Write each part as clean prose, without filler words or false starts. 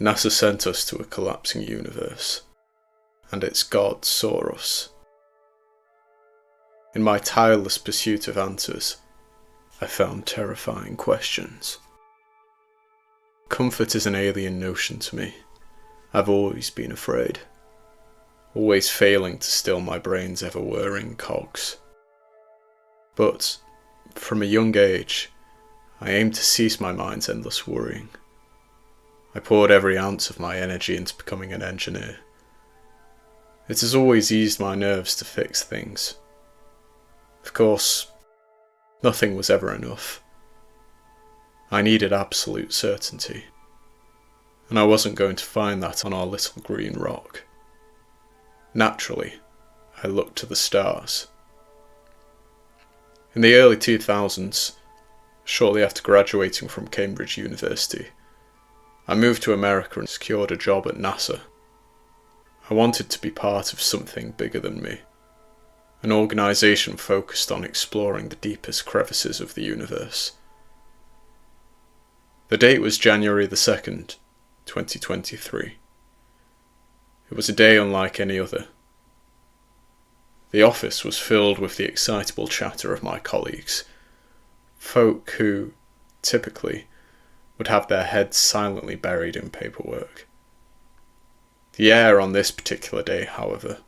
NASA sent us to a collapsing universe, and its God saw us. In my tireless pursuit of answers, I found terrifying questions. Comfort is an alien notion to me. I've always been afraid, always failing to still my brain's ever-whirring cogs. But, from a young age, I aimed to cease my mind's endless worrying. I poured every ounce of my energy into becoming an engineer. It has always eased my nerves to fix things. Of course, nothing was ever enough. I needed absolute certainty, and I wasn't going to find that on our little green rock. Naturally, I looked to the stars. In the early 2000s, shortly after graduating from Cambridge University, I moved to America and secured a job at NASA. I wanted to be part of something bigger than me, an organisation focused on exploring the deepest crevices of the universe. The date was January the 2nd, 2023. It was a day unlike any other. The office was filled with the excitable chatter of my colleagues, folk who, typically, would have their heads silently buried in paperwork. The air on this particular day, however,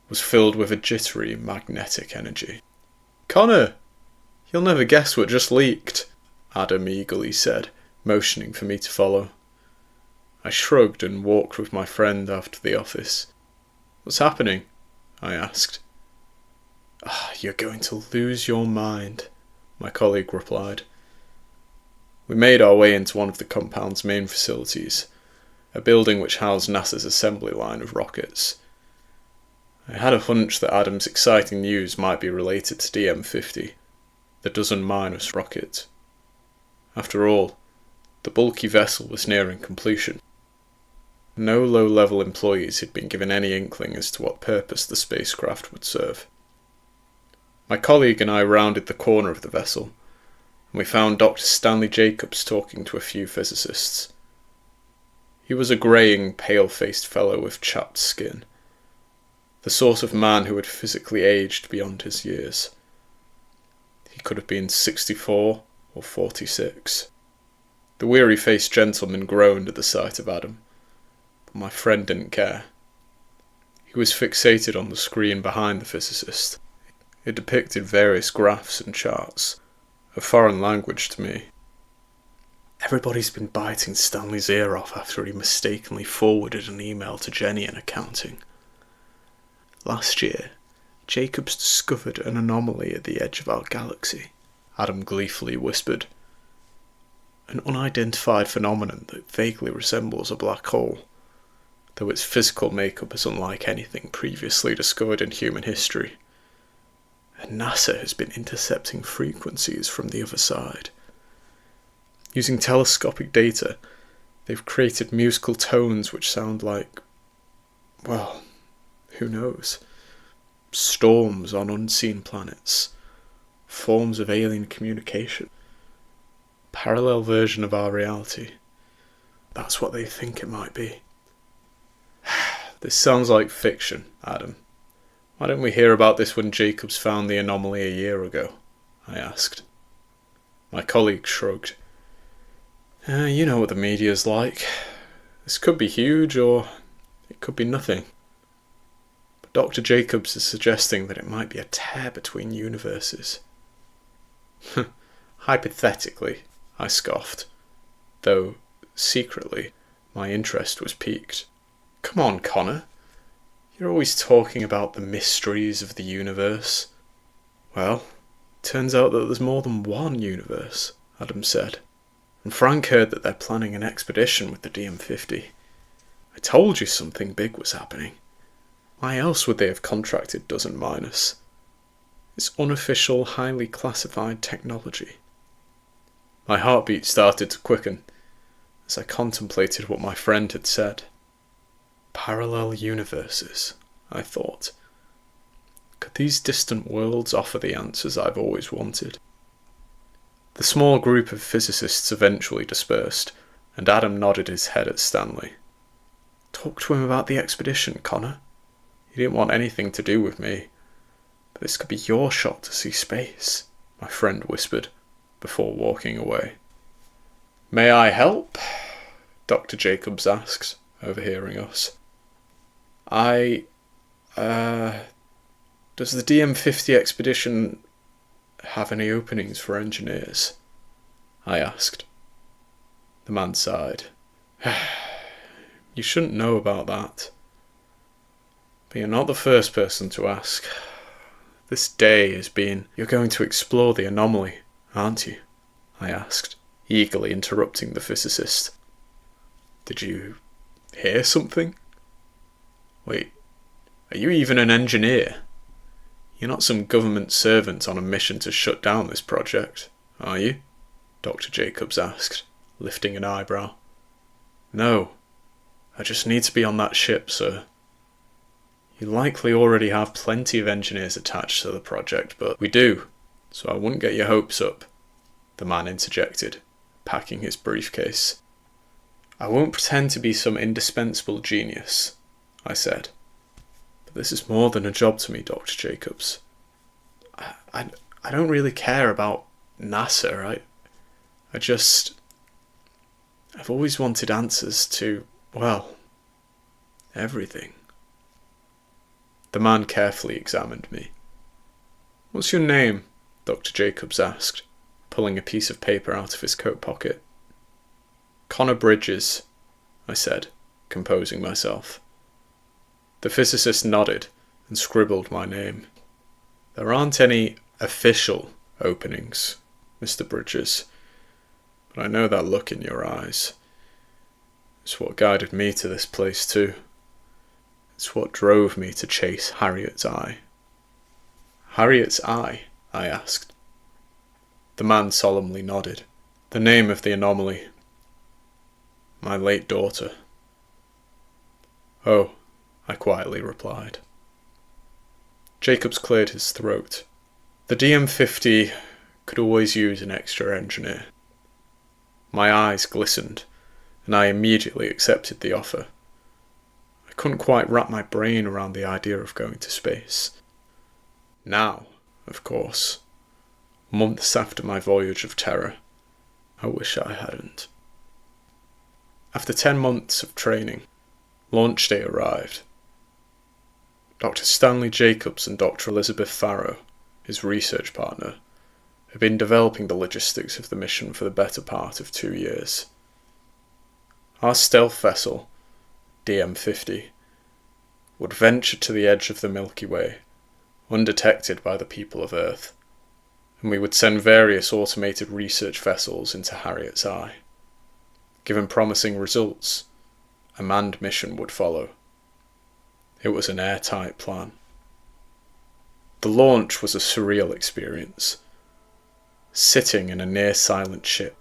was filled with a jittery, magnetic energy. "Connor, you'll never guess what just leaked," Adam eagerly said, motioning for me to follow. I shrugged and walked with my friend after the office. "What's happening?" I asked. "You're going to lose your mind," my colleague replied. We made our way into one of the compound's main facilities, a building which housed NASA's assembly line of rockets. I had a hunch that Adam's exciting news might be related to DM-50, the dozen-minus rocket. After all, the bulky vessel was nearing completion. No low-level employees had been given any inkling as to what purpose the spacecraft would serve. My colleague and I rounded the corner of the vessel, and we found Dr. Stanley Jacobs talking to a few physicists. He was a greying, pale-faced fellow with chapped skin, the sort of man who had physically aged beyond his years. He could have been 64 or 46. The weary-faced gentleman groaned at the sight of Adam, but my friend didn't care. He was fixated on the screen behind the physicist. It depicted various graphs and charts, a foreign language to me. Everybody's been biting Stanley's ear off after he mistakenly forwarded an email to Jenny in accounting. Last year, Jacobs discovered an anomaly at the edge of our galaxy, Adam gleefully whispered. An unidentified phenomenon that vaguely resembles a black hole, though its physical makeup is unlike anything previously discovered in human history. And NASA has been intercepting frequencies from the other side. Using telescopic data, they've created musical tones which sound like, well, who knows? Storms on unseen planets, forms of alien communication, parallel version of our reality. That's what they think it might be. This sounds like fiction, Adam. Why didn't we hear about this when Jacobs found the anomaly a year ago? I asked. My colleague shrugged. You know what the media's like. This could be huge, or it could be nothing. But Dr. Jacobs is suggesting that it might be a tear between universes. Hypothetically, I scoffed, though, secretly, my interest was piqued. Come on, Connor. You're always talking about the mysteries of the universe. Well, turns out that there's more than one universe, Adam said. And Frank heard that they're planning an expedition with the DM-50. I told you something big was happening. Why else would they have contracted Dozen Minus? It's unofficial, highly classified technology. My heartbeat started to quicken as I contemplated what my friend had said. Parallel universes, I thought. Could these distant worlds offer the answers I've always wanted? The small group of physicists eventually dispersed, and Adam nodded his head at Stanley. "Talk to him about the expedition, Connor. He didn't want anything to do with me. But this could be your shot to see space," my friend whispered, before walking away. "May I help?" Dr. Jacobs asked, overhearing us. Does the DM-50 expedition have any openings for engineers?" I asked. The man sighed. "You shouldn't know about that. But you're not the first person to ask. This day has been... You're going to explore the anomaly, aren't you?" I asked, eagerly interrupting the physicist. "Did you hear something? Wait, are you even an engineer? You're not some government servant on a mission to shut down this project, are you?" Dr. Jacobs asked, lifting an eyebrow. "No, I just need to be on that ship, sir." "You likely already have plenty of engineers attached to the project, but we do, so I wouldn't get your hopes up," the man interjected, packing his briefcase. "I won't pretend to be some indispensable genius," I said. "But this is more than a job to me, Dr. Jacobs. I don't really care about NASA. I've always wanted answers to, well, everything." The man carefully examined me. "What's your name?" Dr. Jacobs asked, pulling a piece of paper out of his coat pocket. "Connor Bridges," I said, composing myself. The physicist nodded and scribbled my name. "There aren't any official openings, Mr. Bridges, but I know that look in your eyes. It's what guided me to this place too. It's what drove me to chase Harriet's eye." "Harriet's eye?" I asked. The man solemnly nodded. "The name of the anomaly. My late daughter." "Oh," I quietly replied. Jacobs cleared his throat. "The DM-50 could always use an extra engineer." My eyes glistened, and I immediately accepted the offer. I couldn't quite wrap my brain around the idea of going to space. Now, of course, months after my voyage of terror, I wish I hadn't. After 10 months of training, launch day arrived. Dr. Stanley Jacobs and Dr. Elizabeth Farrow, his research partner, had been developing the logistics of the mission for the better part of 2 years. Our stealth vessel, DM-50, would venture to the edge of the Milky Way, undetected by the people of Earth, and we would send various automated research vessels into Harriet's eye. Given promising results, a manned mission would follow. It was an airtight plan. The launch was a surreal experience. Sitting in a near-silent ship,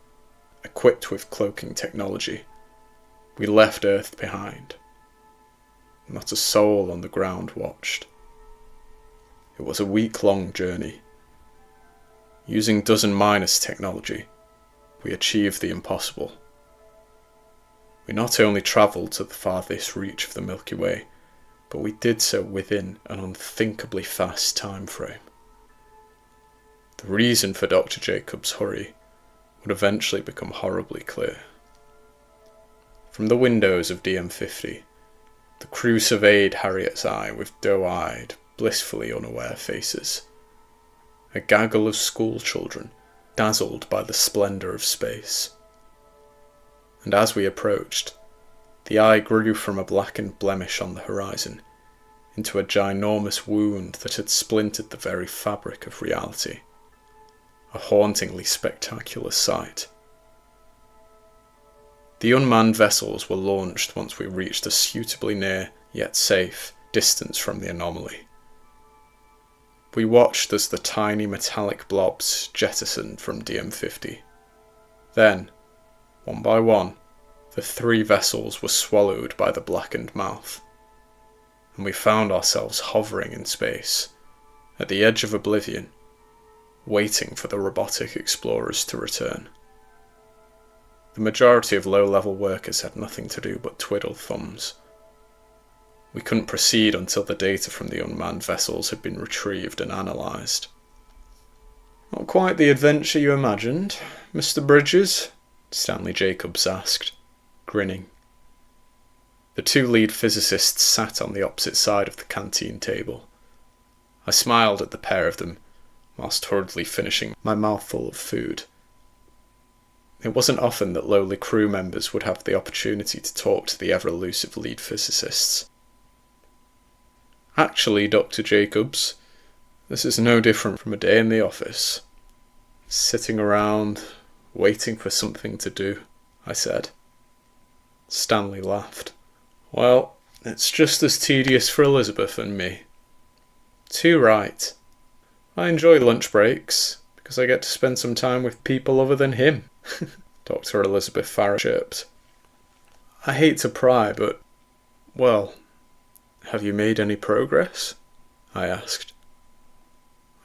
equipped with cloaking technology, we left Earth behind. Not a soul on the ground watched. It was a week-long journey. Using dozen-minus technology, we achieved the impossible. We not only travelled to the farthest reach of the Milky Way, but we did so within an unthinkably fast time frame. The reason for Dr. Jacobs' hurry would eventually become horribly clear. From the windows of DM-50, the crew surveyed Harriet's eye with doe-eyed, blissfully unaware faces. A gaggle of school children, dazzled by the splendour of space. And as we approached, the eye grew from a blackened blemish on the horizon into a ginormous wound that had splintered the very fabric of reality. A hauntingly spectacular sight. The unmanned vessels were launched once we reached a suitably near, yet safe, distance from the anomaly. We watched as the tiny metallic blobs jettisoned from DM-50. Then, one by one, the 3 vessels were swallowed by the blackened mouth, and we found ourselves hovering in space, at the edge of oblivion, waiting for the robotic explorers to return. The majority of low-level workers had nothing to do but twiddle thumbs. We couldn't proceed until the data from the unmanned vessels had been retrieved and analysed. "Not quite the adventure you imagined, Mr. Bridges?" Stanley Jacobs asked, grinning. The two lead physicists sat on the opposite side of the canteen table. I smiled at the pair of them, whilst hurriedly finishing my mouthful of food. It wasn't often that lowly crew members would have the opportunity to talk to the ever-elusive lead physicists. "Actually, Dr. Jacobs, this is no different from a day in the office. Sitting around, waiting for something to do," I said. Stanley laughed. "Well, it's just as tedious for Elizabeth and me." "Too right. I enjoy lunch breaks, because I get to spend some time with people other than him," Dr. Elizabeth Farrar chirped. "I hate to pry, but, well, have you made any progress?" I asked.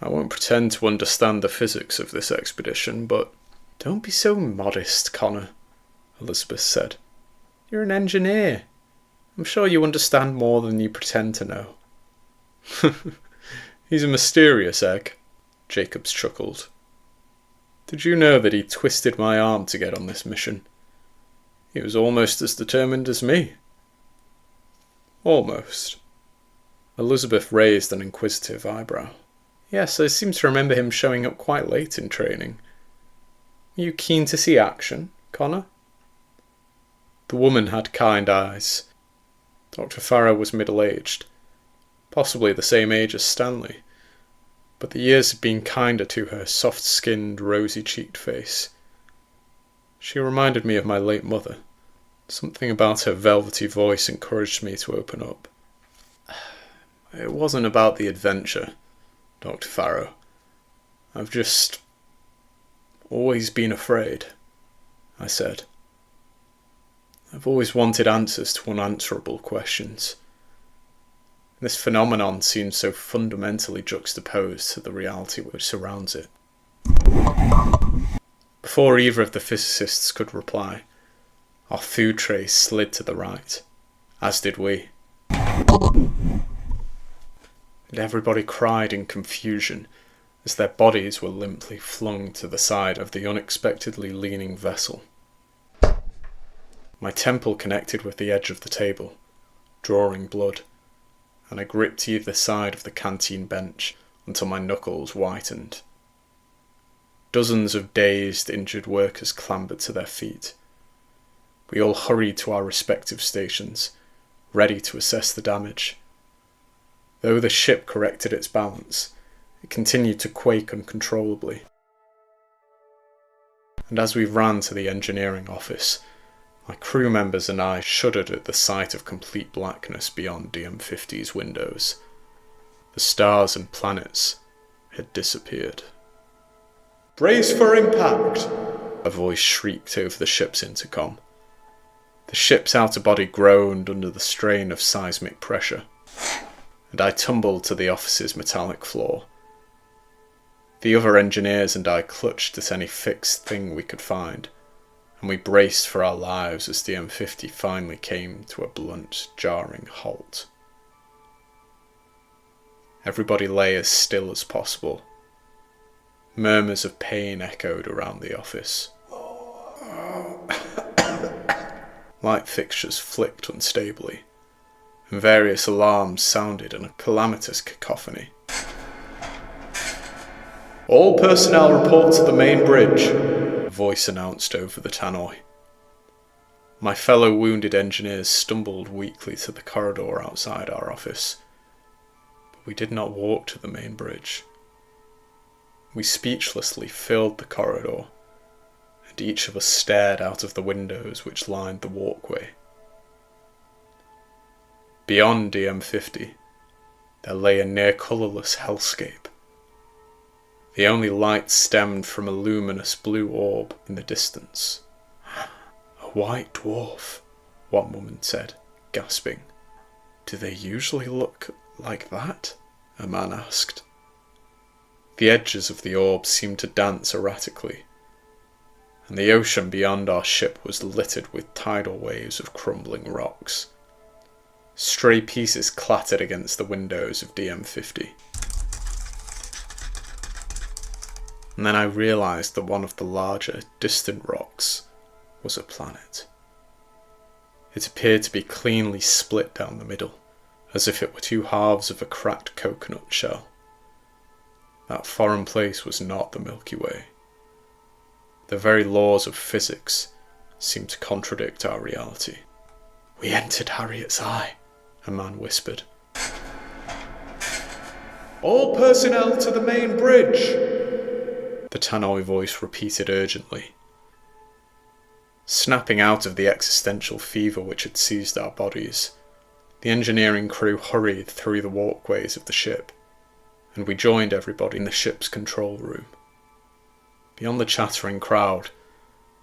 "I won't pretend to understand the physics of this expedition, but—" "Don't be so modest, Connor," Elizabeth said. "You're an engineer. I'm sure you understand more than you pretend to know." "He's a mysterious egg," Jacobs chuckled. "Did you know that he twisted my arm to get on this mission? He was almost as determined as me." "Almost." Elizabeth raised an inquisitive eyebrow. "Yes, I seem to remember him showing up quite late in training. Are you keen to see action, Connor?" The woman had kind eyes. Dr. Farrar was middle-aged, possibly the same age as Stanley, but the years had been kinder to her soft-skinned, rosy-cheeked face. She reminded me of my late mother. Something about her velvety voice encouraged me to open up. "It wasn't about the adventure, Dr. Farrar. I've just always been afraid," I said. "I've always wanted answers to unanswerable questions. This phenomenon seems so fundamentally juxtaposed to the reality which surrounds it." Before either of the physicists could reply, our food trays slid to the right, as did we. And everybody cried in confusion as their bodies were limply flung to the side of the unexpectedly leaning vessel. My temple connected with the edge of the table, drawing blood, and I gripped either side of the canteen bench until my knuckles whitened. Dozens of dazed, injured workers clambered to their feet. We all hurried to our respective stations, ready to assess the damage. Though the ship corrected its balance, it continued to quake uncontrollably. And as we ran to the engineering office, my crew members and I shuddered at the sight of complete blackness beyond DM-50's windows. The stars and planets had disappeared. "Brace for impact!" a voice shrieked over the ship's intercom. The ship's outer body groaned under the strain of seismic pressure, and I tumbled to the office's metallic floor. The other engineers and I clutched at any fixed thing we could find, and we braced for our lives as the M50 finally came to a blunt, jarring halt. Everybody lay as still as possible. Murmurs of pain echoed around the office. Light fixtures flicked unstably, and various alarms sounded in a calamitous cacophony. "All personnel report to the main bridge," a voice announced over the tannoy. My fellow wounded engineers stumbled weakly to the corridor outside our office, but we did not walk to the main bridge. We speechlessly filled the corridor, and each of us stared out of the windows which lined the walkway. Beyond DM-50, there lay a near-colourless hellscape. The only light stemmed from a luminous blue orb in the distance. "A white dwarf," one woman said, gasping. "Do they usually look like that?" a man asked. The edges of the orb seemed to dance erratically, and the ocean beyond our ship was littered with tidal waves of crumbling rocks. Stray pieces clattered against the windows of DM-50. And then I realised that one of the larger, distant rocks was a planet. It appeared to be cleanly split down the middle, as if it were two halves of a cracked coconut shell. That foreign place was not the Milky Way. The very laws of physics seemed to contradict our reality. "We entered Harriet's eye," a man whispered. "All personnel to the main bridge!" the tannoy voice repeated urgently. Snapping out of the existential fever which had seized our bodies, the engineering crew hurried through the walkways of the ship, and we joined everybody in the ship's control room. Beyond the chattering crowd,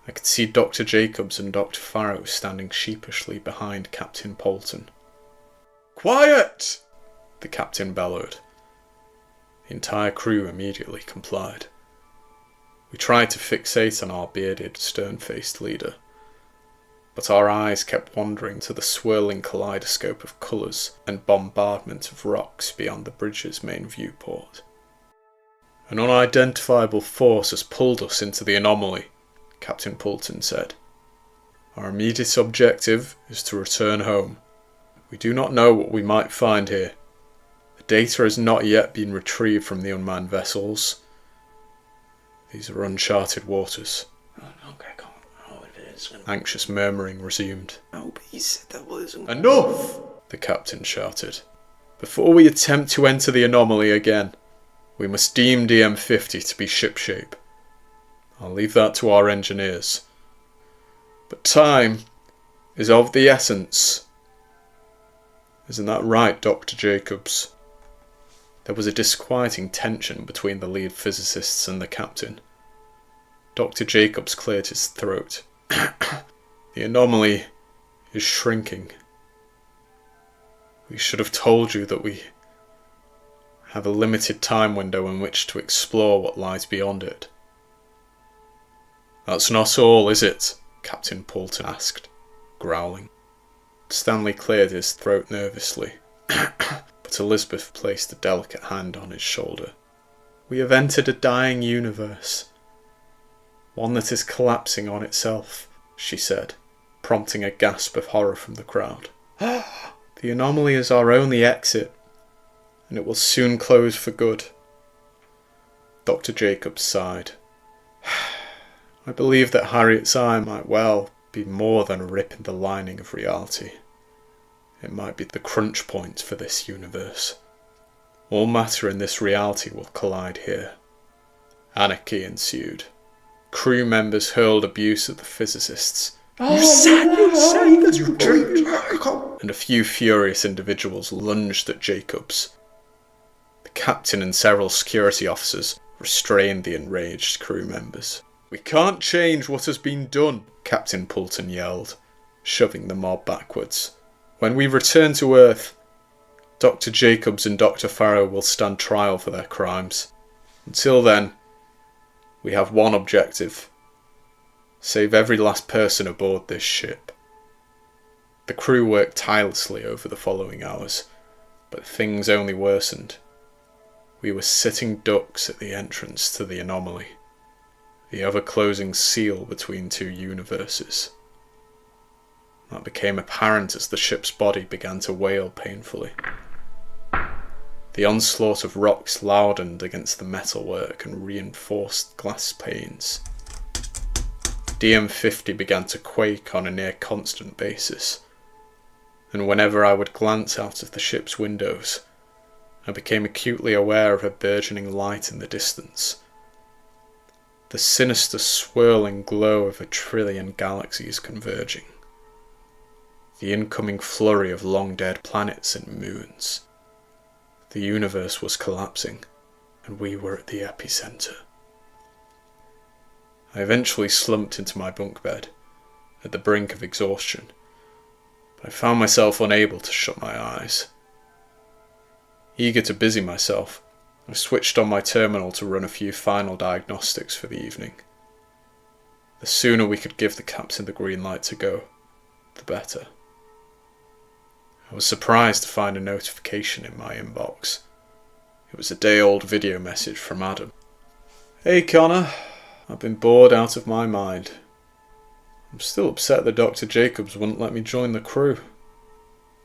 I could see Dr. Jacobs and Dr. Farrow standing sheepishly behind Captain Polton. "Quiet!" the captain bellowed. The entire crew immediately complied. We tried to fixate on our bearded, stern-faced leader, but our eyes kept wandering to the swirling kaleidoscope of colours and bombardment of rocks beyond the bridge's main viewport. "An unidentifiable force has pulled us into the anomaly," Captain Polton said. "Our immediate objective is to return home. We do not know what we might find here. The data has not yet been retrieved from the unmanned vessels. These are uncharted waters." Okay, come on. Oh, it is. Anxious murmuring resumed. No, but he said that wasn't... "Enough!" the captain shouted. "Before we attempt to enter the anomaly again, we must deem DM-50 to be shipshape. I'll leave that to our engineers. But time is of the essence. Isn't that right, Dr. Jacobs?" There was a disquieting tension between the lead physicists and the captain. Dr. Jacobs cleared his throat. "The anomaly is shrinking. We should have told you that we have a limited time window in which to explore what lies beyond it." "That's not all, is it?" Captain Polton asked, growling. Stanley cleared his throat nervously, but Elizabeth placed a delicate hand on his shoulder. "We have entered a dying universe. One that is collapsing on itself," she said, prompting a gasp of horror from the crowd. "The anomaly is our only exit, and it will soon close for good." Dr. Jacobs sighed. "I believe that Harriet's eye might well be more than a rip in the lining of reality. It might be the crunch point for this universe. All matter in this reality will collide here." Anarchy ensued. Crew members hurled abuse at the physicists. You said, and a few furious individuals lunged at Jacobs. The captain and several security officers restrained the enraged crew members. "We can't change what has been done," Captain Polton yelled, shoving the mob backwards. "When we return to Earth, Dr. Jacobs and Dr. Farrow will stand trial for their crimes. Until then, we have one objective: save every last person aboard this ship." The crew worked tirelessly over the following hours, but things only worsened. We were sitting ducks at the entrance to the anomaly, the ever-closing seal between two universes. That became apparent as the ship's body began to wail painfully. The onslaught of rocks loudened against the metalwork and reinforced glass panes. DM-50 began to quake on a near-constant basis, and whenever I would glance out of the ship's windows, I became acutely aware of a burgeoning light in the distance. The sinister swirling glow of 1,000,000,000,000 galaxies converging. The incoming flurry of long-dead planets and moons. The universe was collapsing, and we were at the epicenter. I eventually slumped into my bunk bed, at the brink of exhaustion, but I found myself unable to shut my eyes. Eager to busy myself, I switched on my terminal to run a few final diagnostics for the evening. The sooner we could give the captain the green light to go, the better. I was surprised to find a notification in my inbox. It was a day-old video message from Adam. "Hey Connor, I've been bored out of my mind. I'm still upset that Dr. Jacobs wouldn't let me join the crew.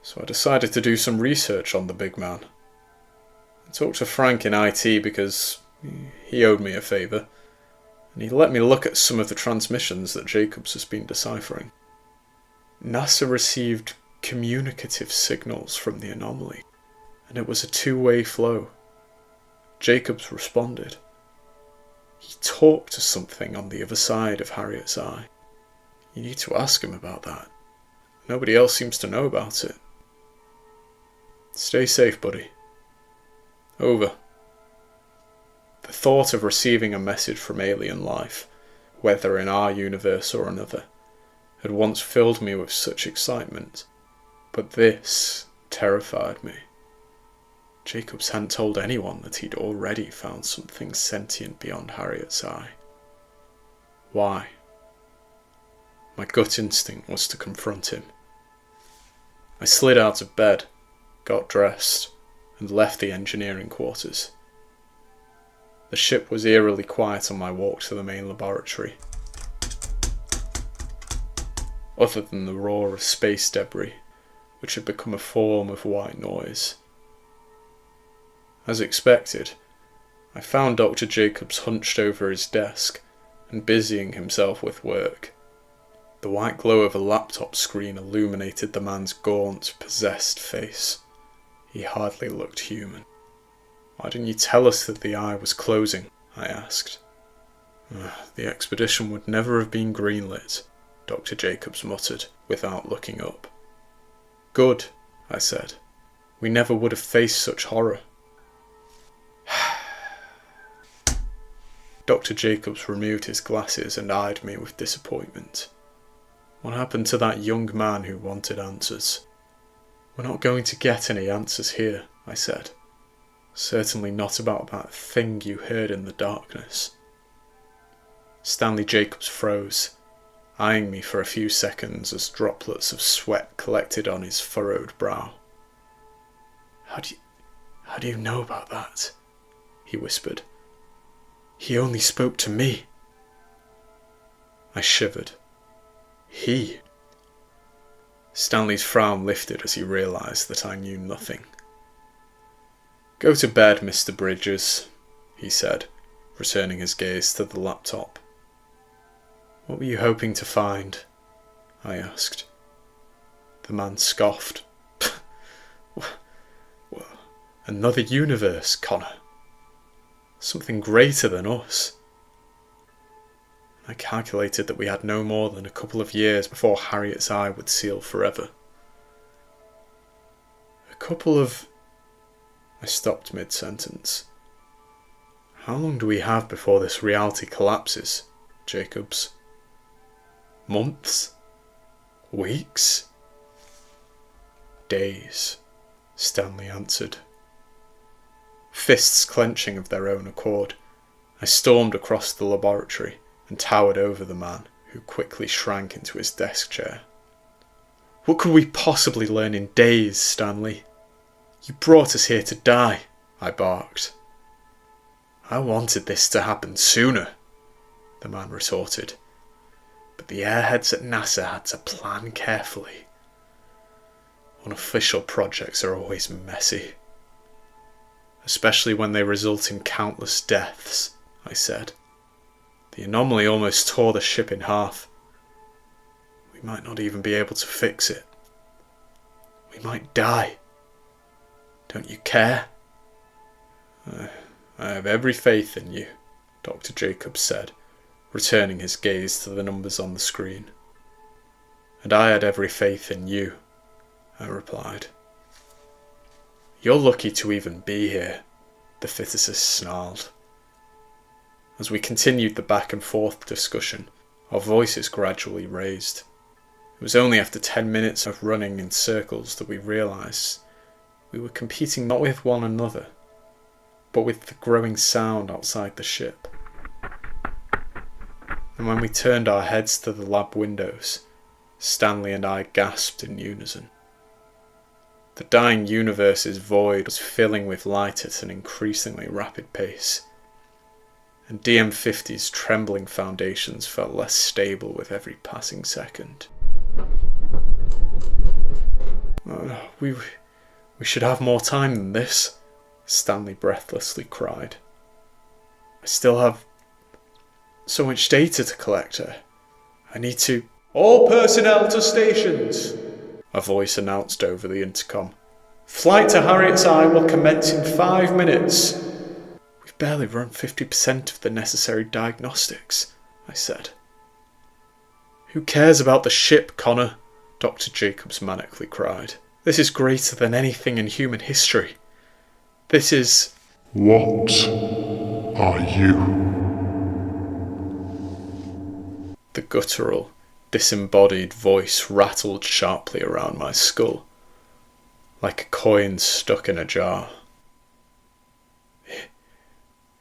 So I decided to do some research on the big man. I talked to Frank in IT because he owed me a favour, and he let me look at some of the transmissions that Jacobs has been deciphering. NASA received communicative signals from the anomaly, and it was a two-way flow. Jacobs responded. He talked to something on the other side of Harriet's eye. You need to ask him about that. Nobody else seems to know about it. Stay safe, buddy. Over." The thought of receiving a message from alien life, whether in our universe or another, had once filled me with such excitement, but this terrified me. Jacobs hadn't told anyone that he'd already found something sentient beyond Harriet's eye. Why? My gut instinct was to confront him. I slid out of bed, got dressed, and left the engineering quarters. The ship was eerily quiet on my walk to the main laboratory, other than the roar of space debris, which had become a form of white noise. As expected, I found Dr. Jacobs hunched over his desk and busying himself with work. The white glow of a laptop screen illuminated the man's gaunt, possessed face. He hardly looked human. "Why didn't you tell us that the eye was closing?" I asked. "The expedition would never have been greenlit," Dr. Jacobs muttered, without looking up. "Good," I said. "We never would have faced such horror." Dr. Jacobs removed his glasses and eyed me with disappointment. "What happened to that young man who wanted answers?" "We're not going to get any answers here," I said. "Certainly not about that thing you heard in the darkness." Stanley Jacobs froze, eyeing me for a few seconds as droplets of sweat collected on his furrowed brow. How do you know about that?" he whispered. "He only spoke to me." I shivered. He? Stanley's frown lifted as he realised that I knew nothing. "Go to bed, Mr. Bridges," he said, returning his gaze to the laptop. "What were you hoping to find?" I asked. The man scoffed. "Well, another universe, Connor. Something greater than us." I calculated that we had no more than a couple of years before Harriet's eye would seal forever. I stopped mid-sentence. "How long do we have before this reality collapses, Jacobs? Months? Weeks?" "Days," Stanley answered. Fists clenching of their own accord, I stormed across the laboratory and towered over the man, who quickly shrank into his desk chair. "What could we possibly learn in days, Stanley? You brought us here to die," I barked. "I wanted this to happen sooner," the man retorted. "But the airheads at NASA had to plan carefully. Unofficial projects are always messy. Especially when they result in countless deaths," I said. "The anomaly almost tore the ship in half. We might not even be able to fix it. We might die. Don't you care?" I have every faith in you," Dr. Jacobs said, returning his gaze to the numbers on the screen. "And I had every faith in you," I replied. "You're lucky to even be here," the physicist snarled. As we continued the back and forth discussion, our voices gradually raised. It was only after 10 minutes of running in circles that we realised we were competing not with one another, but with the growing sound outside the ship. and when we turned our heads to the lab windows, Stanley and I gasped in unison. The dying universe's void was filling with light at an increasingly rapid pace, and DM50's trembling foundations felt less stable with every passing second. Oh, we should have more time than this, Stanley breathlessly cried. I still have so much data to collect. I need to... All personnel to stations, a voice announced over the intercom. Flight to Harriet's Eye will commence in 5 minutes. We've barely run 50% of the necessary diagnostics, I said. Who cares about the ship, Connor? Dr. Jacobs manically cried. This is greater than anything in human history. This is... What are you? The guttural, disembodied voice rattled sharply around my skull, like a coin stuck in a jar.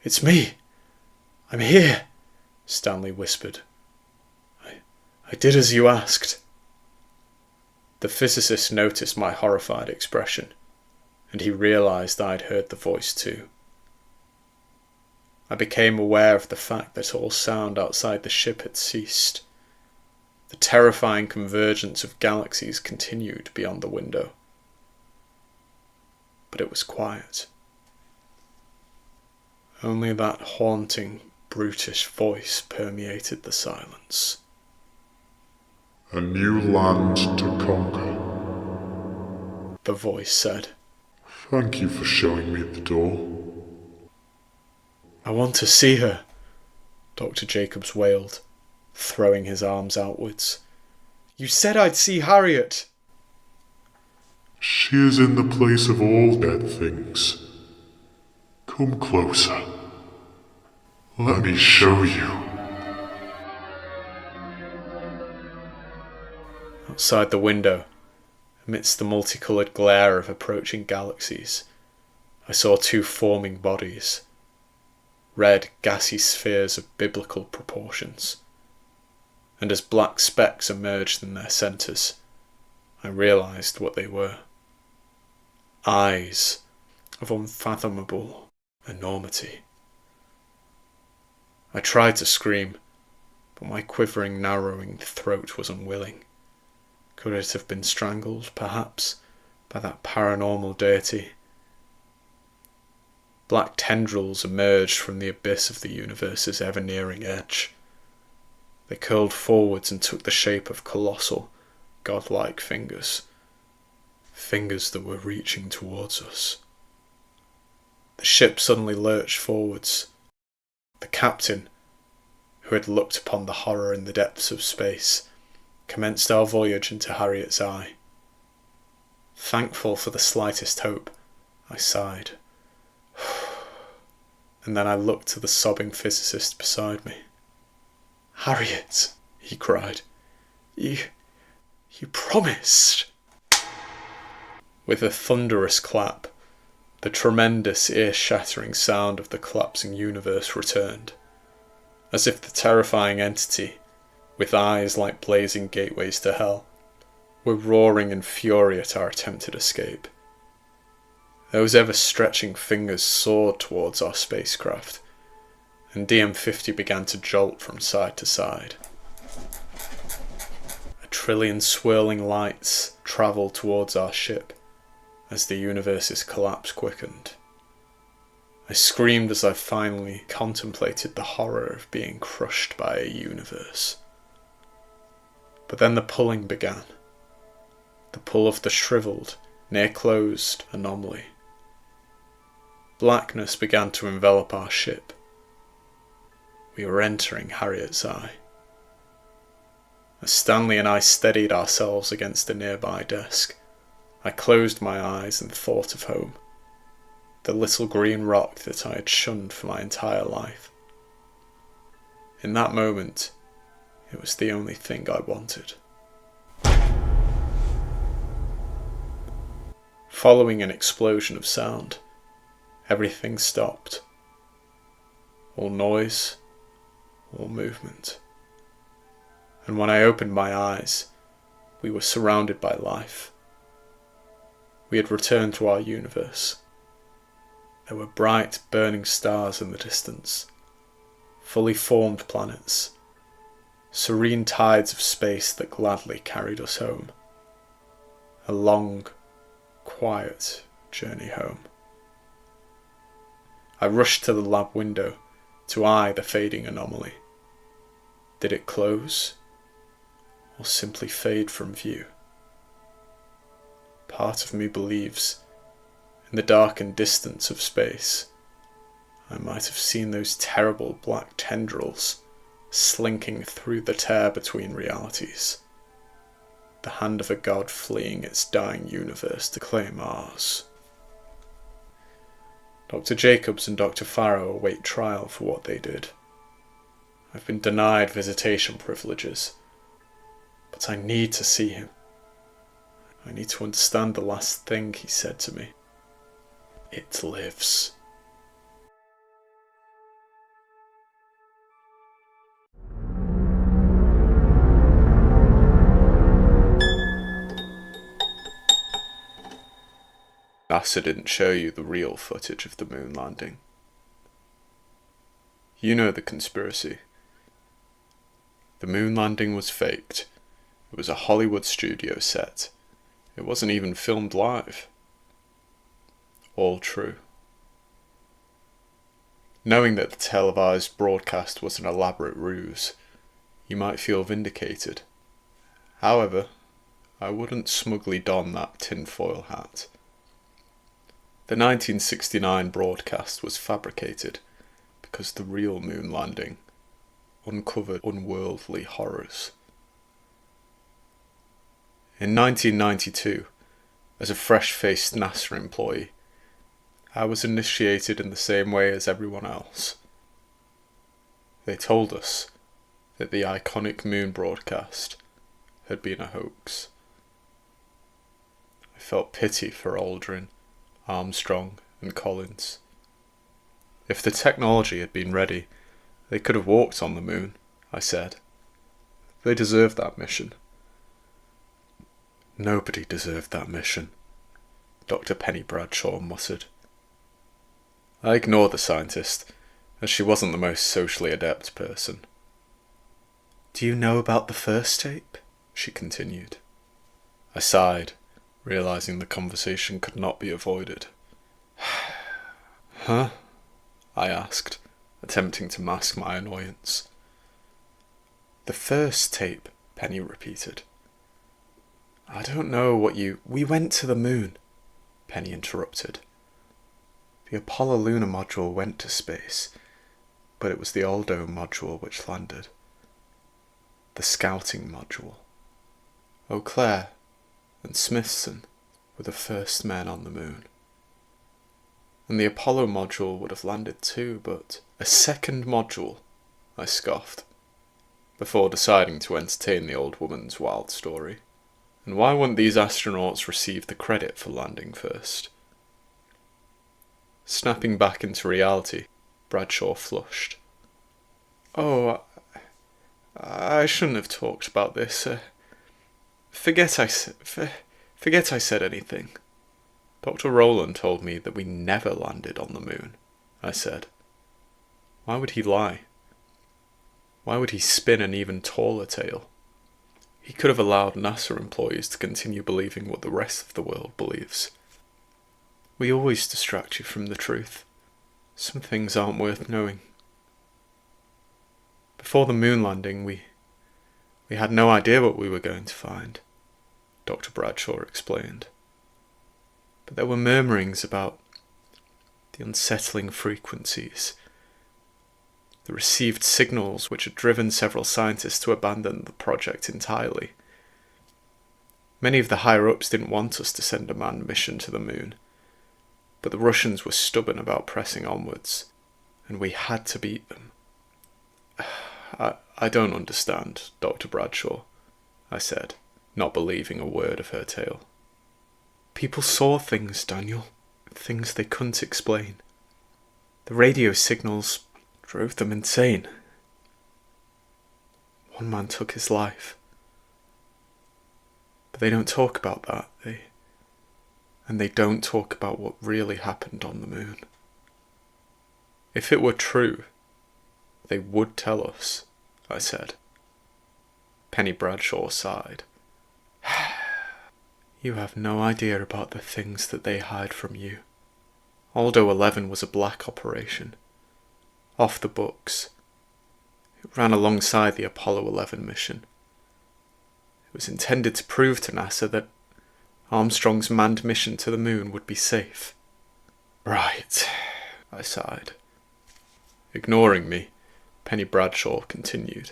It's me. I'm here, Stanley whispered. I did as you asked. The physicist noticed my horrified expression, and he realised I'd heard the voice too. I became aware of the fact that all sound outside the ship had ceased. The terrifying convergence of galaxies continued beyond the window. But it was quiet. Only that haunting, brutish voice permeated the silence. A new land to conquer. The voice said. Thank you for showing me the door. I want to see her, Dr. Jacobs wailed, throwing his arms outwards. You said I'd see Harriet. She is in the place of all dead things. Come closer. Let me show you. Outside the window, amidst the multicoloured glare of approaching galaxies, I saw 2 forming bodies. Red, gassy spheres of biblical proportions. And as black specks emerged in their centres, I realised what they were. Eyes of unfathomable enormity. I tried to scream, but my quivering, narrowing throat was unwilling. Could it have been strangled, perhaps, by that paranormal deity? Black tendrils emerged from the abyss of the universe's ever-nearing edge. They curled forwards and took the shape of colossal, godlike fingers. Fingers that were reaching towards us. The ship suddenly lurched forwards. The captain, who had looked upon the horror in the depths of space, commenced our voyage into Harriet's Eye. Thankful for the slightest hope, I sighed. And then I looked to the sobbing physicist beside me. Harriet, he cried. You promised. With a thunderous clap, the tremendous, ear-shattering sound of the collapsing universe returned, as if the terrifying entity, with eyes like blazing gateways to hell, were roaring in fury at our attempted escape. Those ever-stretching fingers soared towards our spacecraft, and DM50 began to jolt from side to side. A trillion swirling lights travelled towards our ship, as the universe's collapse quickened. I screamed as I finally contemplated the horror of being crushed by a universe. But then the pulling began. The pull of the shriveled, near-closed anomaly. Blackness began to envelop our ship. We were entering Harriet's Eye. As Stanley and I steadied ourselves against a nearby desk, I closed my eyes and thought of home, the little green rock that I had shunned for my entire life. In that moment, it was the only thing I wanted. Following an explosion of sound, everything stopped. All noise, all movement. and when I opened my eyes, we were surrounded by life. We had returned to our universe. There were bright, burning stars in the distance, fully formed planets, serene tides of space that gladly carried us home. A long, quiet journey home. I rushed to the lab window to eye the fading anomaly. Did it close, or simply fade from view? Part of me believes, in the darkened distance of space, I might have seen those terrible black tendrils slinking through the tear between realities. The hand of a god fleeing its dying universe to claim ours. Dr. Jacobs and Dr. Farrow await trial for what they did. I've been denied visitation privileges, but I need to see him. I need to understand the last thing he said to me. It lives. NASA didn't show you the real footage of the moon landing. You know the conspiracy. The moon landing was faked. It was a Hollywood studio set. It wasn't even filmed live. All true. Knowing that the televised broadcast was an elaborate ruse, you might feel vindicated. However, I wouldn't smugly don that tinfoil hat. The 1969 broadcast was fabricated because the real moon landing uncovered unworldly horrors. In 1992, as a fresh-faced NASA employee, I was initiated in the same way as everyone else. They told us that the iconic moon broadcast had been a hoax. I felt pity for Aldrin, Armstrong and Collins. If the technology had been ready, they could have walked on the moon, I said. They deserved that mission. Nobody deserved that mission, Dr. Penny Bradshaw muttered. I ignored the scientist, as she wasn't the most socially adept person. Do you know about the first tape? She continued. I sighed, realizing the conversation could not be avoided. Huh? I asked, attempting to mask my annoyance. The first tape, Penny repeated. I don't know what you... We went to the moon, Penny interrupted. The Apollo lunar module went to space, but it was the Aldo module which landed. The scouting module. Eau Claire and Smithson were the first men on the moon. And the Apollo module would have landed too, but... A second module, I scoffed, before deciding to entertain the old woman's wild story. And why wouldn't these astronauts receive the credit for landing first? Snapping back into reality, Bradshaw flushed. Oh, I shouldn't have talked about this. Forget I said anything. Dr. Rowland told me that we never landed on the moon, I said. Why would he lie? Why would he spin an even taller tale? He could have allowed NASA employees to continue believing what the rest of the world believes. We always distract you from the truth. Some things aren't worth knowing. Before the moon landing, we had no idea what we were going to find, Dr. Bradshaw explained. But there were murmurings about the unsettling frequencies, the received signals which had driven several scientists to abandon the project entirely. Many of the higher-ups didn't want us to send a manned mission to the moon, but the Russians were stubborn about pressing onwards, and we had to beat them. I don't understand, Dr. Bradshaw, I said, not believing a word of her tale. People saw things, Daniel, things they couldn't explain. The radio signals drove them insane. one man took his life. But they don't talk about that, and they don't talk about what really happened on the moon. If it were true, they would tell us, I said. Penny Bradshaw sighed. You have no idea about the things that they hide from you. Aldo 11 was a black operation. Off the books. It ran alongside the Apollo 11 mission. It was intended to prove to NASA that Armstrong's manned mission to the moon would be safe. Right, I sighed. Ignoring me, Penny Bradshaw continued.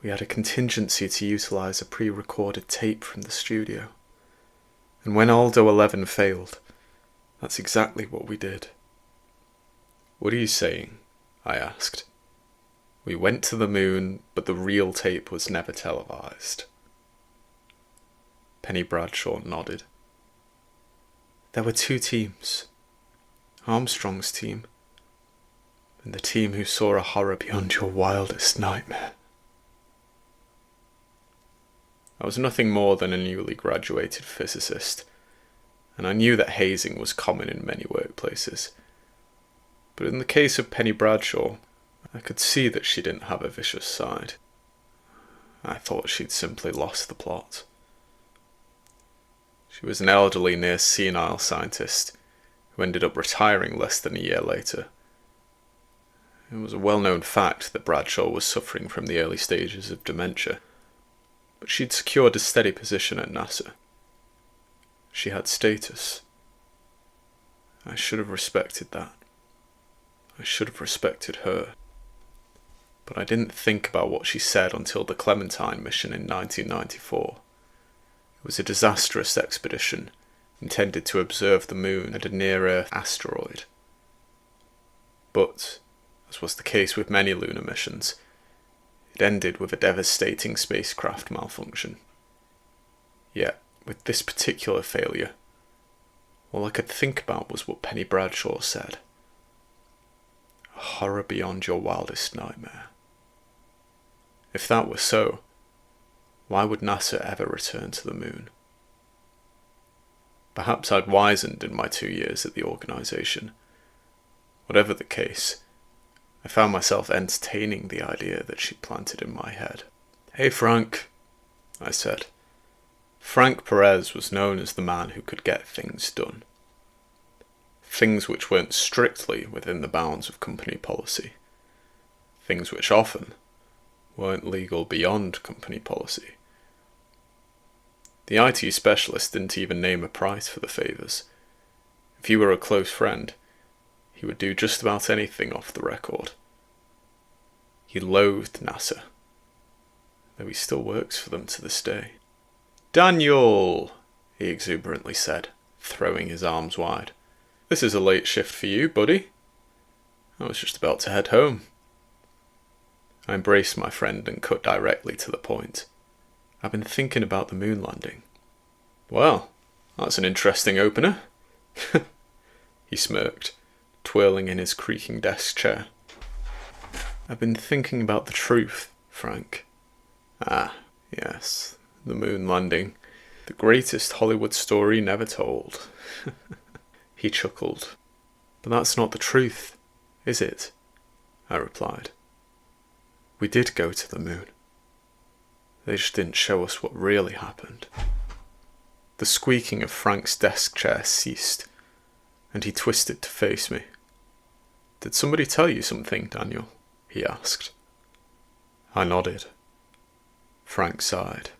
We had a contingency to utilise a pre-recorded tape from the studio. And when Aldo 11 failed, that's exactly what we did. What are you saying? I asked. We went to the moon, but the real tape was never televised. Penny Bradshaw nodded. There were two teams. Armstrong's team, and the team who saw a horror beyond your wildest nightmare. I was nothing more than a newly graduated physicist, and I knew that hazing was common in many workplaces. But in the case of Penny Bradshaw, I could see that she didn't have a vicious side. I thought she'd simply lost the plot. She was an elderly, near senile scientist who ended up retiring less than a year later. It was a well-known fact that Bradshaw was suffering from the early stages of dementia, but she'd secured a steady position at NASA. She had status. I should have respected that. I should have respected her. But I didn't think about what she said until the Clementine mission in 1994. It was a disastrous expedition intended to observe the moon and a near-Earth asteroid. But, as was the case with many lunar missions, it ended with a devastating spacecraft malfunction. Yet, with this particular failure, all I could think about was what Penny Bradshaw said. A horror beyond your wildest nightmare. If that were so, why would NASA ever return to the moon? Perhaps I'd wizened in my 2 years at the organisation. Whatever the case, I found myself entertaining the idea that she planted in my head. Hey Frank, I said. Frank Perez was known as the man who could get things done. Things which weren't strictly within the bounds of company policy. Things which often weren't legal beyond company policy. The IT specialist didn't even name a price for the favours. If he were a close friend, he would do just about anything off the record. He loathed NASA, though he still works for them to this day. Daniel, he exuberantly said, throwing his arms wide. This is a late shift for you, buddy. I was just about to head home. I embraced my friend and cut directly to the point. I've been thinking about the moon landing. Well, that's an interesting opener. He smirked, twirling in his creaking desk chair. I've been thinking about the truth, Frank. Ah, yes, the moon landing. The greatest Hollywood story never told. He chuckled. But that's not the truth, is it? I replied. We did go to the moon. They just didn't show us what really happened. The squeaking of Frank's desk chair ceased, and he twisted to face me. Did somebody tell you something, Daniel? He asked. I nodded. Frank sighed.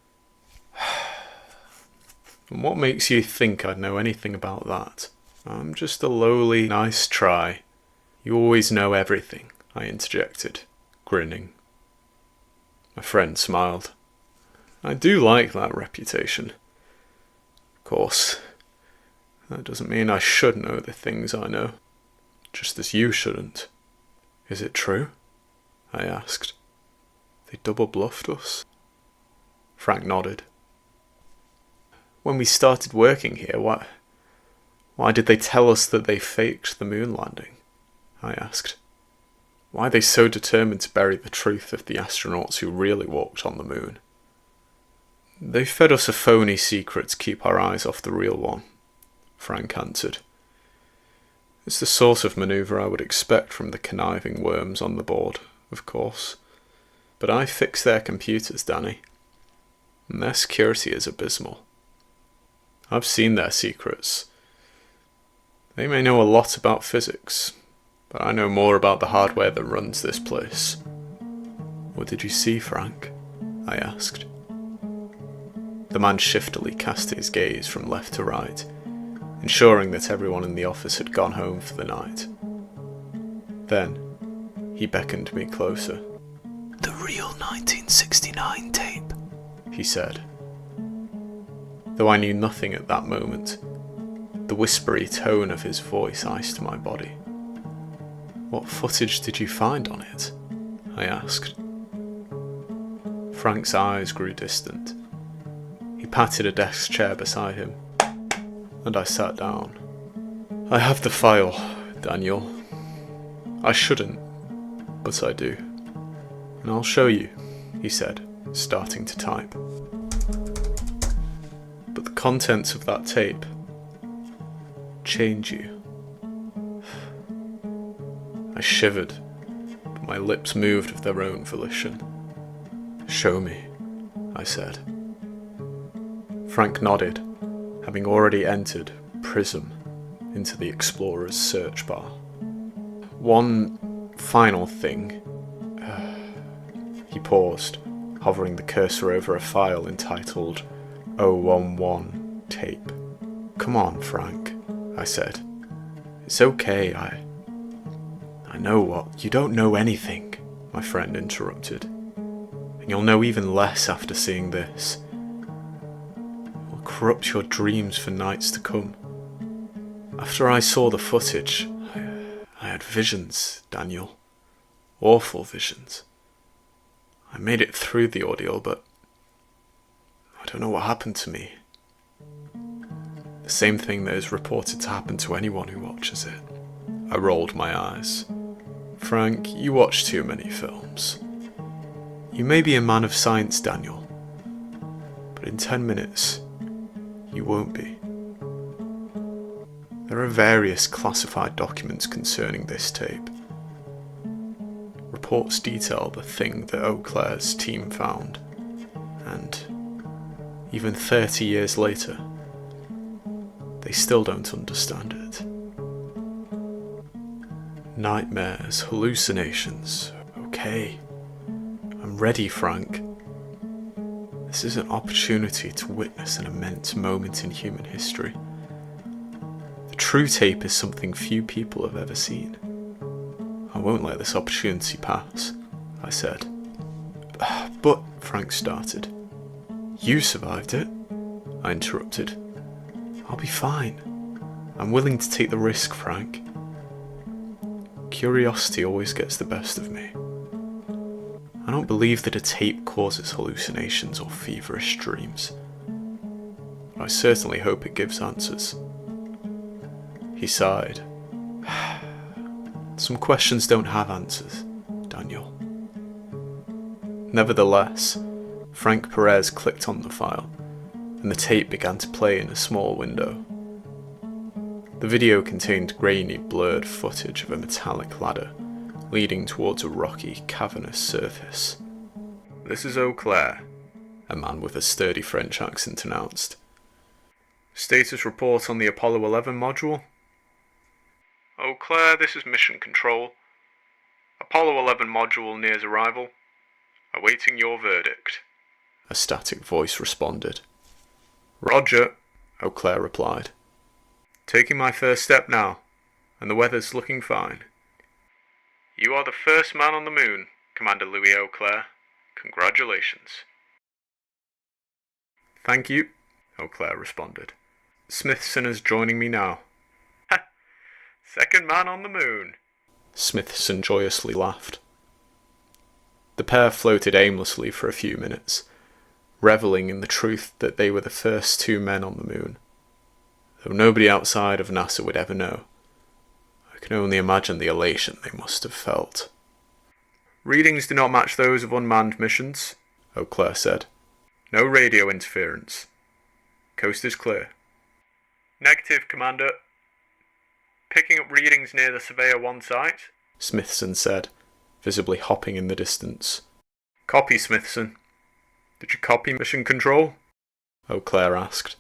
And what makes you think I'd know anything about that? I'm just a lowly, nice try. You always know everything, I interjected, grinning. My friend smiled. I do like that reputation. Of course, that doesn't mean I should know the things I know, just as you shouldn't. Is it true? I asked. They double bluffed us. Frank nodded. When we started working here, why did they tell us that they faked the moon landing? I asked. Why are they so determined to bury the truth of the astronauts who really walked on the moon? They fed us a phony secret to keep our eyes off the real one, Frank answered. It's the sort of manoeuvre I would expect from the conniving worms on the board, of course. But I fix their computers, Danny. And their security is abysmal. I've seen their secrets. They may know a lot about physics, but I know more about the hardware that runs this place. What did you see, Frank? I asked. The man shiftily cast his gaze from left to right, ensuring that everyone in the office had gone home for the night. Then, he beckoned me closer. The real 1969 tape, he said. Though I knew nothing at that moment, the whispery tone of his voice iced my body. What footage did you find on it? I asked. Frank's eyes grew distant. He patted a desk chair beside him, and I sat down. I have the file, Daniel. I shouldn't, but I do. And I'll show you, he said, starting to type. But the contents of that tape change you. I shivered, but my lips moved of their own volition. Show me, I said. Frank nodded, having already entered Prism into the Explorer's search bar. One final thing. He paused, hovering the cursor over a file entitled 011 tape. Come on, Frank, I said. It's okay, I know what. You don't know anything, my friend interrupted. And you'll know even less after seeing this. It will corrupt your dreams for nights to come. After I saw the footage, I had visions, Daniel. Awful visions. I made it through the ordeal, but I don't know what happened to me. The same thing that is reported to happen to anyone who watches it. I rolled my eyes. Frank, you watch too many films. You may be a man of science, Daniel, but in 10 minutes, you won't be. There are various classified documents concerning this tape. Reports detail the thing that Eau Claire's team found, and even 30 years later, they still don't understand it. Nightmares, hallucinations. Okay. I'm ready, Frank. This is an opportunity to witness an immense moment in human history. The true tape is something few people have ever seen. I won't let this opportunity pass, I said. But, Frank started. You survived it, I interrupted. I'll be fine. I'm willing to take the risk, Frank. Curiosity always gets the best of me. I don't believe that a tape causes hallucinations or feverish dreams. But I certainly hope it gives answers. He sighed. Some questions don't have answers, Daniel. Nevertheless, Frank Perez clicked on the file, and the tape began to play in a small window. The video contained grainy, blurred footage of a metallic ladder leading towards a rocky, cavernous surface. This is Eau Claire, a man with a sturdy French accent announced. Status report on the Apollo 11 module? Eau Claire, this is Mission Control. Apollo 11 module nears arrival. Awaiting your verdict. A static voice responded. Roger, Eau Claire replied. Taking my first step now, and the weather's looking fine. You are the first man on the moon, Commander Louis Eau Claire. Congratulations. Thank you, Eau Claire responded. Smithson is joining me now. Ha! Second man on the moon. Smithson joyously laughed. The pair floated aimlessly for a few minutes, revelling in the truth that they were the first two men on the moon. Though nobody outside of NASA would ever know, I can only imagine the elation they must have felt. Readings do not match those of unmanned missions, Eau Claire said. No radio interference. Coast is clear. Negative, Commander. Picking up readings near the Surveyor 1 site, Smithson said, visibly hopping in the distance. Copy, Smithson. Did you copy mission control? Eau Claire asked.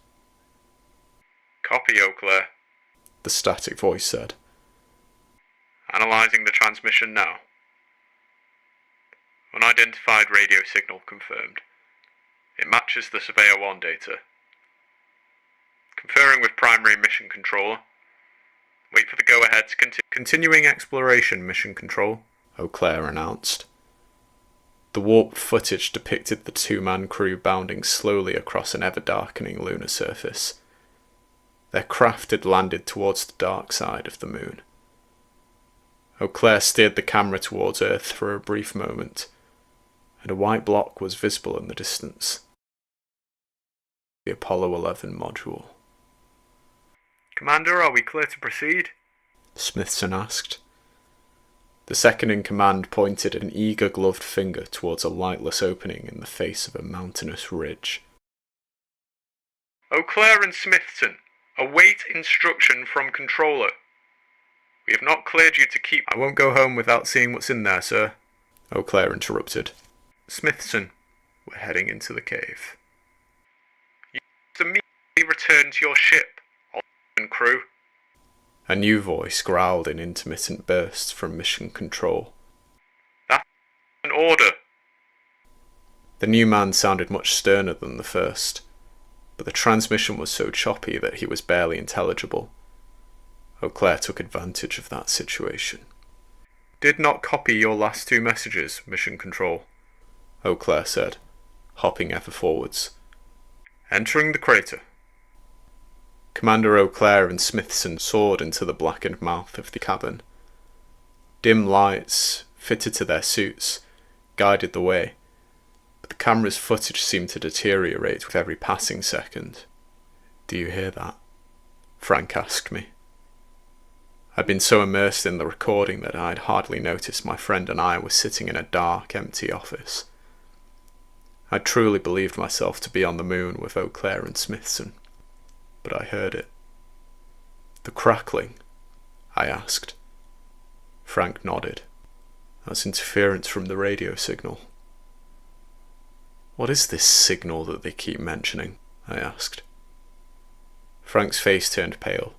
Copy, Eau Claire, the static voice said. Analysing the transmission now. Unidentified radio signal confirmed. It matches the Surveyor 1 data. Conferring with primary mission controller. Wait for the go-ahead to continue. Continuing exploration, mission control, Eau Claire announced. The warped footage depicted the two-man crew bounding slowly across an ever-darkening lunar surface. Their craft had landed towards the dark side of the moon. Eau Claire steered the camera towards Earth for a brief moment, and a white block was visible in the distance. The Apollo 11 module. Commander, are we clear to proceed? Smithson asked. The second-in-command pointed an eager gloved finger towards a lightless opening in the face of a mountainous ridge. Eau Claire and Smithson, await instruction from controller. We have not cleared you to keep... I won't go home without seeing what's in there, sir, Eau Claire interrupted. Smithson, we're heading into the cave. You must immediately return to your ship, and crew. A new voice growled in intermittent bursts from mission control. That's an order. The new man sounded much sterner than the first, but the transmission was so choppy that he was barely intelligible. Eau Claire took advantage of that situation. Did not copy your last two messages, mission control, Eau Claire said, hopping ever forwards. Entering the crater. Commander Eau Claire and Smithson soared into the blackened mouth of the cabin. Dim lights, fitted to their suits, guided the way, but the camera's footage seemed to deteriorate with every passing second. Do you hear that? Frank asked me. I'd been so immersed in the recording that I'd hardly noticed my friend and I were sitting in a dark, empty office. I truly believed myself to be on the moon with Eau Claire and Smithson. But I heard it. The crackling? I asked. Frank nodded. That's interference from the radio signal. What is this signal that they keep mentioning? I asked. Frank's face turned pale,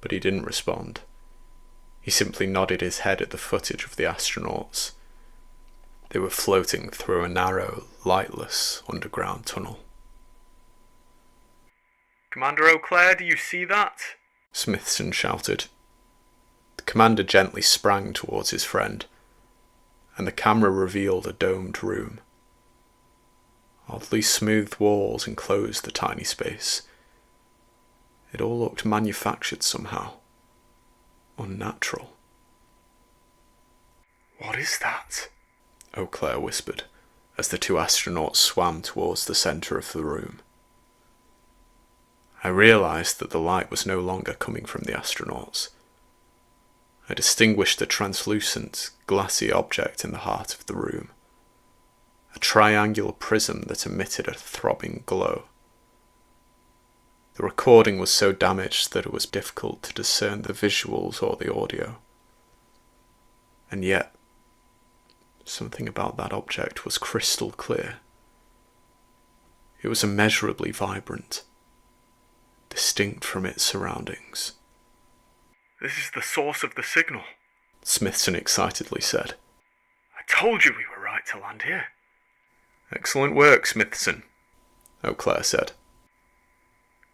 but he didn't respond. He simply nodded his head at the footage of the astronauts. They were floating through a narrow, lightless underground tunnel. Commander Eau Claire, do you see that? Smithson shouted. The commander gently sprang towards his friend, and the camera revealed a domed room. Oddly smooth walls enclosed the tiny space. It all looked manufactured somehow. Unnatural. What is that? Eau Claire whispered, as the two astronauts swam towards the centre of the room. I realised that the light was no longer coming from the astronauts. I distinguished a translucent, glassy object in the heart of the room. A triangular prism that emitted a throbbing glow. The recording was so damaged that it was difficult to discern the visuals or the audio. And yet, something about that object was crystal clear. It was immeasurably vibrant, distinct from its surroundings. This is the source of the signal, Smithson excitedly said. I told you we were right to land here. Excellent work, Smithson, Eau Claire said.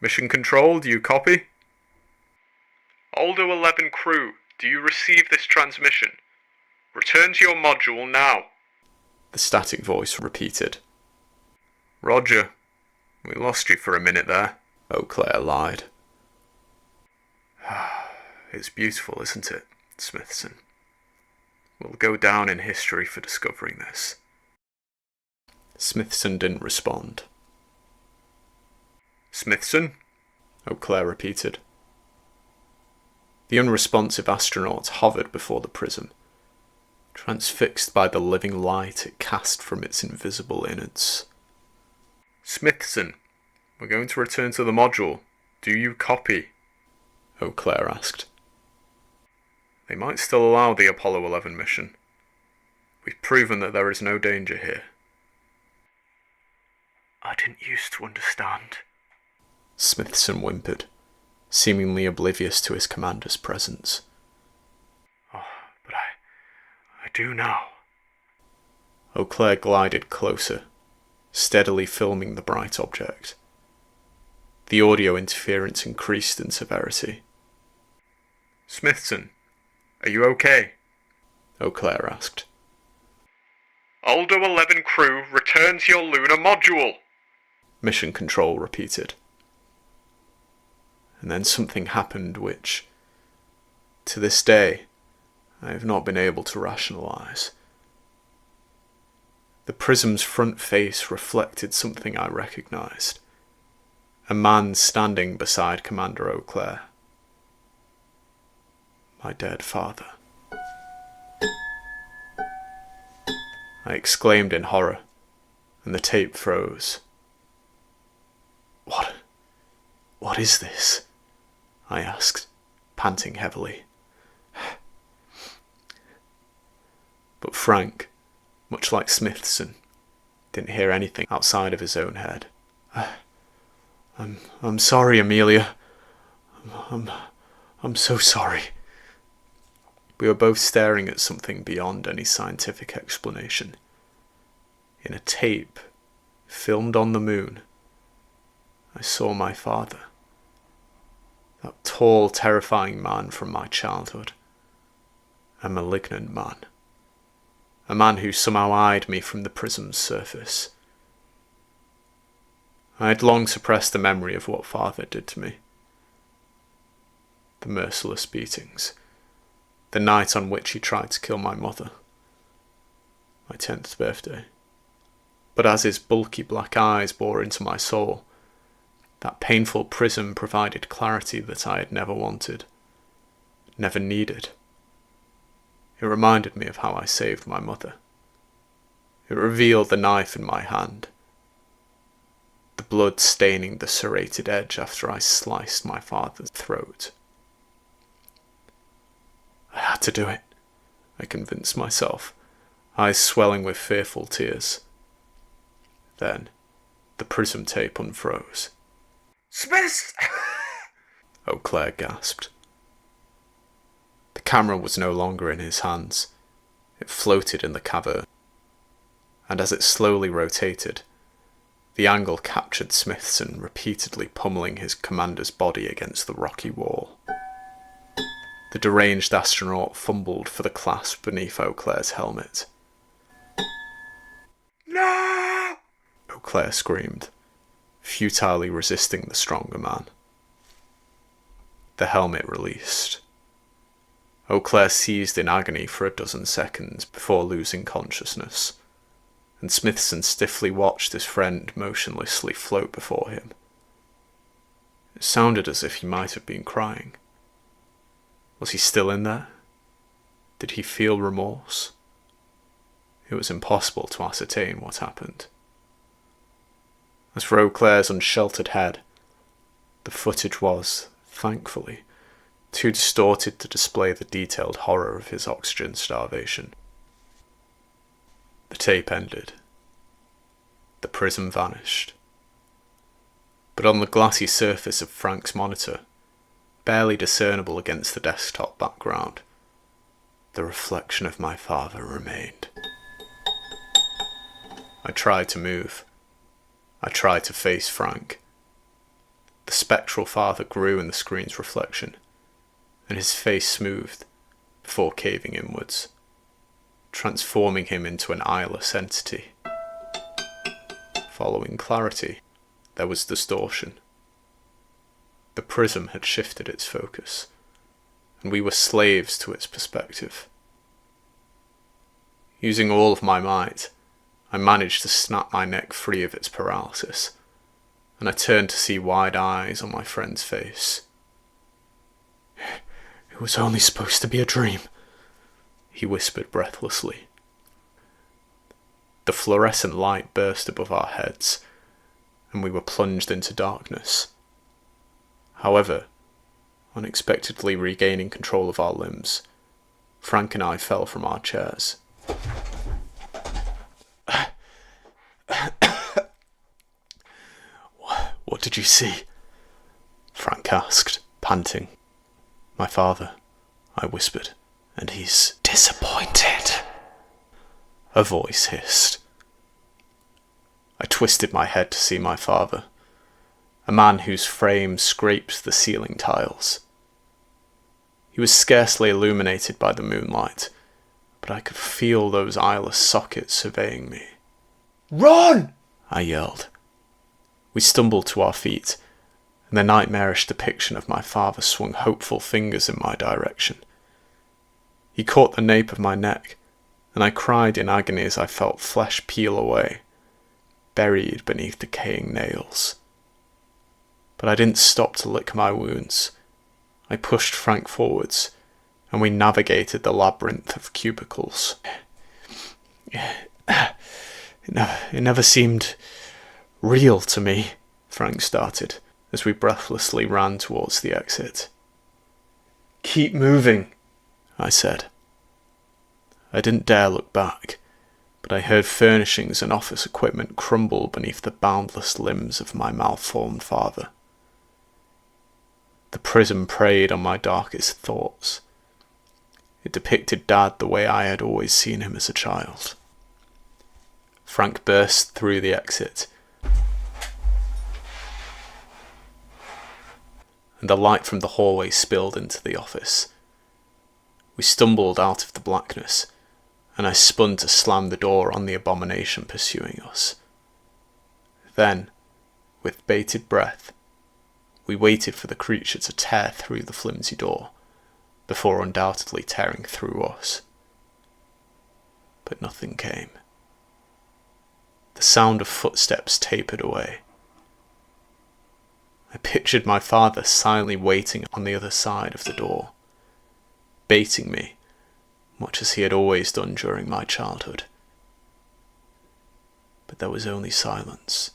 Mission Control, do you copy? Aldo 11 crew, do you receive this transmission? Return to your module now, the static voice repeated. Roger. We lost you for a minute there, Eau Claire lied. It's beautiful, isn't it, Smithson? We'll go down in history for discovering this. Smithson didn't respond. Smithson? Eau Claire repeated. The unresponsive astronauts hovered before the prism. transfixed by the living light it cast from its invisible innards. "Smithson, we're going to return to the module. Do you copy?" Eau Claire asked. "They might still allow the Apollo 11 mission. We've proven that there is no danger here." "I didn't used to understand," Smithson whimpered, seemingly oblivious to his commander's presence. "Oh, but I do now." Eau Claire glided closer, steadily filming the bright object. The audio interference increased in severity. "Smithson, are you okay?" Eau Claire asked. "Aldo 11 crew, return to your lunar module," Mission Control repeated. And then something happened which, to this day, I have not been able to rationalize. The Prism's front face reflected something I recognized. A man standing beside Commander Eau Claire. My dead father. I exclaimed in horror, and the tape froze. What is this?" I asked, panting heavily. But Frank, much like Smithson, didn't hear anything outside of his own head. I'm sorry, Amelia. I'm so sorry." We were both staring at something beyond any scientific explanation. In a tape, filmed on the moon, I saw my father. That tall, terrifying man from my childhood. A malignant man. A man who somehow eyed me from the Prism's surface. I had long suppressed the memory of what father did to me. The merciless beatings. The night on which he tried to kill my mother. My 10th birthday. But as his bulky black eyes bore into my soul, that painful prism provided clarity that I had never wanted, never needed. It reminded me of how I saved my mother. It revealed the knife in my hand, the blood staining the serrated edge after I sliced my father's throat. I had to do it, I convinced myself, eyes swelling with fearful tears. Then, the Prism tape unfroze. "Smith!" Eau Claire gasped. The camera was no longer in his hands. It floated in the cavern, and as it slowly rotated, the angle captured Smithson repeatedly pummeling his commander's body against the rocky wall. The deranged astronaut fumbled for the clasp beneath Eau Claire's helmet. "No!" Eau Claire screamed, futilely resisting the stronger man. The helmet released. Eau Claire seized in agony for a dozen seconds before losing consciousness, and Smithson stiffly watched his friend motionlessly float before him. It sounded as if he might have been crying. Was he still in there? Did he feel remorse? It was impossible to ascertain what happened. As for Eau Claire's unsheltered head, the footage was, thankfully, too distorted to display the detailed horror of his oxygen starvation. The tape ended. The prism vanished. But on the glassy surface of Frank's monitor, barely discernible against the desktop background, the reflection of my father remained. I tried to move. I tried to face Frank. The spectral father grew in the screen's reflection, and his face smoothed before caving inwards, transforming him into an eyeless entity. Following clarity, there was distortion. The prism had shifted its focus, and we were slaves to its perspective. Using all of my might, I managed to snap my neck free of its paralysis, and I turned to see wide eyes on my friend's face. "It was only supposed to be a dream," he he whispered breathlessly. The fluorescent light burst above our heads, and we were plunged into darkness. However, unexpectedly regaining control of our limbs, Frank and I fell from our chairs. "What did you see?" Frank asked, panting. "My father," I whispered, "and he's disappointed," a voice hissed. I twisted my head to see my father, a man whose frame scraped the ceiling tiles. He was scarcely illuminated by the moonlight, but I could feel those eyeless sockets surveying me. Run! I yelled. We stumbled to our feet, and the nightmarish depiction of my father swung hopeful fingers in my direction. He caught the nape of my neck, and I cried in agony as I felt flesh peel away, buried beneath decaying nails. But I didn't stop to lick my wounds. I pushed Frank forwards, and we navigated the labyrinth of cubicles. It never seemed real to me, Frank started, as we breathlessly ran towards the exit. "Keep moving," I said. I didn't dare look back, but I heard furnishings and office equipment crumble beneath the boundless limbs of my malformed father. The prism preyed on my darkest thoughts. It depicted Dad the way I had always seen him as a child. Frank burst through the exit, and the light from the hallway spilled into the office. We stumbled out of the blackness, and I spun to slam the door on the abomination pursuing us. Then, with bated breath, we waited for the creature to tear through the flimsy door, before undoubtedly tearing through us. But nothing came. The sound of footsteps tapered away. I pictured my father silently waiting on the other side of the door, baiting me, much as he had always done during my childhood. But there was only silence.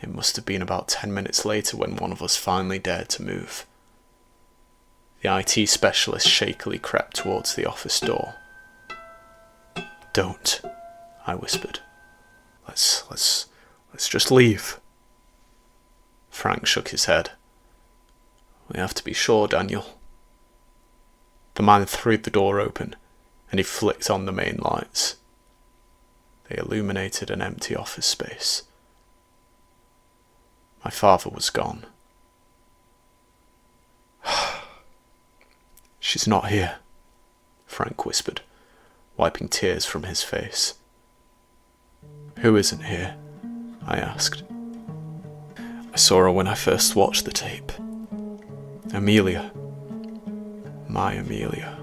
It must have been about 10 minutes later when one of us finally dared to move. The IT specialist shakily crept towards the office door. "Don't," I whispered. Let's just leave." Frank shook his head. "We have to be sure, Daniel." The man threw the door open, and he flicked on the main lights. They illuminated an empty office space. My father was gone. "She's not here," Frank whispered, wiping tears from his face. "Who isn't here?" I asked. "I saw her when I first watched the tape. Amelia. My Amelia.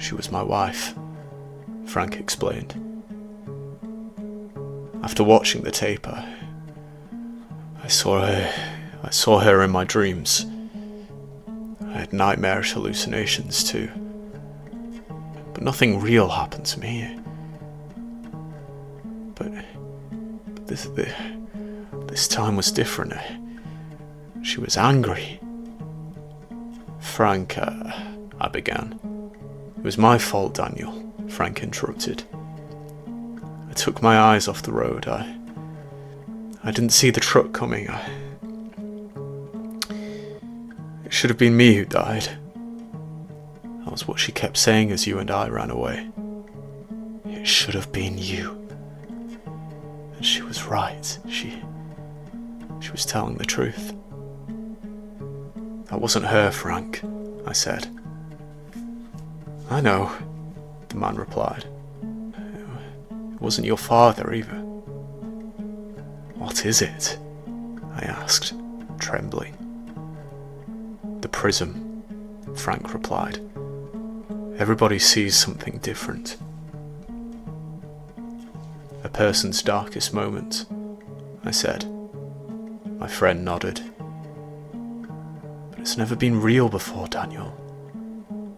She was my wife," Frank explained. "After watching the tape, I saw her in my dreams. I had nightmarish hallucinations too. But nothing real happened to me. But this time was different. She was angry." "Frank, I began. "It was my fault, Daniel," Frank interrupted. "I took my eyes off the road. I didn't see the truck coming. It should have been me who died. That was what she kept saying as you and I ran away. It should have been you. And she was right. She was telling the truth." "That wasn't her, Frank," I said. "I know," the man replied. "It wasn't your father either." "What is it?" I asked, trembling. "The prism," Frank replied. "Everybody sees something different. A person's darkest moment," I said. My friend nodded. "But it's never been real before, Daniel.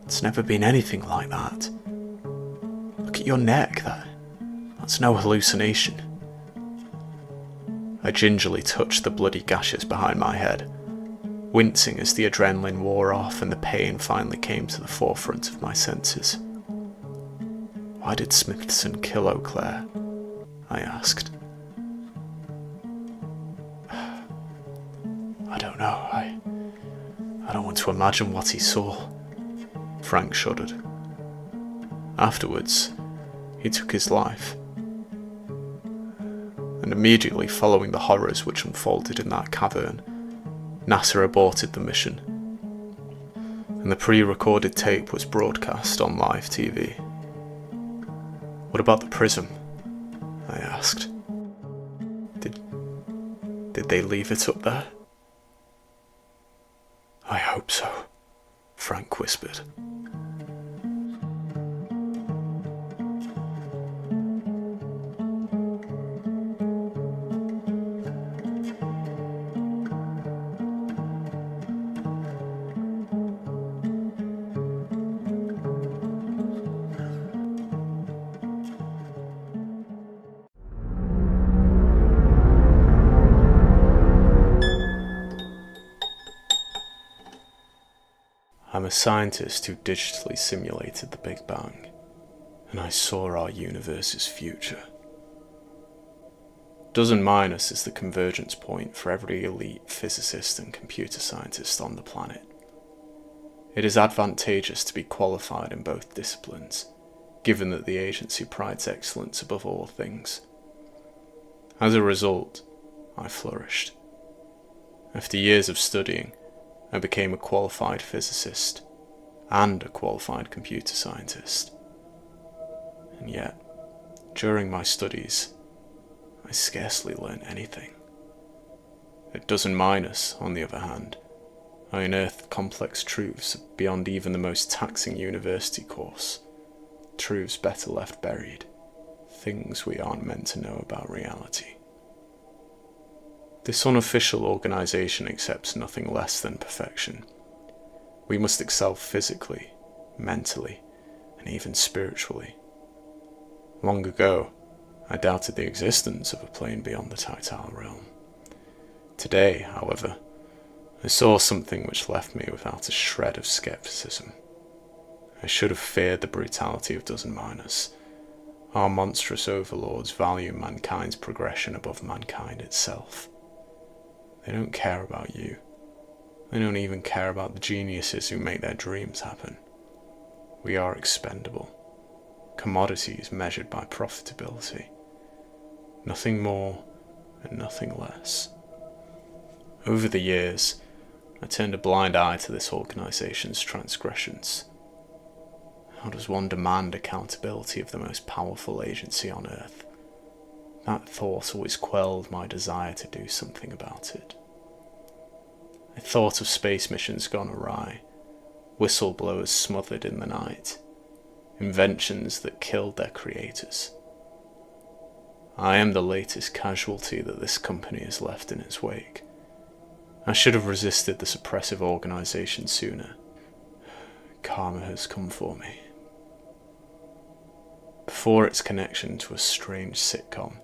It's never been anything like that. Look at your neck, that's no hallucination. I gingerly touched the bloody gashes behind my head, wincing as the adrenaline wore off and the pain finally came to the forefront of my senses. Why did Smithson kill Eau Claire? I asked. I don't know. I don't want to imagine what he saw. Frank shuddered. Afterwards, he took his life. And immediately following the horrors which unfolded in that cavern, NASA aborted the mission. And the pre-recorded tape was broadcast on live TV. What about the Prism? I asked. Did they leave it up there? I hope so, Frank whispered. I'm a scientist who digitally simulated the Big Bang, and I saw our universe's future. Dozen minus is the convergence point for every elite physicist and computer scientist on the planet. It is advantageous to be qualified in both disciplines, given that the agency prides excellence above all things. As a result, I flourished. After years of studying, I became a qualified physicist and a qualified computer scientist. And yet, during my studies, I scarcely learned anything. At dozen minus, on the other hand, I unearthed complex truths beyond even the most taxing university course. Truths better left buried. Things we aren't meant to know about reality. This unofficial organisation accepts nothing less than perfection. We must excel physically, mentally, and even spiritually. Long ago, I doubted the existence of a plane beyond the tactile realm. Today, however, I saw something which left me without a shred of scepticism. I should have feared the brutality of dozen minus. Our monstrous overlords value mankind's progression above mankind itself. They don't care about you. They don't even care about the geniuses who make their dreams happen. We are expendable. Commodities measured by profitability. Nothing more and nothing less. Over the years, I turned a blind eye to this organisation's transgressions. How does one demand accountability of the most powerful agency on Earth? That thought always quelled my desire to do something about it. I thought of space missions gone awry, whistleblowers smothered in the night, inventions that killed their creators. I am the latest casualty that this company has left in its wake. I should have resisted this oppressive organisation sooner. Karma has come for me. Before its connection to a strange sitcom,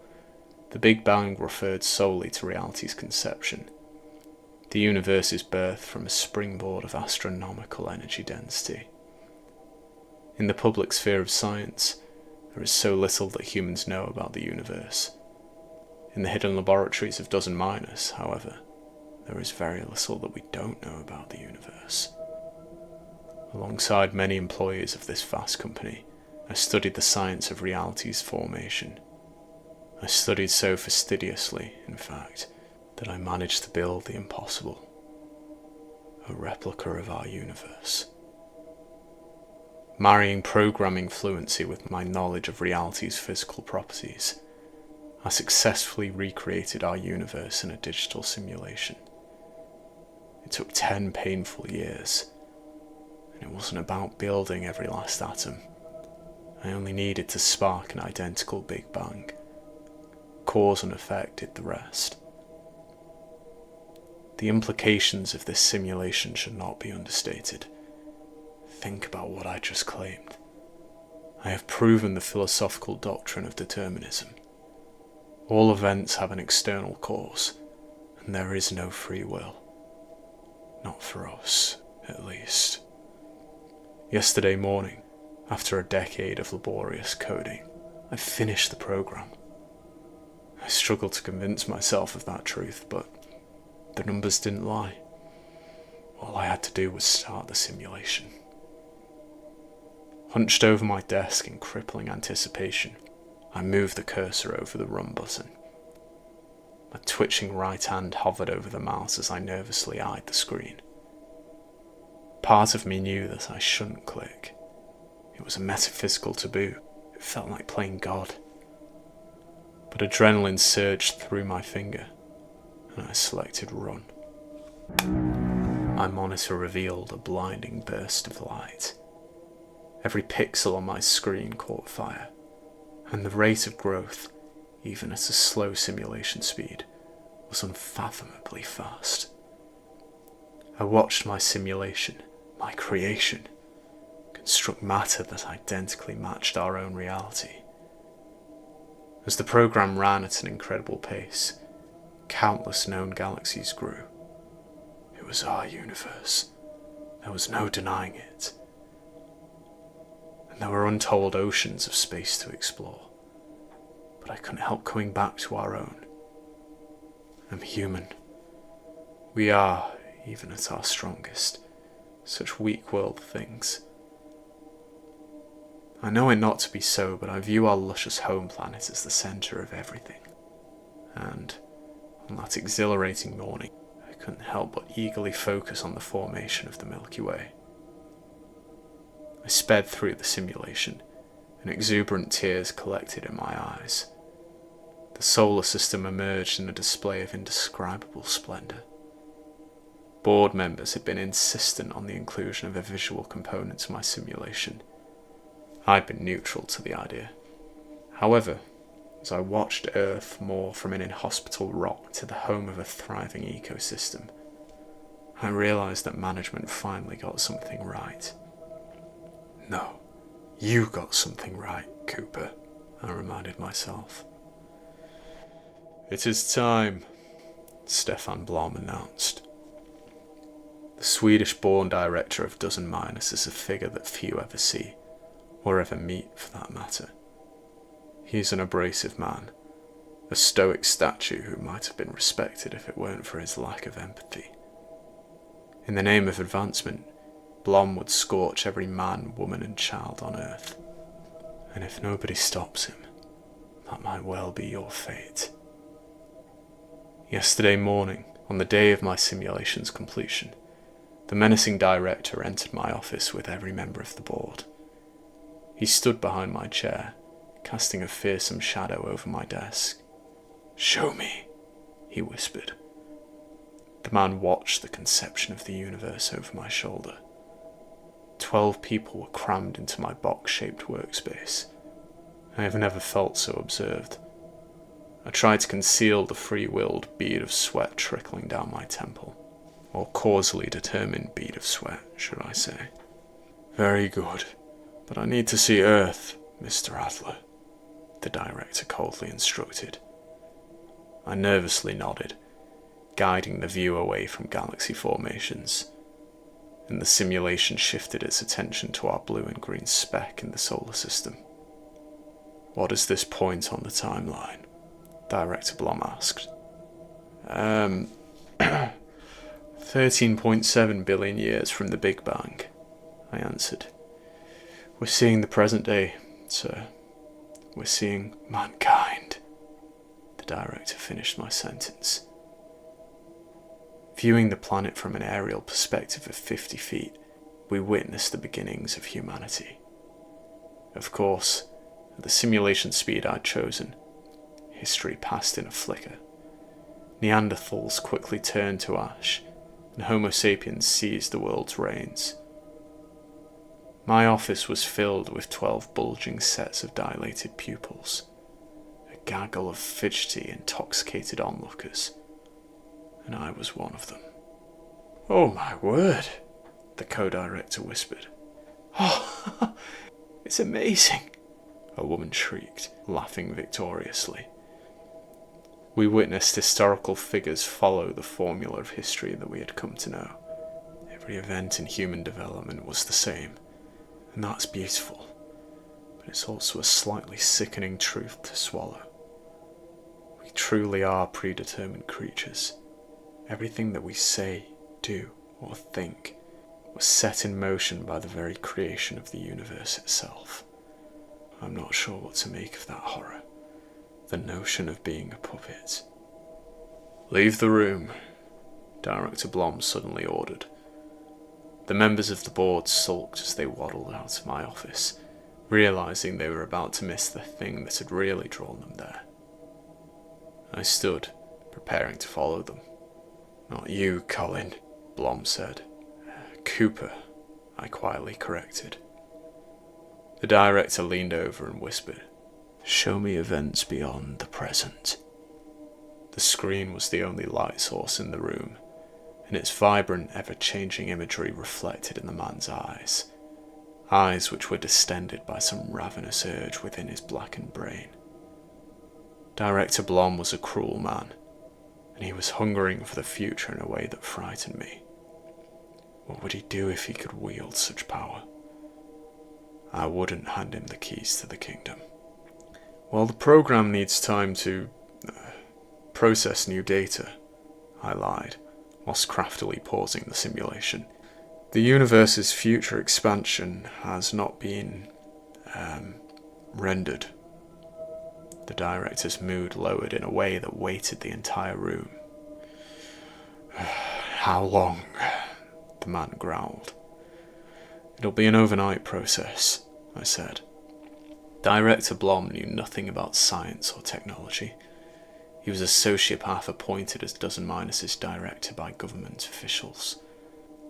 the Big Bang referred solely to reality's conception. The universe is birthed from a springboard of astronomical energy density. In the public sphere of science, there is so little that humans know about the universe. In the hidden laboratories of dozen minus, however, there is very little that we don't know about the universe. Alongside many employees of this vast company, I studied the science of reality's formation. I studied so fastidiously, in fact, that I managed to build the impossible. A replica of our universe. Marrying programming fluency with my knowledge of reality's physical properties, I successfully recreated our universe in a digital simulation. It took 10 painful years, and it wasn't about building every last atom. I only needed to spark an identical Big Bang. Cause and effect did the rest. The implications of this simulation should not be understated. think about what I just claimed. I have proven the philosophical doctrine of determinism. All events have an external cause, and there is no free will. Not for us, at least. Yesterday morning, after a decade of laborious coding, I finished the program. I struggled to convince myself of that truth, but the numbers didn't lie. All I had to do was start the simulation. Hunched over my desk in crippling anticipation, I moved the cursor over the run button. My twitching right hand hovered over the mouse as I nervously eyed the screen. Part of me knew that I shouldn't click. It was a metaphysical taboo. It felt like playing God. But adrenaline surged through my finger, and I selected run. My monitor revealed a blinding burst of light. Every pixel on my screen caught fire, and the rate of growth, even at a slow simulation speed, was unfathomably fast. I watched my simulation, my creation, construct matter that identically matched our own reality. As the program ran at an incredible pace, countless known galaxies grew. It was our universe. There was no denying it. And there were untold oceans of space to explore. But I couldn't help coming back to our own. I'm human. We are, even at our strongest, such weak-willed things. I know it not to be so, but I view our luscious home planet as the centre of everything. And on that exhilarating morning, I couldn't help but eagerly focus on the formation of the Milky Way. I sped through the simulation, and exuberant tears collected in my eyes. The solar system emerged in a display of indescribable splendour. Board members had been insistent on the inclusion of a visual component to my simulation. I'd been neutral to the idea. However, as I watched Earth morph from an inhospitable rock to the home of a thriving ecosystem, I realised that management finally got something right. No, you got something right, Cooper, I reminded myself. It is time, Stefan Blom announced. The Swedish-born director of Dozen Minus is a figure that few ever see, or ever meet for that matter. He is an abrasive man, a stoic statue who might have been respected if it weren't for his lack of empathy. In the name of advancement, Blom would scorch every man, woman and child on Earth. And if nobody stops him, that might well be your fate. Yesterday morning, on the day of my simulation's completion, the menacing director entered my office with every member of the board. He stood behind my chair, casting a fearsome shadow over my desk. "Show me," he whispered. The man watched the conception of the universe over my shoulder. 12 people were crammed into my box-shaped workspace. I have never felt so observed. I tried to conceal the free-willed bead of sweat trickling down my temple. Or causally determined bead of sweat, should I say. "Very good. But I need to see Earth, Mr. Adler," the director coldly instructed. I nervously nodded, guiding the view away from galaxy formations, and the simulation shifted its attention to our blue and green speck in the solar system. "What is this point on the timeline?" Director Blom asked. 13.7 billion years from the Big Bang," I answered. "We're seeing the present day, sir. We're seeing mankind." The director finished my sentence. Viewing the planet from an aerial perspective of 50 feet, we witnessed the beginnings of humanity. Of course, at the simulation speed I'd chosen, history passed in a flicker. Neanderthals quickly turned to ash, and Homo sapiens seized the world's reins. My office was filled with 12 bulging sets of dilated pupils, a gaggle of fidgety, intoxicated onlookers, and I was one of them. "Oh my word," the co-director whispered. Oh, it's amazing, a woman shrieked, laughing victoriously. We witnessed historical figures follow the formula of history that we had come to know. Every event in human development was the same, and that's beautiful, but it's also a slightly sickening truth to swallow. We truly are predetermined creatures. Everything that we say, do, or think was set in motion by the very creation of the universe itself. I'm not sure what to make of that horror. The notion of being a puppet. Leave the room, Director Blom suddenly ordered. The members of the board sulked as they waddled out of my office, realizing they were about to miss the thing that had really drawn them there. I stood, preparing to follow them. Not you, Colin, Blom said. Cooper, I quietly corrected. The director leaned over and whispered, "Show me events beyond the present." The screen was the only light source in the room, and its vibrant, ever-changing imagery reflected in the man's eyes. Eyes which were distended by some ravenous urge within his blackened brain. Director Blom was a cruel man, and he was hungering for the future in a way that frightened me. What would he do if he could wield such power? I wouldn't hand him the keys to the kingdom. Well, the program needs time to process new data, I lied, whilst craftily pausing the simulation. The universe's future expansion has not been rendered. The director's mood lowered in a way that weighted the entire room. How long? The man growled. It'll be an overnight process, I said. Director Blom knew nothing about science or technology. He was a sociopath appointed as Dozen Minus's director by government officials.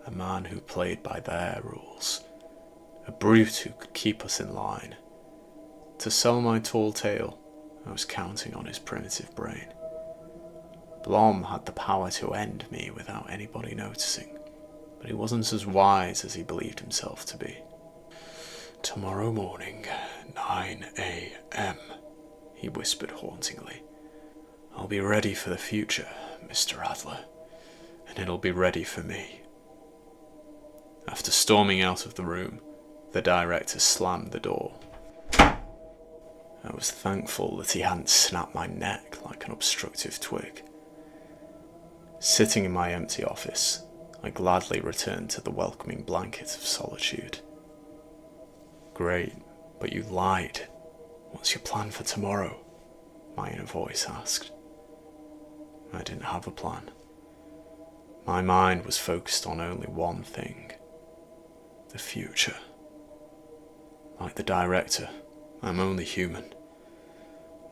A man who played by their rules. A brute who could keep us in line. To sell my tall tale, I was counting on his primitive brain. Blom had the power to end me without anybody noticing, but he wasn't as wise as he believed himself to be. Tomorrow morning, 9 a.m., he whispered hauntingly. I'll be ready for the future, Mr. Adler, and it'll be ready for me. After storming out of the room, the director slammed the door. I was thankful that he hadn't snapped my neck like an obstructive twig. Sitting in my empty office, I gladly returned to the welcoming blanket of solitude. Great, but you lied. What's your plan for tomorrow? My inner voice asked. I didn't have a plan. My mind was focused on only one thing. The future. Like the director, I'm only human.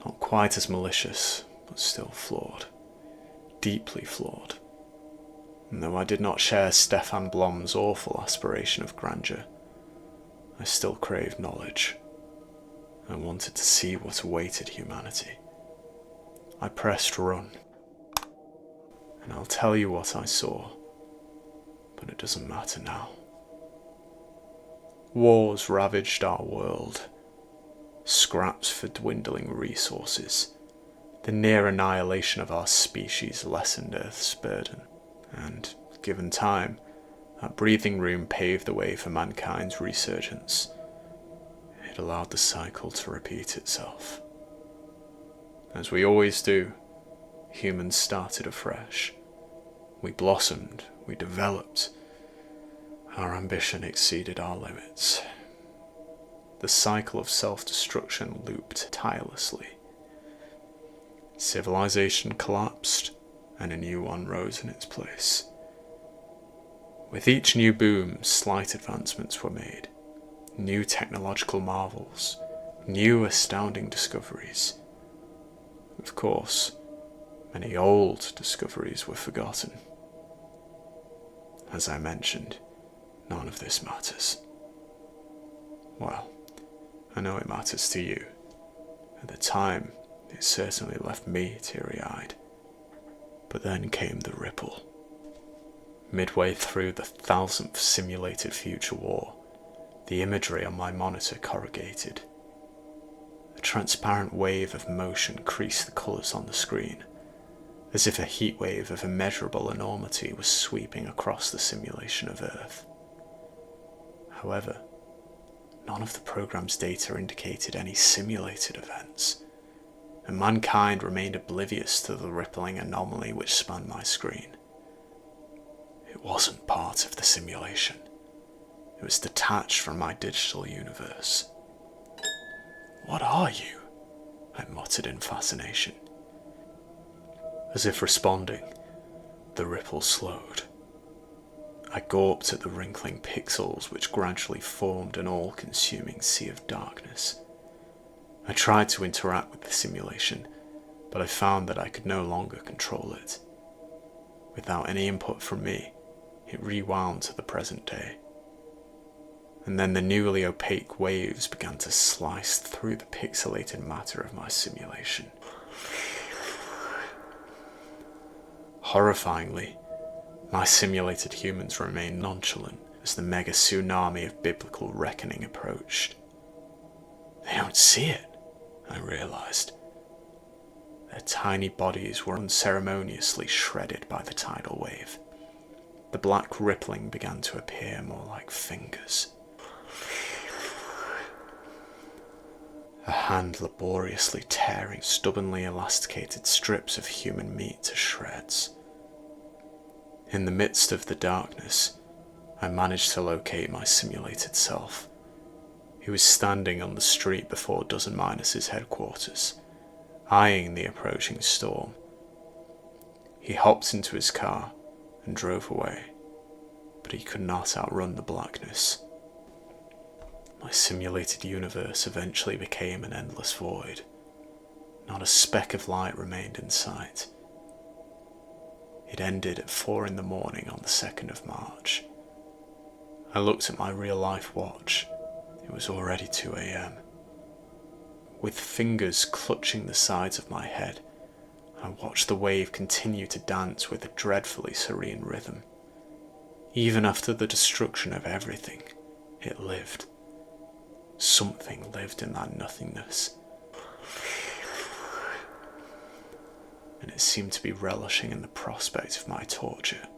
Not quite as malicious, but still flawed. Deeply flawed. And though I did not share Stefan Blom's awful aspiration of grandeur, I still craved knowledge. I wanted to see what awaited humanity. I pressed run. And I'll tell you what I saw, but it doesn't matter now. Wars ravaged our world. Scraps for dwindling resources. The near annihilation of our species lessened Earth's burden, and, given time, that breathing room paved the way for mankind's resurgence. It allowed the cycle to repeat itself. As we always do, humans started afresh. We blossomed, we developed. Our ambition exceeded our limits. The cycle of self-destruction looped tirelessly. Civilization collapsed, and a new one rose in its place. With each new boom, slight advancements were made. New technological marvels, new astounding discoveries. Of course, many old discoveries were forgotten. As I mentioned, none of this matters. Well, I know it matters to you. At the time, it certainly left me teary-eyed. But then came the ripple. Midway through the 1000th simulated future war, The imagery on my monitor corrugated. A transparent wave of motion creased the colours on the screen, as if a heat wave of immeasurable enormity was sweeping across the simulation of Earth. However, none of the program's data indicated any simulated events, and mankind remained oblivious to the rippling anomaly which spanned my screen. It wasn't part of the simulation. It was detached from my digital universe. "What are you?" I muttered in fascination. As if responding, the ripple slowed. I gawped at the wrinkling pixels which gradually formed an all-consuming sea of darkness. I tried to interact with the simulation, but I found that I could no longer control it. Without any input from me, it rewound to the present day. And then the newly opaque waves began to slice through the pixelated matter of my simulation. Horrifyingly, my simulated humans remained nonchalant as the mega tsunami of biblical reckoning approached. They don't see it, I realized. Their tiny bodies were unceremoniously shredded by the tidal wave. The black rippling began to appear more like fingers. A hand laboriously tearing stubbornly elasticated strips of human meat to shreds. In the midst of the darkness, I managed to locate my simulated self. He was standing on the street before Dozen Minus's headquarters, eyeing the approaching storm. He hopped into his car and drove away, but he could not outrun the blackness. My simulated universe eventually became an endless void. Not a speck of light remained in sight. It ended at 4 in the morning on the 2nd of March. I looked at my real-life watch. It was already 2 a.m. With fingers clutching the sides of my head, I watched the wave continue to dance with a dreadfully serene rhythm. Even after the destruction of everything, it lived. Something lived in that nothingness, and it seemed to be relishing in the prospect of my torture.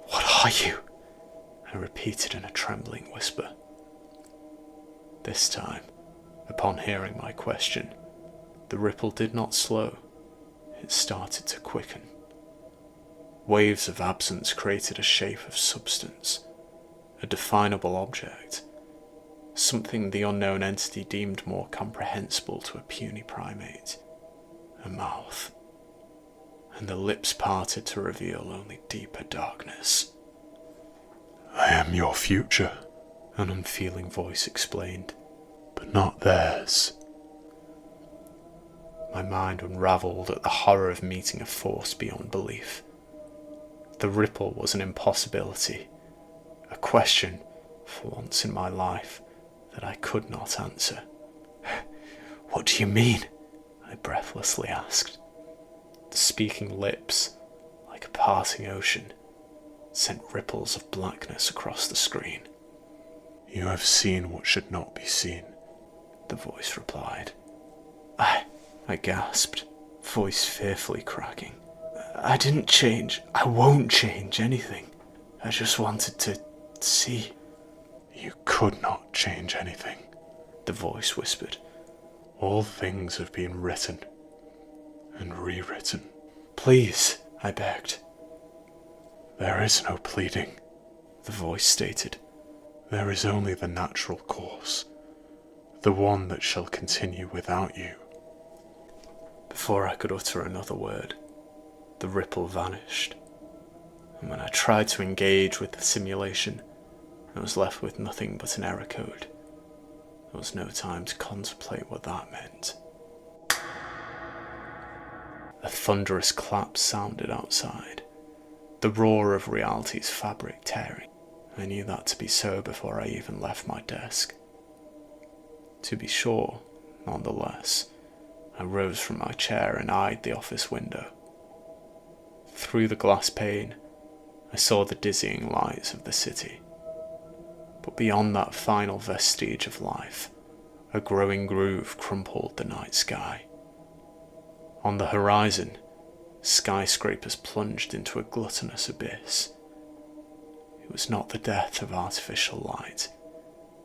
"What are you?" I repeated in a trembling whisper. This time, upon hearing my question, the ripple did not slow. It started to quicken. Waves of absence created a shape of substance, a definable object, something the unknown entity deemed more comprehensible to a puny primate. A mouth. And the lips parted to reveal only deeper darkness. "I am your future," an unfeeling voice explained, "but not theirs." My mind unravelled at the horror of meeting a force beyond belief. The ripple was an impossibility, a question, for once in my life, that I could not answer. "What do you mean?" I breathlessly asked. The speaking lips, like a parting ocean, sent ripples of blackness across the screen. "You have seen what should not be seen," the voice replied. I gasped, voice fearfully cracking. "I didn't change. I won't change anything. I just wanted to see." "You could not change anything," the voice whispered. "All things have been written and rewritten." "Please," I begged. "There is no pleading," the voice stated. "There is only the natural course, the one that shall continue without you." Before I could utter another word, the ripple vanished, and when I tried to engage with the simulation, I was left with nothing but an error code. There was no time to contemplate what that meant. A thunderous clap sounded outside, the roar of reality's fabric tearing. I knew that to be so before I even left my desk. To be sure, nonetheless, I rose from my chair and eyed the office window. Through the glass pane, I saw the dizzying lights of the city. But beyond that final vestige of life, a growing groove crumpled the night sky. On the horizon, skyscrapers plunged into a gluttonous abyss. It was not the death of artificial light,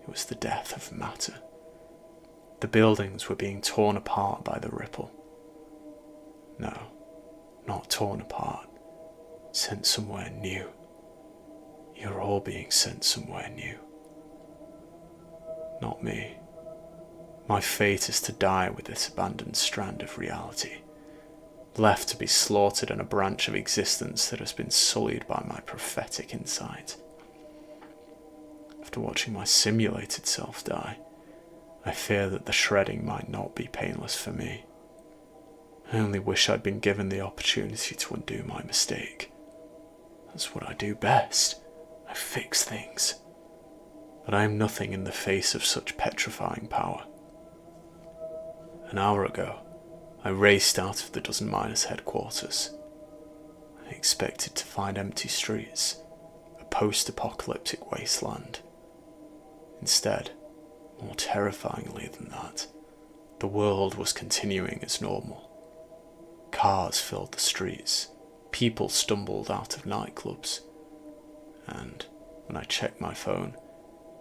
it was the death of matter. The buildings were being torn apart by the ripple. No, not torn apart, sent somewhere new. You're all being sent somewhere new. Not me. My fate is to die with this abandoned strand of reality, left to be slaughtered on a branch of existence that has been sullied by my prophetic insight. After watching my simulated self die, I fear that the shredding might not be painless for me. I only wish I'd been given the opportunity to undo my mistake. That's what I do best. I fix things. But I am nothing in the face of such petrifying power. An hour ago, I raced out of the Dozen Miners headquarters. I expected to find empty streets, a post-apocalyptic wasteland. Instead, more terrifyingly than that, the world was continuing as normal. Cars filled the streets, people stumbled out of nightclubs, and when I checked my phone,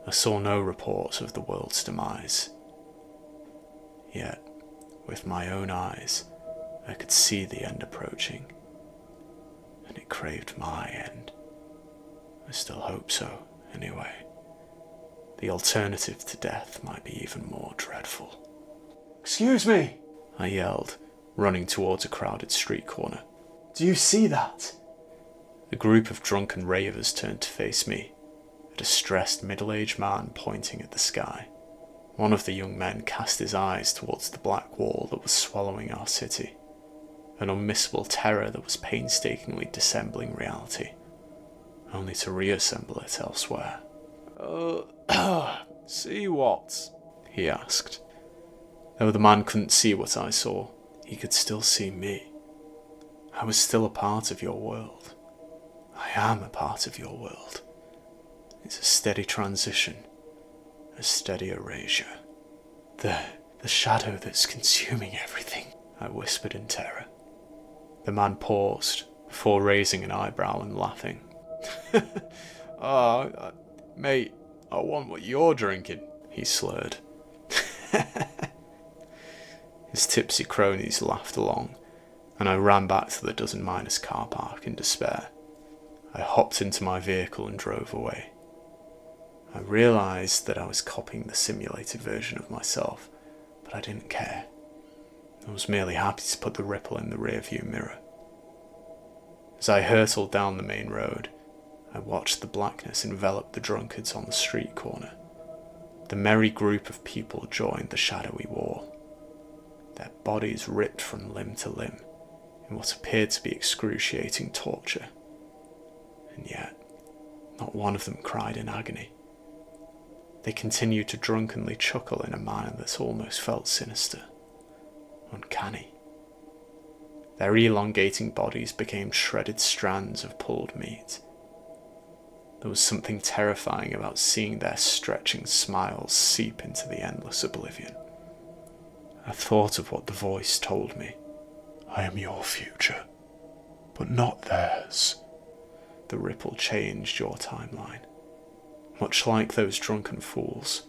I saw no reports of the world's demise. Yet, with my own eyes, I could see the end approaching, and it craved my end. I still hope so, anyway. The alternative to death might be even more dreadful. Excuse me, I yelled, running towards a crowded street corner. do you see that? The group of drunken ravers turned to face me, a distressed middle-aged man pointing at the sky. One of the young men cast his eyes towards the black wall that was swallowing our city, an unmissable terror that was painstakingly dissembling reality, only to reassemble it elsewhere. See what? He asked. Though the man couldn't see what I saw, he could still see me. I was still a part of your world. I am a part of your world. It's a steady transition, a steady erasure. The shadow that's consuming everything, I whispered in terror. The man paused, before raising an eyebrow and laughing. Mate, I want what you're drinking, he slurred. His tipsy cronies laughed along, and I ran back to the Dozen Miners car park in despair. I hopped into my vehicle and drove away. I realised that I was copying the simulated version of myself, but I didn't care. I was merely happy to put the ripple in the rearview mirror. As I hurtled down the main road, I watched the blackness envelop the drunkards on the street corner. The merry group of people joined the shadowy wall, their bodies ripped from limb to limb in what appeared to be excruciating torture. And yet, not one of them cried in agony. They continued to drunkenly chuckle in a manner that almost felt sinister, uncanny. Their elongating bodies became shredded strands of pulled meat. There was something terrifying about seeing their stretching smiles seep into the endless oblivion. I thought of what the voice told me. I am your future, but not theirs. The ripple changed your timeline. Much like those drunken fools,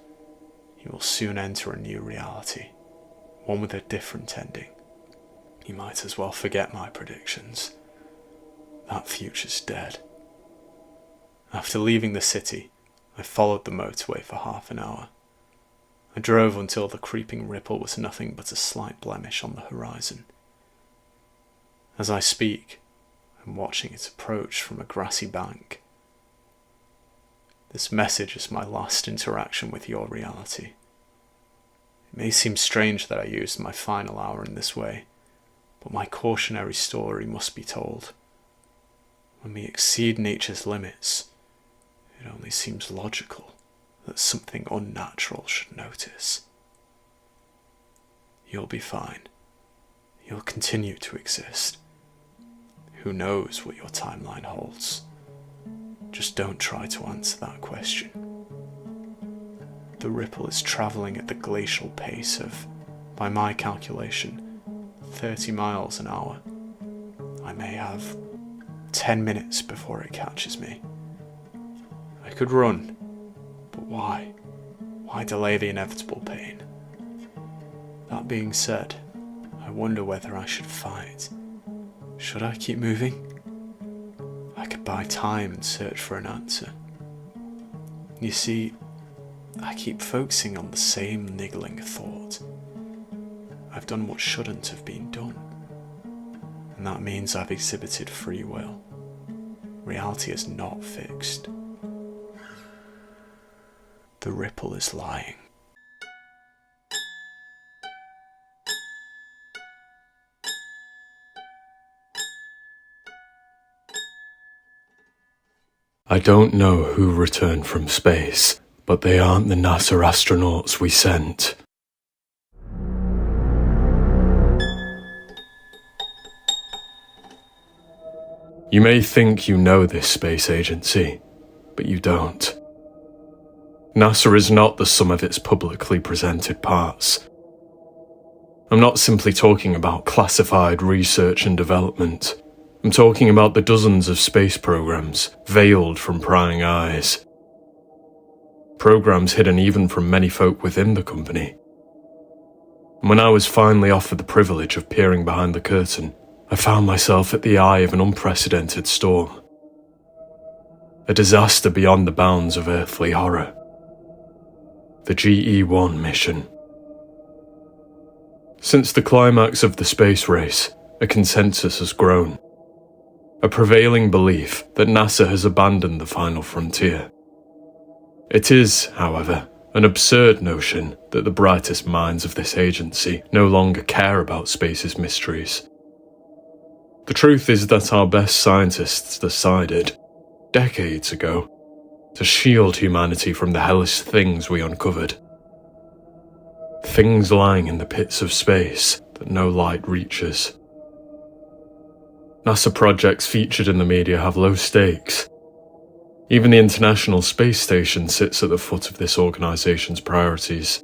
you will soon enter a new reality, one with a different ending. You might as well forget my predictions. That future's dead. After leaving the city, I followed the motorway for half an hour. I drove until the creeping ripple was nothing but a slight blemish on the horizon. As I speak, I'm watching it approach from a grassy bank. This message is my last interaction with your reality. It may seem strange that I used my final hour in this way, but my cautionary story must be told. When we exceed nature's limits, it only seems logical that something unnatural should notice. You'll be fine. You'll continue to exist. Who knows what your timeline holds? Just don't try to answer that question. The ripple is travelling at the glacial pace of, by my calculation, 30 miles an hour. I may have 10 minutes before it catches me. I could run, but why? Why delay the inevitable pain? That being said, I wonder whether I should fight. Should I keep moving? I could buy time and search for an answer. You see, I keep focusing on the same niggling thought. I've done what shouldn't have been done. And that means I've exhibited free will. Reality is not fixed. The ripple is lying. I don't know who returned from space, but they aren't the NASA astronauts we sent. You may think you know this space agency, but you don't. NASA is not the sum of its publicly presented parts. I'm not simply talking about classified research and development. I'm talking about the dozens of space programs veiled from prying eyes. Programs hidden even from many folk within the company. And when I was finally offered the privilege of peering behind the curtain, I found myself at the eye of an unprecedented storm. A disaster beyond the bounds of earthly horror. The GE-1 mission. Since the climax of the space race, a consensus has grown. A prevailing belief that NASA has abandoned the final frontier. It is, however, an absurd notion that the brightest minds of this agency no longer care about space's mysteries. The truth is that our best scientists decided, decades ago, to shield humanity from the hellish things we uncovered. Things lying in the pits of space that no light reaches. NASA projects featured in the media have low stakes. Even the International Space Station sits at the foot of this organisation's priorities.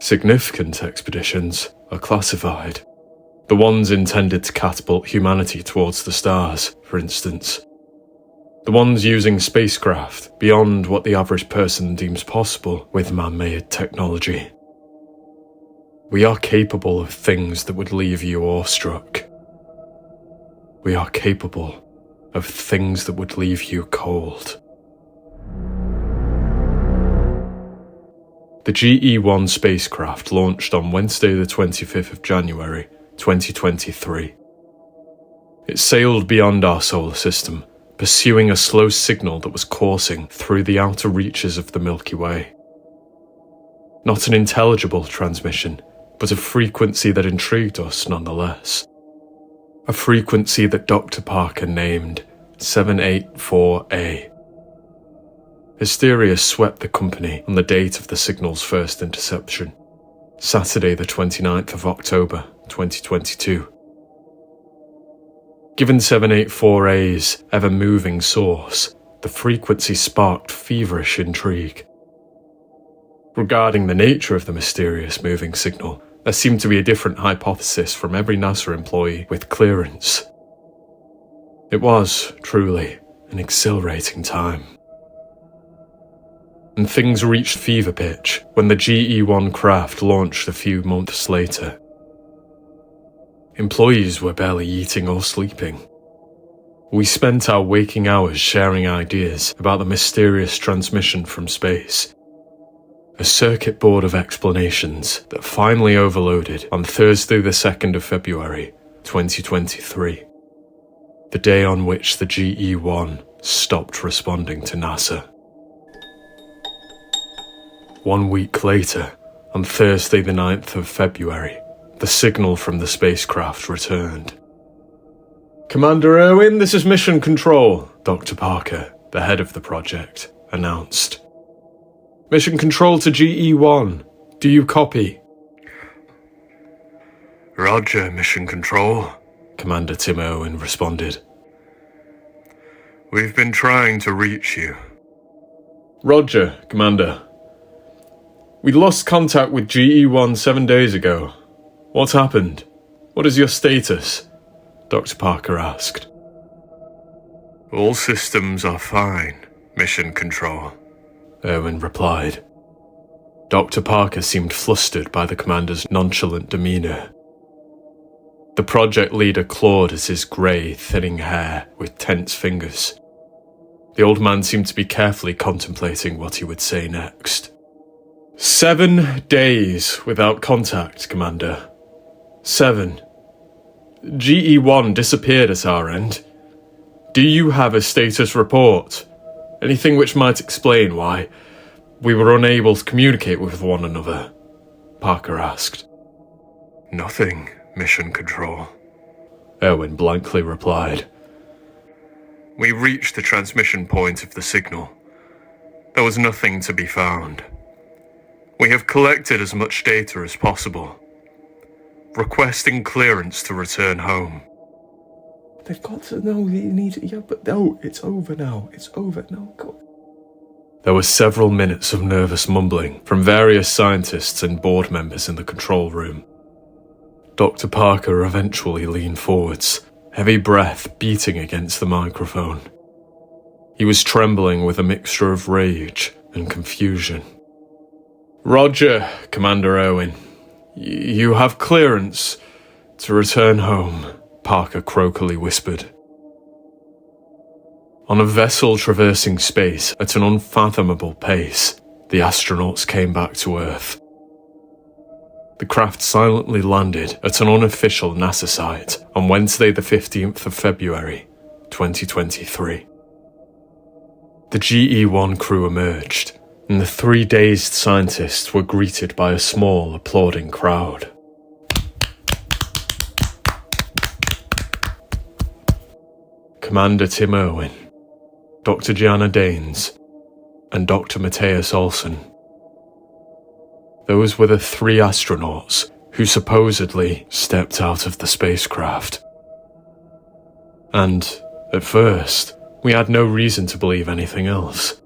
Significant expeditions are classified. The ones intended to catapult humanity towards the stars, for instance. The ones using spacecraft beyond what the average person deems possible with man-made technology. We are capable of things that would leave you awestruck. We are capable of things that would leave you cold. The GE-1 spacecraft launched on Wednesday the 25th of January, 2023. It sailed beyond our solar system, pursuing a slow signal that was coursing through the outer reaches of the Milky Way. Not an intelligible transmission, but a frequency that intrigued us nonetheless. A frequency that Dr. Parker named 784A. Hysteria swept the company on the date of the signal's first interception, Saturday the 29th of October, 2022. Given 784A's ever-moving source, the frequency sparked feverish intrigue. Regarding the nature of the mysterious moving signal, there seemed to be a different hypothesis from every NASA employee with clearance. It was, truly, an exhilarating time. And things reached fever pitch when the GE-1 craft launched a few months later. Employees were barely eating or sleeping. We spent our waking hours sharing ideas about the mysterious transmission from space. A circuit board of explanations that finally overloaded on Thursday the 2nd of February, 2023. The day on which the GE-1 stopped responding to NASA. 1 week later, on Thursday the 9th of February, the signal from the spacecraft returned. "Commander Irwin, this is Mission Control," Dr. Parker, the head of the project, announced. "Mission Control to GE-1. Do you copy?" "Roger, Mission Control," Commander Tim Irwin responded. "We've been trying to reach you." "Roger, Commander. We lost contact with GE1 7 days ago. What happened? What is your status? Dr. Parker asked. All systems are fine, Mission Control, Irwin replied. Dr. Parker seemed flustered by the commander's nonchalant demeanour. The project leader clawed at his grey, thinning hair with tense fingers. The old man seemed to be carefully contemplating what he would say next. 7 days without contact, Commander. 7. GE1 disappeared at our end. Do you have a status report? Anything which might explain why we were unable to communicate with one another? Parker asked. Nothing, Mission Control, Irwin blankly replied. We reached the transmission point of the signal. There was nothing to be found. We have collected as much data as possible, requesting clearance to return home. They've got to know that you need it. Yeah, but no, it's over now. It's over now. Go. There were several minutes of nervous mumbling from various scientists and board members in the control room. Dr. Parker eventually leaned forwards, heavy breath beating against the microphone. He was trembling with a mixture of rage and confusion. Roger, Commander Irwin. You have clearance to return home, Parker croakily whispered. On a vessel traversing space at an unfathomable pace, the astronauts came back to Earth. The craft silently landed at an unofficial NASA site on Wednesday the 15th of February, 2023. The GE1 crew emerged, and the 3 dazed scientists were greeted by a small, applauding crowd. Commander Tim Irwin, Dr. Gianna Danes, and Dr. Matthias Olsen. Those were the 3 astronauts who supposedly stepped out of the spacecraft. And, at first, we had no reason to believe anything else.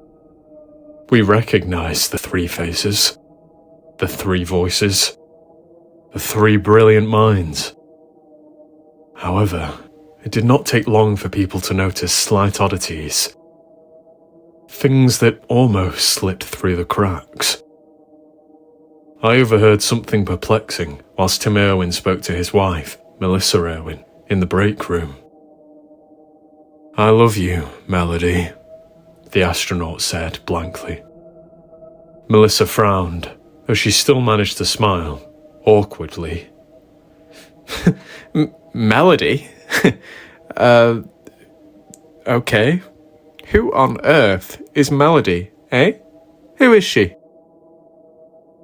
We recognized the 3 faces, the 3 voices, the 3 brilliant minds. However, it did not take long for people to notice slight oddities. Things that almost slipped through the cracks. I overheard something perplexing whilst Tim Irwin spoke to his wife, Melissa Irwin, in the break room. I love you, Melody, the astronaut said blankly. Melissa frowned, though she still managed to smile, awkwardly. Melody? Okay. Who on earth is Melody, eh? Who is she?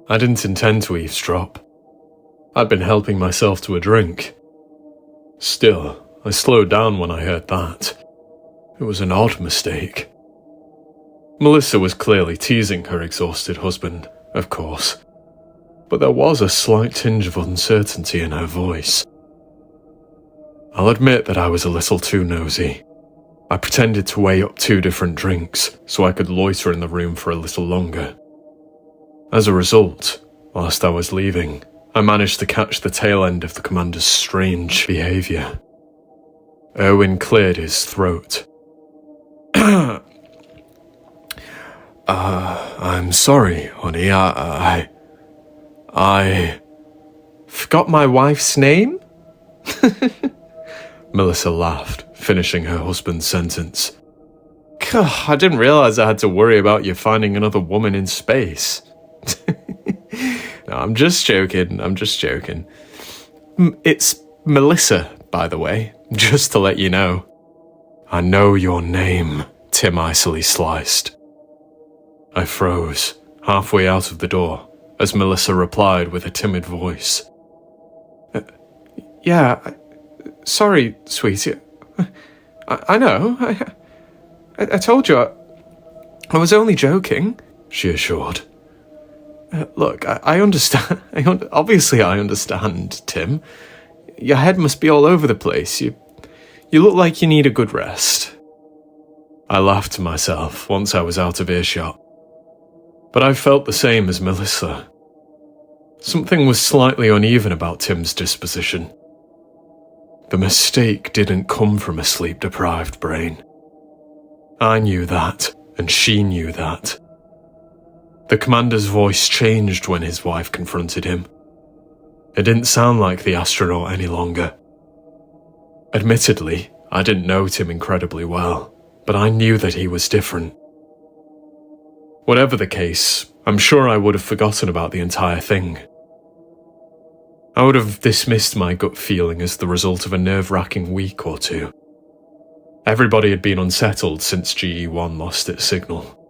I didn't intend to eavesdrop. I'd been helping myself to a drink. Still, I slowed down when I heard that. It was an odd mistake. Melissa was clearly teasing her exhausted husband, of course, but there was a slight tinge of uncertainty in her voice. I'll admit that I was a little too nosy. I pretended to weigh up 2 different drinks so I could loiter in the room for a little longer. As a result, whilst I was leaving, I managed to catch the tail end of the commander's strange behaviour. Irwin cleared his throat. I'm sorry, honey, I forgot my wife's name? Melissa laughed, finishing her husband's sentence. I didn't realise I had to worry about you finding another woman in space. No, I'm just joking. It's Melissa, by the way, just to let you know. I know your name, Tim icily sliced. I froze, halfway out of the door, as Melissa replied with a timid voice. Sorry, sweetie. I know. I told you I was only joking, she assured. Look, I understand. Obviously I understand, Tim. Your head must be all over the place. You look like you need a good rest. I laughed to myself once I was out of earshot. but I felt the same as Melissa. Something was slightly uneven about Tim's disposition. The mistake didn't come from a sleep-deprived brain. I knew that, and she knew that. The commander's voice changed when his wife confronted him. It didn't sound like the astronaut any longer. Admittedly, I didn't know Tim incredibly well, but I knew that he was different. Whatever the case, I'm sure I would have forgotten about the entire thing. I would have dismissed my gut feeling as the result of a nerve-wracking week or two. Everybody had been unsettled since GE1 lost its signal.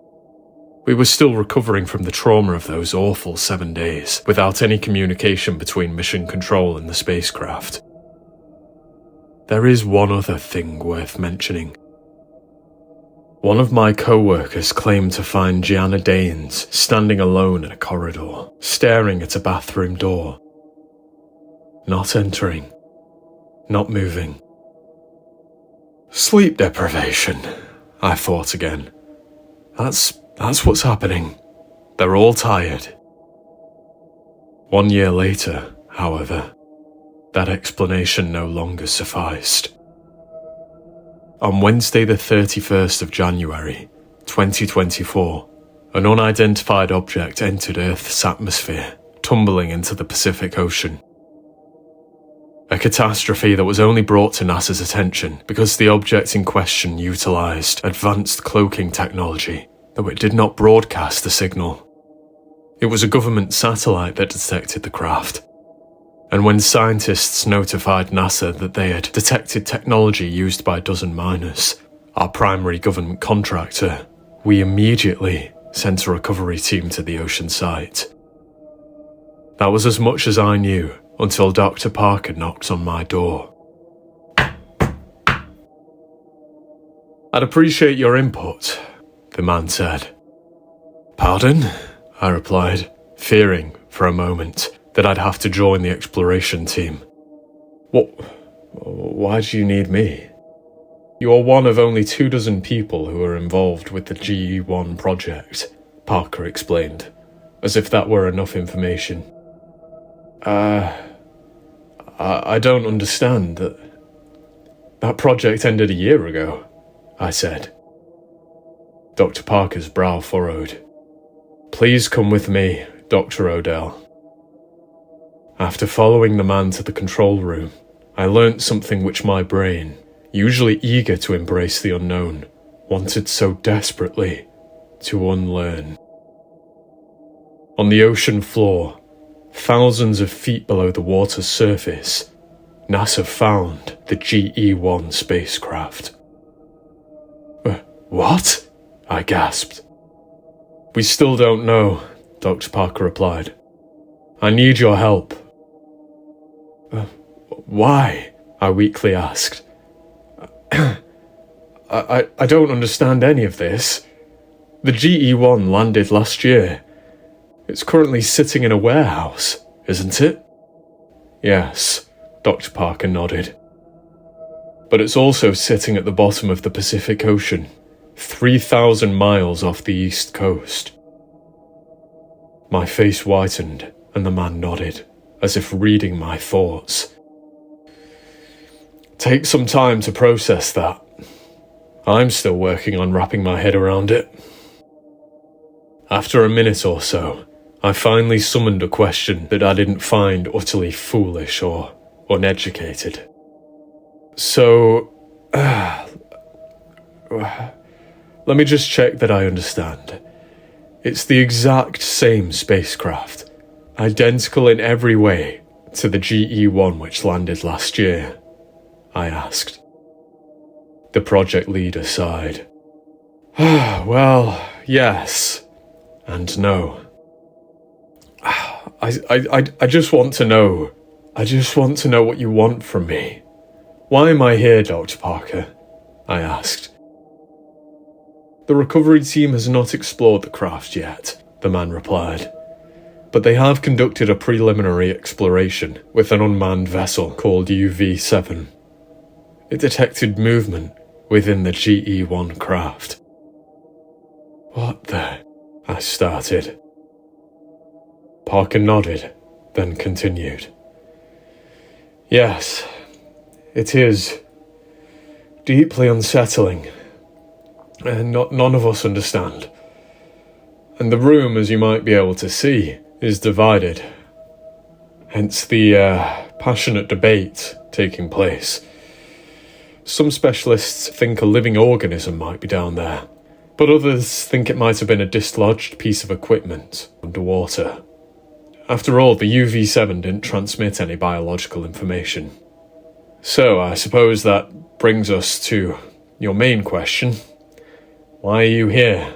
We were still recovering from the trauma of those awful 7 days, without any communication between mission control and the spacecraft. There is one other thing worth mentioning. One of my co-workers claimed to find Gianna Danes standing alone in a corridor, staring at a bathroom door. Not entering. Not moving. Sleep deprivation, I thought again. That's what's happening. They're all tired. 1 year later, however, that explanation no longer sufficed. On Wednesday the 31st of January, 2024, an unidentified object entered Earth's atmosphere, tumbling into the Pacific Ocean. A catastrophe that was only brought to NASA's attention because the object in question utilised advanced cloaking technology, though it did not broadcast the signal. It was a government satellite that detected the craft, and when scientists notified NASA that they had detected technology used by Dozen Miners, our primary government contractor, we immediately sent a recovery team to the ocean site. That was as much as I knew until Dr. Parker knocked on my door. I'd appreciate your input, the man said. Pardon? I replied, fearing, for a moment, that I'd have to join the exploration team. Why do you need me? You are one of only 24 people who are involved with the GE1 project, Parker explained, as if that were enough information. I don't understand. That project ended a year ago, I said. Dr. Parker's brow furrowed. Please come with me, Dr. Odell. After following the man to the control room, I learnt something which my brain, usually eager to embrace the unknown, wanted so desperately to unlearn. On the ocean floor, thousands of feet below the water's surface, NASA found the GE1 spacecraft. What? I gasped. We still don't know, Dr. Parker replied. I need your help. Why? I weakly asked. I don't understand any of this. The GE1 landed last year. It's currently sitting in a warehouse, isn't it? Yes, Dr. Parker nodded. But it's also sitting at the bottom of the Pacific Ocean, 3,000 miles off the east coast. My face whitened, and the man nodded, as if reading my thoughts. Take some time to process that. I'm still working on wrapping my head around it. After a minute or so, I finally summoned a question that I didn't find utterly foolish or uneducated. So, let me just check that I understand. It's the exact same spacecraft, identical in every way to the GE1 which landed last year, I asked. The project leader sighed. Well, yes, and no. I just want to know. I just want to know what you want from me. Why am I here, Dr. Parker? I asked. The recovery team has not explored the craft yet, the man replied. But they have conducted a preliminary exploration with an unmanned vessel called UV-7. It detected movement within the GE-1 craft. What the? I I started. Parker nodded, then continued. Yes, it is deeply unsettling, and none of us understand. And the room, as you might be able to see, is divided. Hence the passionate debate taking place. Some specialists think a living organism might be down there, but others think it might have been a dislodged piece of equipment underwater. After all, the UV-7 didn't transmit any biological information. So I suppose that brings us to your main question. Why are you here?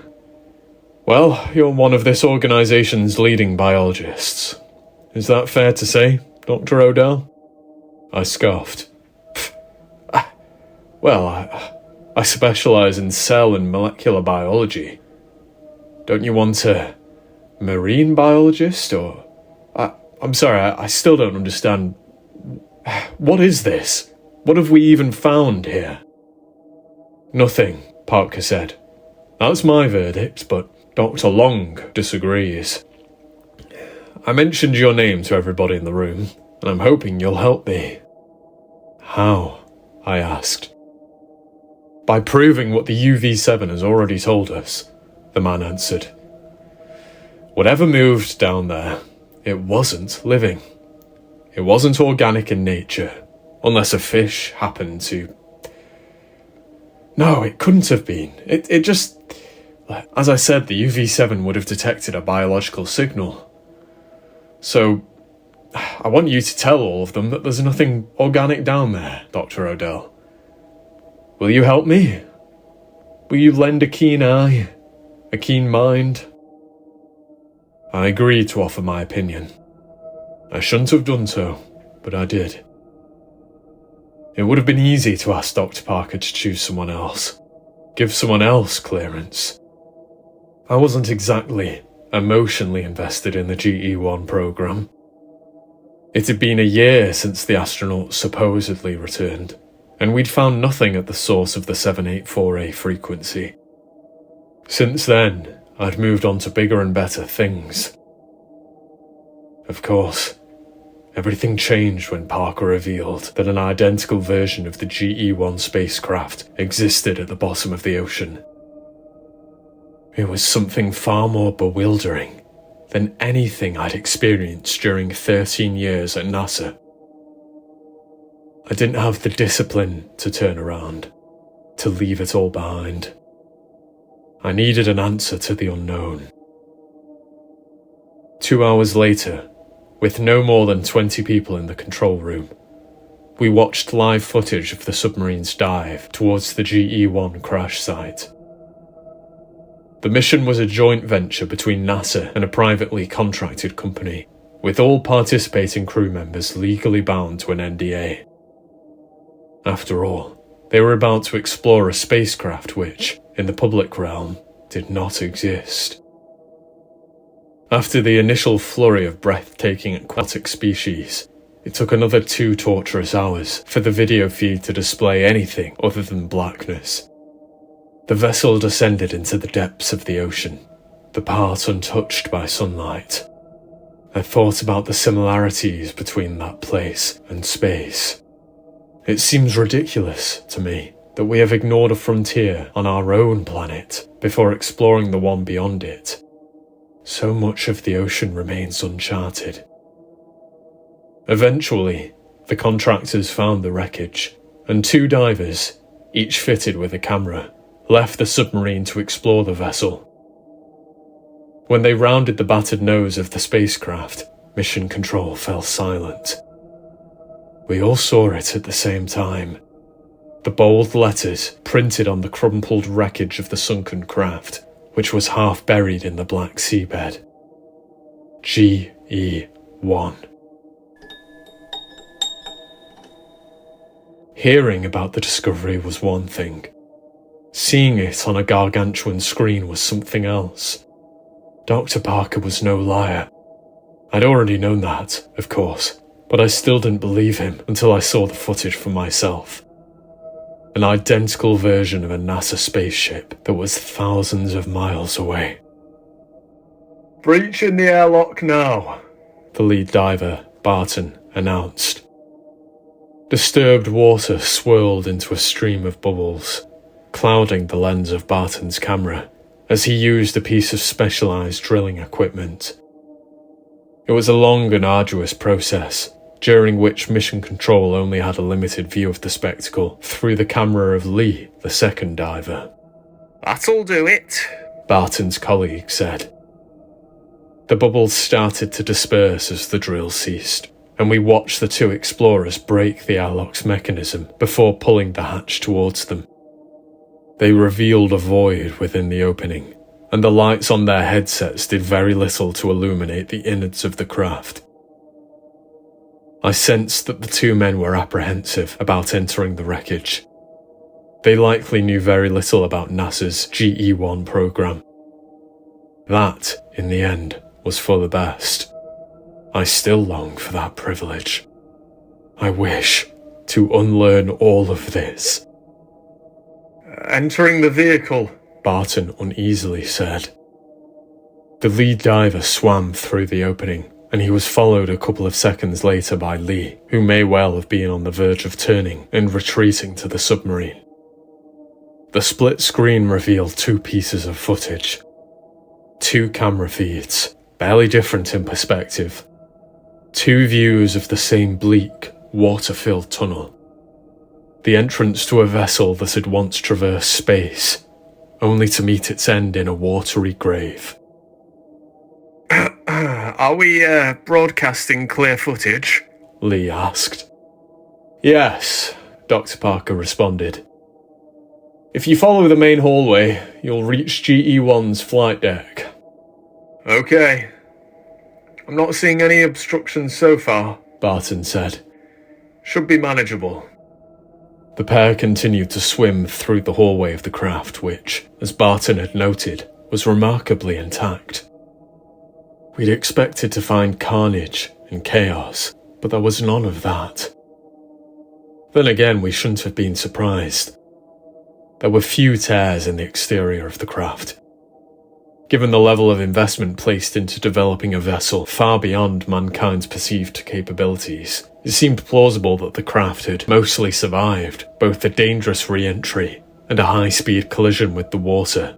Well, you're one of this organisation's leading biologists. Is that fair to say, Dr. Odell? I scoffed. Well, I specialise in cell and molecular biology. Don't you want a marine biologist, or... I'm sorry, I still don't understand. What is this? What have we even found here? Nothing, Parker said. That's my verdict, but Dr. Long disagrees. I mentioned your name to everybody in the room, and I'm hoping you'll help me. How? I asked. By proving what the UV-7 has already told us, the man answered. Whatever moved down there, it wasn't living. It wasn't organic in nature, unless a fish happened to... No, it couldn't have been. It just... As I said, the UV-7 would have detected a biological signal. So, I want you to tell all of them that there's nothing organic down there, Dr. Odell. Will you help me? Will you lend a keen eye? A keen mind? I agreed to offer my opinion. I shouldn't have done so, but I did. It would have been easy to ask Dr. Parker to choose someone else. Give someone else clearance. I wasn't exactly emotionally invested in the GE-1 program. It had been a year since the astronauts supposedly returned, and we'd found nothing at the source of the 784A frequency. Since then, I'd moved on to bigger and better things. Of course, everything changed when Parker revealed that an identical version of the GE-1 spacecraft existed at the bottom of the ocean. It was something far more bewildering than anything I'd experienced during 13 years at NASA. I didn't have the discipline to turn around, to leave it all behind. I needed an answer to the unknown. 2 hours later, with no more than 20 people in the control room, we watched live footage of the submarine's dive towards the GE-1 crash site. The mission was a joint venture between NASA and a privately contracted company, with all participating crew members legally bound to an NDA. After all, they were about to explore a spacecraft which, in the public realm, did not exist. After the initial flurry of breathtaking aquatic species, it took another 2 torturous hours for the video feed to display anything other than blackness. The vessel descended into the depths of the ocean, the part untouched by sunlight. I thought about the similarities between that place and space. It seems ridiculous to me that we have ignored a frontier on our own planet before exploring the one beyond it. So much of the ocean remains uncharted. Eventually, the contractors found the wreckage, and 2 divers, each fitted with a camera, left the submarine to explore the vessel. When they rounded the battered nose of the spacecraft, Mission Control fell silent. We all saw it at the same time. The bold letters printed on the crumpled wreckage of the sunken craft, which was half buried in the black seabed. GE-1. Hearing about the discovery was one thing. Seeing it on a gargantuan screen was something else. Dr. Parker was no liar. I'd already known that, of course, but I still didn't believe him until I saw the footage for myself. An identical version of a NASA spaceship that was thousands of miles away. Breaching the airlock now, the lead diver, Barton, announced. Disturbed water swirled into a stream of bubbles, clouding the lens of Barton's camera as he used a piece of specialised drilling equipment. It was a long and arduous process, during which Mission Control only had a limited view of the spectacle through the camera of Lee, the second diver. "That'll do it," Barton's colleague said. The bubbles started to disperse as the drill ceased, and we watched the two explorers break the airlock's mechanism before pulling the hatch towards them. They revealed a void within the opening, and the lights on their headsets did very little to illuminate the innards of the craft. I sensed that the two men were apprehensive about entering the wreckage. They likely knew very little about NASA's GE-1 program. That, in the end, was for the best. I still long for that privilege. I wish to unlearn all of this. "Entering the vehicle," Barton uneasily said. The lead diver swam through the opening, and he was followed a couple of seconds later by Lee, who may well have been on the verge of turning and retreating to the submarine. The split screen revealed two pieces of footage. Two camera feeds, barely different in perspective. Two views of the same bleak, water-filled tunnel. The entrance to a vessel that had once traversed space, only to meet its end in a watery grave. "Are we broadcasting clear footage?" Lee asked. Yes, Dr. Parker responded. If you follow the main hallway, you'll reach GE-1's flight deck. "Okay. I'm not seeing any obstructions so far," Barton said. "Should be manageable." The pair continued to swim through the hallway of the craft, which, as Barton had noted, was remarkably intact. We'd expected to find carnage and chaos, but there was none of that. Then again, we shouldn't have been surprised. There were few tears in the exterior of the craft. Given the level of investment placed into developing a vessel far beyond mankind's perceived capabilities, it seemed plausible that the craft had mostly survived both a dangerous re-entry and a high-speed collision with the water.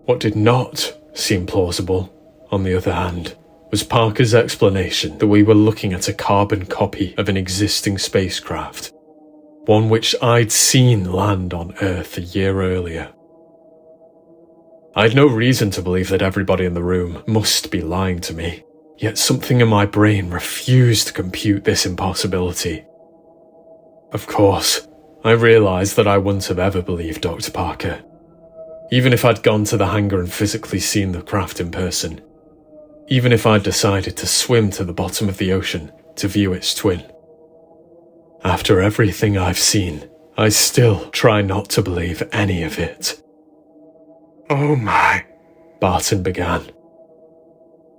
What did not seem plausible, on the other hand, was Parker's explanation that we were looking at a carbon copy of an existing spacecraft, one which I'd seen land on Earth a year earlier. I had no reason to believe that everybody in the room must be lying to me, yet something in my brain refused to compute this impossibility. Of course, I realised that I wouldn't have ever believed Dr. Parker, even if I'd gone to the hangar and physically seen the craft in person, even if I'd decided to swim to the bottom of the ocean to view its twin. After everything I've seen, I still try not to believe any of it. "Oh my," Barton began.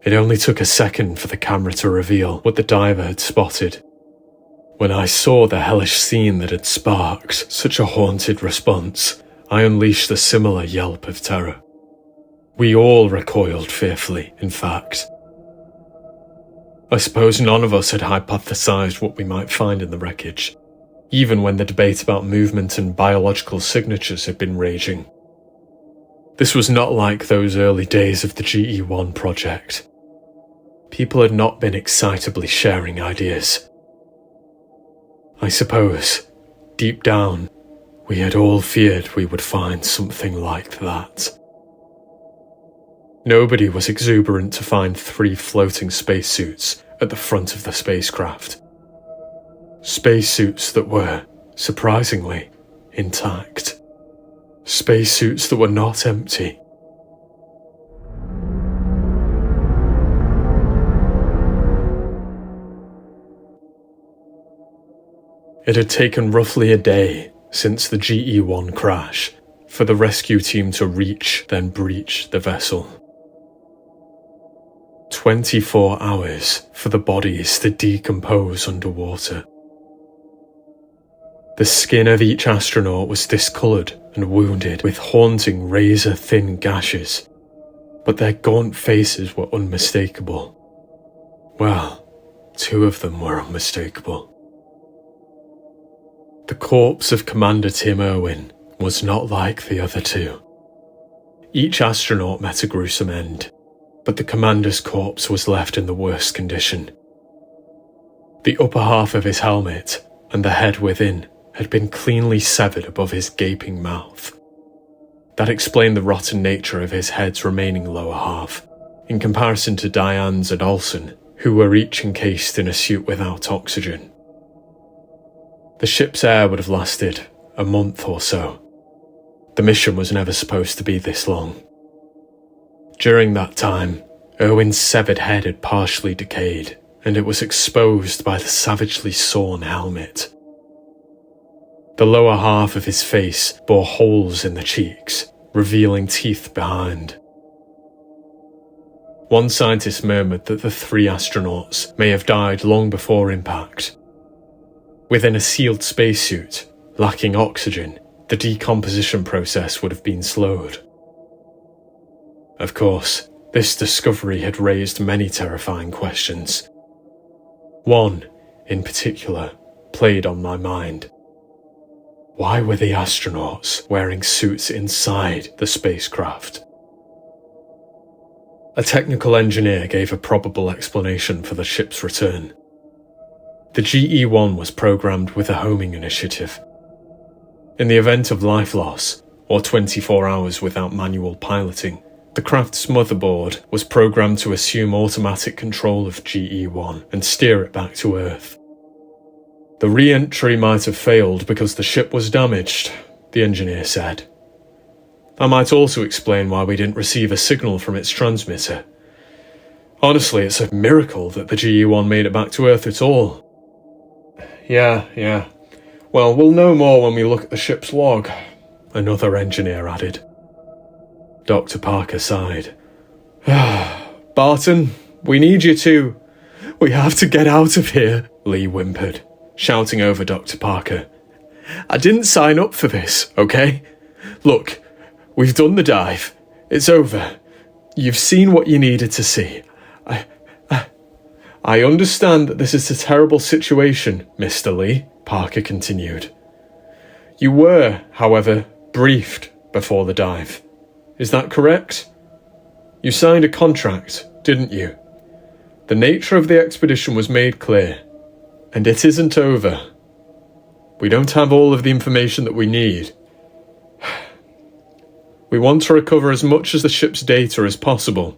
It only took a second for the camera to reveal what the diver had spotted. When I saw the hellish scene that had sparked such a haunted response, I unleashed a similar yelp of terror. We all recoiled fearfully, in fact. I suppose none of us had hypothesized what we might find in the wreckage, even when the debate about movement and biological signatures had been raging. This was not like those early days of the GE-1 project. People had not been excitably sharing ideas. I suppose, deep down, we had all feared we would find something like that. Nobody was exuberant to find 3 floating spacesuits at the front of the spacecraft. Spacesuits that were, surprisingly, intact. Spacesuits that were not empty. It had taken roughly a day since the GE-1 crash for the rescue team to reach, then breach the vessel. 24 hours for the bodies to decompose underwater. The skin of each astronaut was discoloured and wounded with haunting razor-thin gashes, but their gaunt faces were unmistakable. Well, 2 of them were unmistakable. The corpse of Commander Tim Irwin was not like the other 2. Each astronaut met a gruesome end, but the commander's corpse was left in the worst condition. The upper half of his helmet and the head within had been cleanly severed above his gaping mouth. That explained the rotten nature of his head's remaining lower half, in comparison to Diane's and Olsen, who were each encased in a suit without oxygen. The ship's air would have lasted a month or so. The mission was never supposed to be this long. During that time, Irwin's severed head had partially decayed, and it was exposed by the savagely sawn helmet. The lower half of his face bore holes in the cheeks, revealing teeth behind. One scientist murmured that the 3 astronauts may have died long before impact. Within a sealed spacesuit, lacking oxygen, the decomposition process would have been slowed. Of course, this discovery had raised many terrifying questions. One, in particular, played on my mind. Why were the astronauts wearing suits inside the spacecraft? A technical engineer gave a probable explanation for the ship's return. The GE-1 was programmed with a homing initiative. In the event of life loss, or 24 hours without manual piloting, the craft's motherboard was programmed to assume automatic control of GE-1 and steer it back to Earth. The re-entry might have failed because the ship was damaged, the engineer said. That might also explain why we didn't receive a signal from its transmitter. Honestly, it's a miracle that the GE-1 made it back to Earth at all. Yeah. Well, we'll know more when we look at the ship's log, another engineer added. Dr. Parker sighed. Barton, we need you to... We have to get out of here, Lee whimpered, shouting over Dr. Parker. I didn't sign up for this, okay? Look, we've done the dive. It's over. You've seen what you needed to see. I understand that this is a terrible situation, Mr. Lee, Parker continued. You were, however, briefed before the dive. Is that correct? You signed a contract, didn't you? The nature of the expedition was made clear, and it isn't over. We don't have all of the information that we need. We want to recover as much of the ship's data as possible.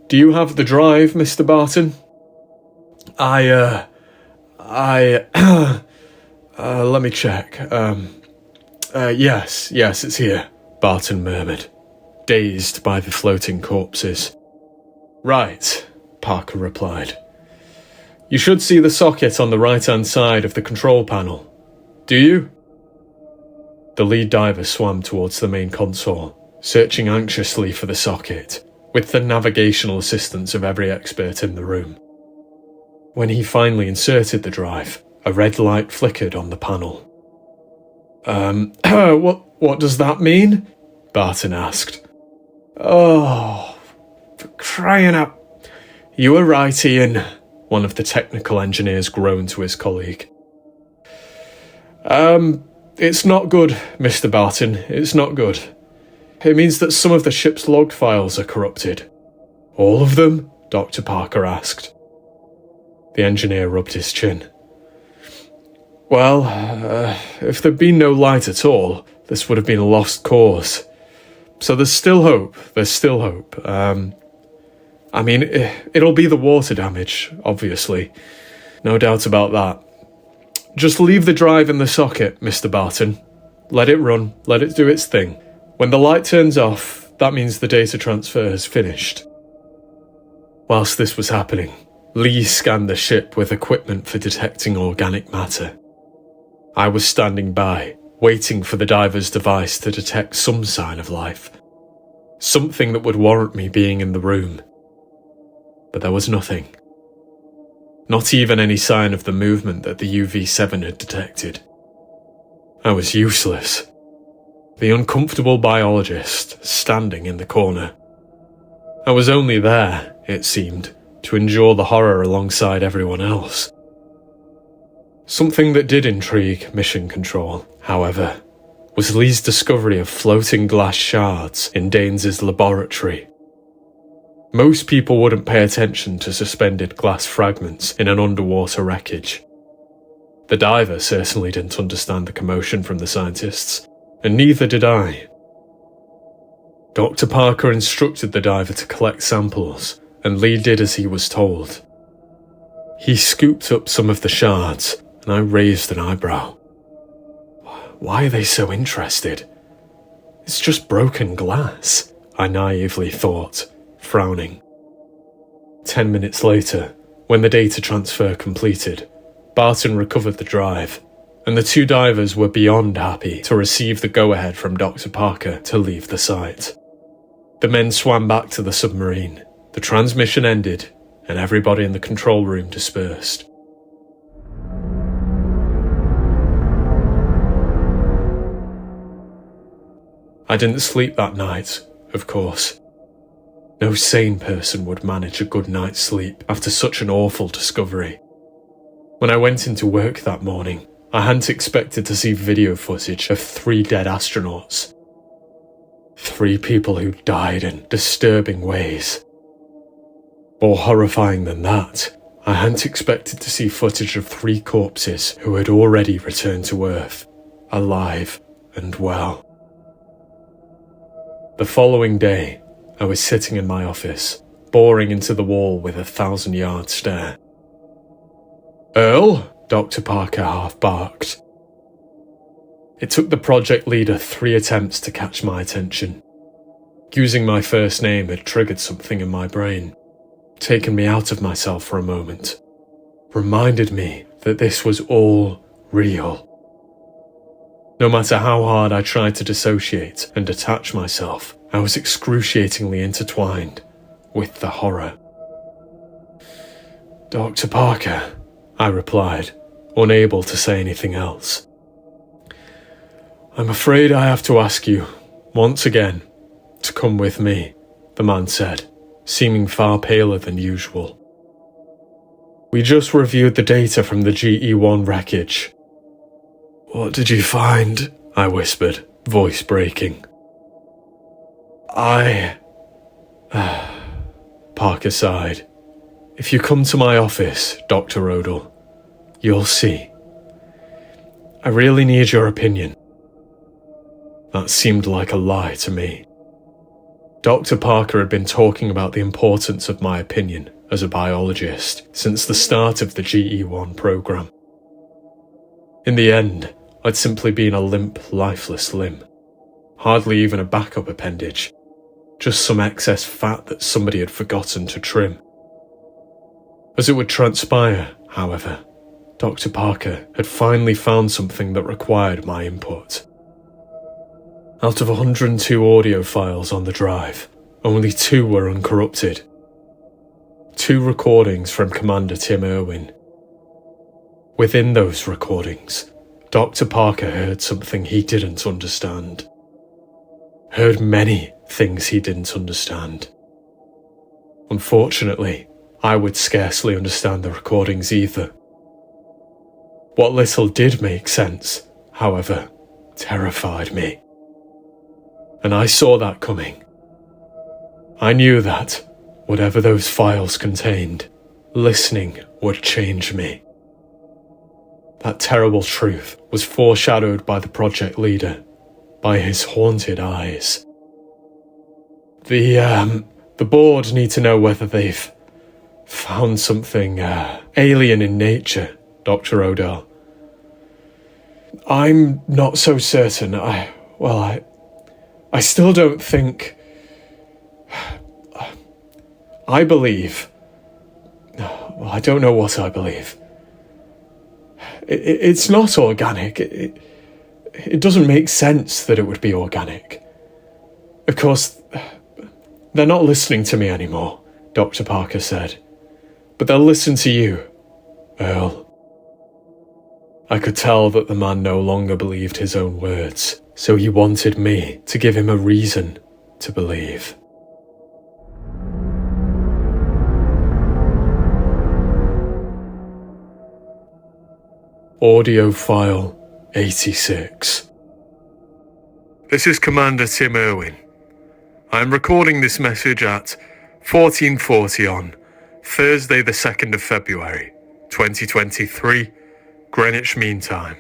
Do you have the drive, Mr. Barton? Let me check. Yes, it's here, Barton murmured, dazed by the floating corpses. Right, Parker replied. You should see the socket on the right-hand side of the control panel. Do you? The lead diver swam towards the main console, searching anxiously for the socket, with the navigational assistance of every expert in the room. When he finally inserted the drive, a red light flickered on the panel. What does that mean? Barton asked. Oh, for crying out. You were right, Ian, one of the technical engineers groaned to his colleague. It's not good, Mr. Barton, it's not good. It means that some of the ship's log files are corrupted. All of them? Dr. Parker asked. The engineer rubbed his chin. Well, if there'd been no light at all, this would have been a lost cause. So there's still hope. It'll be the water damage, obviously. No doubt about that. Just leave the drive in the socket, Mr. Barton. Let it run, let it do its thing. When the light turns off, that means the data transfer has finished. Whilst this was happening, Lee scanned the ship with equipment for detecting organic matter. I was standing by, waiting for the diver's device to detect some sign of life. Something that would warrant me being in the room. But there was nothing. Not even any sign of the movement that the UV-7 had detected. I was useless. The uncomfortable biologist standing in the corner. I was only there, it seemed, to endure the horror alongside everyone else. Something that did intrigue Mission Control, however, was Lee's discovery of floating glass shards in Danes' laboratory. Most people wouldn't pay attention to suspended glass fragments in an underwater wreckage. The diver certainly didn't understand the commotion from the scientists, and neither did I. Dr. Parker instructed the diver to collect samples, and Lee did as he was told. He scooped up some of the shards, and I raised an eyebrow. Why are they so interested? It's just broken glass, I naively thought, frowning. 10 minutes later, when the data transfer completed, Barton recovered the drive, and the two divers were beyond happy to receive the go-ahead from Dr. Parker to leave the site. The men swam back to the submarine, the transmission ended, and everybody in the control room dispersed. I didn't sleep that night, of course. No sane person would manage a good night's sleep after such an awful discovery. When I went into work that morning, I hadn't expected to see video footage of 3 dead astronauts. 3 people who died in disturbing ways. More horrifying than that, I hadn't expected to see footage of 3 corpses who had already returned to Earth, alive and well. The following day, I was sitting in my office, boring into the wall with a 1,000-yard stare. "Earl?" Dr. Parker half barked. It took the project leader 3 attempts to catch my attention. Using my first name had triggered something in my brain, taken me out of myself for a moment, reminded me that this was all real. No matter how hard I tried to dissociate and detach myself, I was excruciatingly intertwined with the horror. "Dr. Parker," I replied, unable to say anything else. "I'm afraid I have to ask you, once again, to come with me," the man said, seeming far paler than usual. "We just reviewed the data from the GE-1 wreckage." "What did you find?" I whispered, voice breaking. Parker sighed. "If you come to my office, Dr. Odell, you'll see. I really need your opinion." That seemed like a lie to me. Dr. Parker had been talking about the importance of my opinion as a biologist since the start of the GE-1 program. In the end, I'd simply been a limp, lifeless limb. Hardly even a backup appendage. Just some excess fat that somebody had forgotten to trim. As it would transpire, however, Dr. Parker had finally found something that required my input. Out of 102 audio files on the drive, only 2 were uncorrupted. 2 recordings from Commander Tim Irwin. Within those recordings, Dr. Parker heard something he didn't understand. Heard many things he didn't understand. Unfortunately, I would scarcely understand the recordings either. What little did make sense, however, terrified me. And I saw that coming. I knew that, whatever those files contained, listening would change me. That terrible truth was foreshadowed by the project leader, by his haunted eyes. The board need to know whether they've found something alien in nature, Dr. Odell. I'm not so certain. I still don't think... I believe... Well, I don't know what I believe. It's not organic. It doesn't make sense that it would be organic. Of course, they're not listening to me anymore, Dr. Parker said. But they'll listen to you, Earl. I could tell that the man no longer believed his own words, so he wanted me to give him a reason to believe. Audio file 86. This is Commander Tim Irwin. I am recording this message at 14:40 on Thursday the 2nd of February, 2023, Greenwich Mean Time.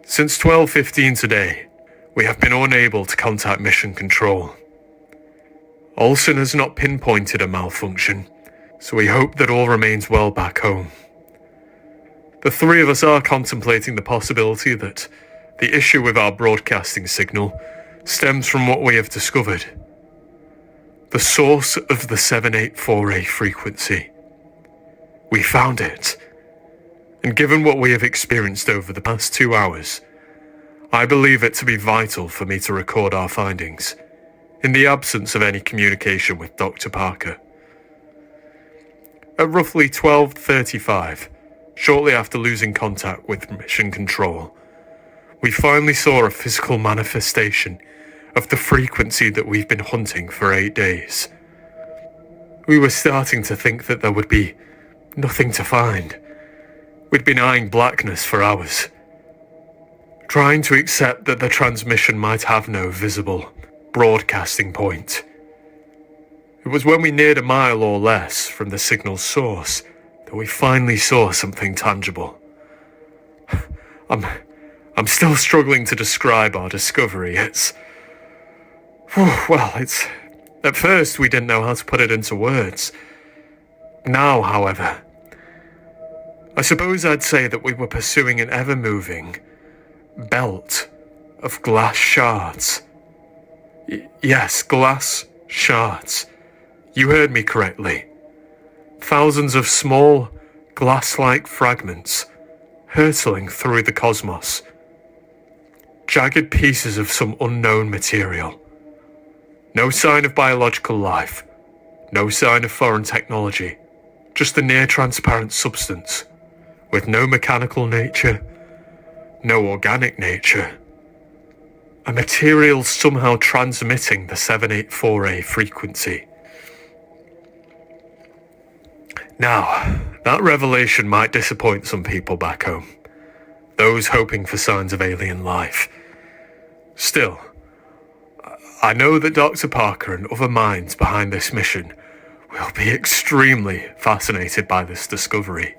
Since 12:15 today, we have been unable to contact Mission Control. Olsen has not pinpointed a malfunction, so we hope that all remains well back home. The three of us are contemplating the possibility that the issue with our broadcasting signal stems from what we have discovered. The source of the 784A frequency. We found it. And given what we have experienced over the past 2 hours, I believe it to be vital for me to record our findings, in the absence of any communication with Dr. Parker. At roughly 12:35, shortly after losing contact with Mission Control, we finally saw a physical manifestation of the frequency that we've been hunting for 8 days. We were starting to think that there would be nothing to find. We'd been eyeing blackness for hours, trying to accept that the transmission might have no visible broadcasting point. It was when we neared a mile or less from the signal's source that we finally saw something tangible. I'm still struggling to describe our discovery. It's at first we didn't know how to put it into words. Now, however, I suppose I'd say that we were pursuing an ever-moving belt of glass shards. Yes, glass shards. You heard me correctly. Thousands of small, glass-like fragments hurtling through the cosmos. Jagged pieces of some unknown material. No sign of biological life. No sign of foreign technology. Just a near-transparent substance, with no mechanical nature, no organic nature. A material somehow transmitting the 784A frequency. Now, that revelation might disappoint some people back home, those hoping for signs of alien life. Still, I know that Dr. Parker and other minds behind this mission will be extremely fascinated by this discovery.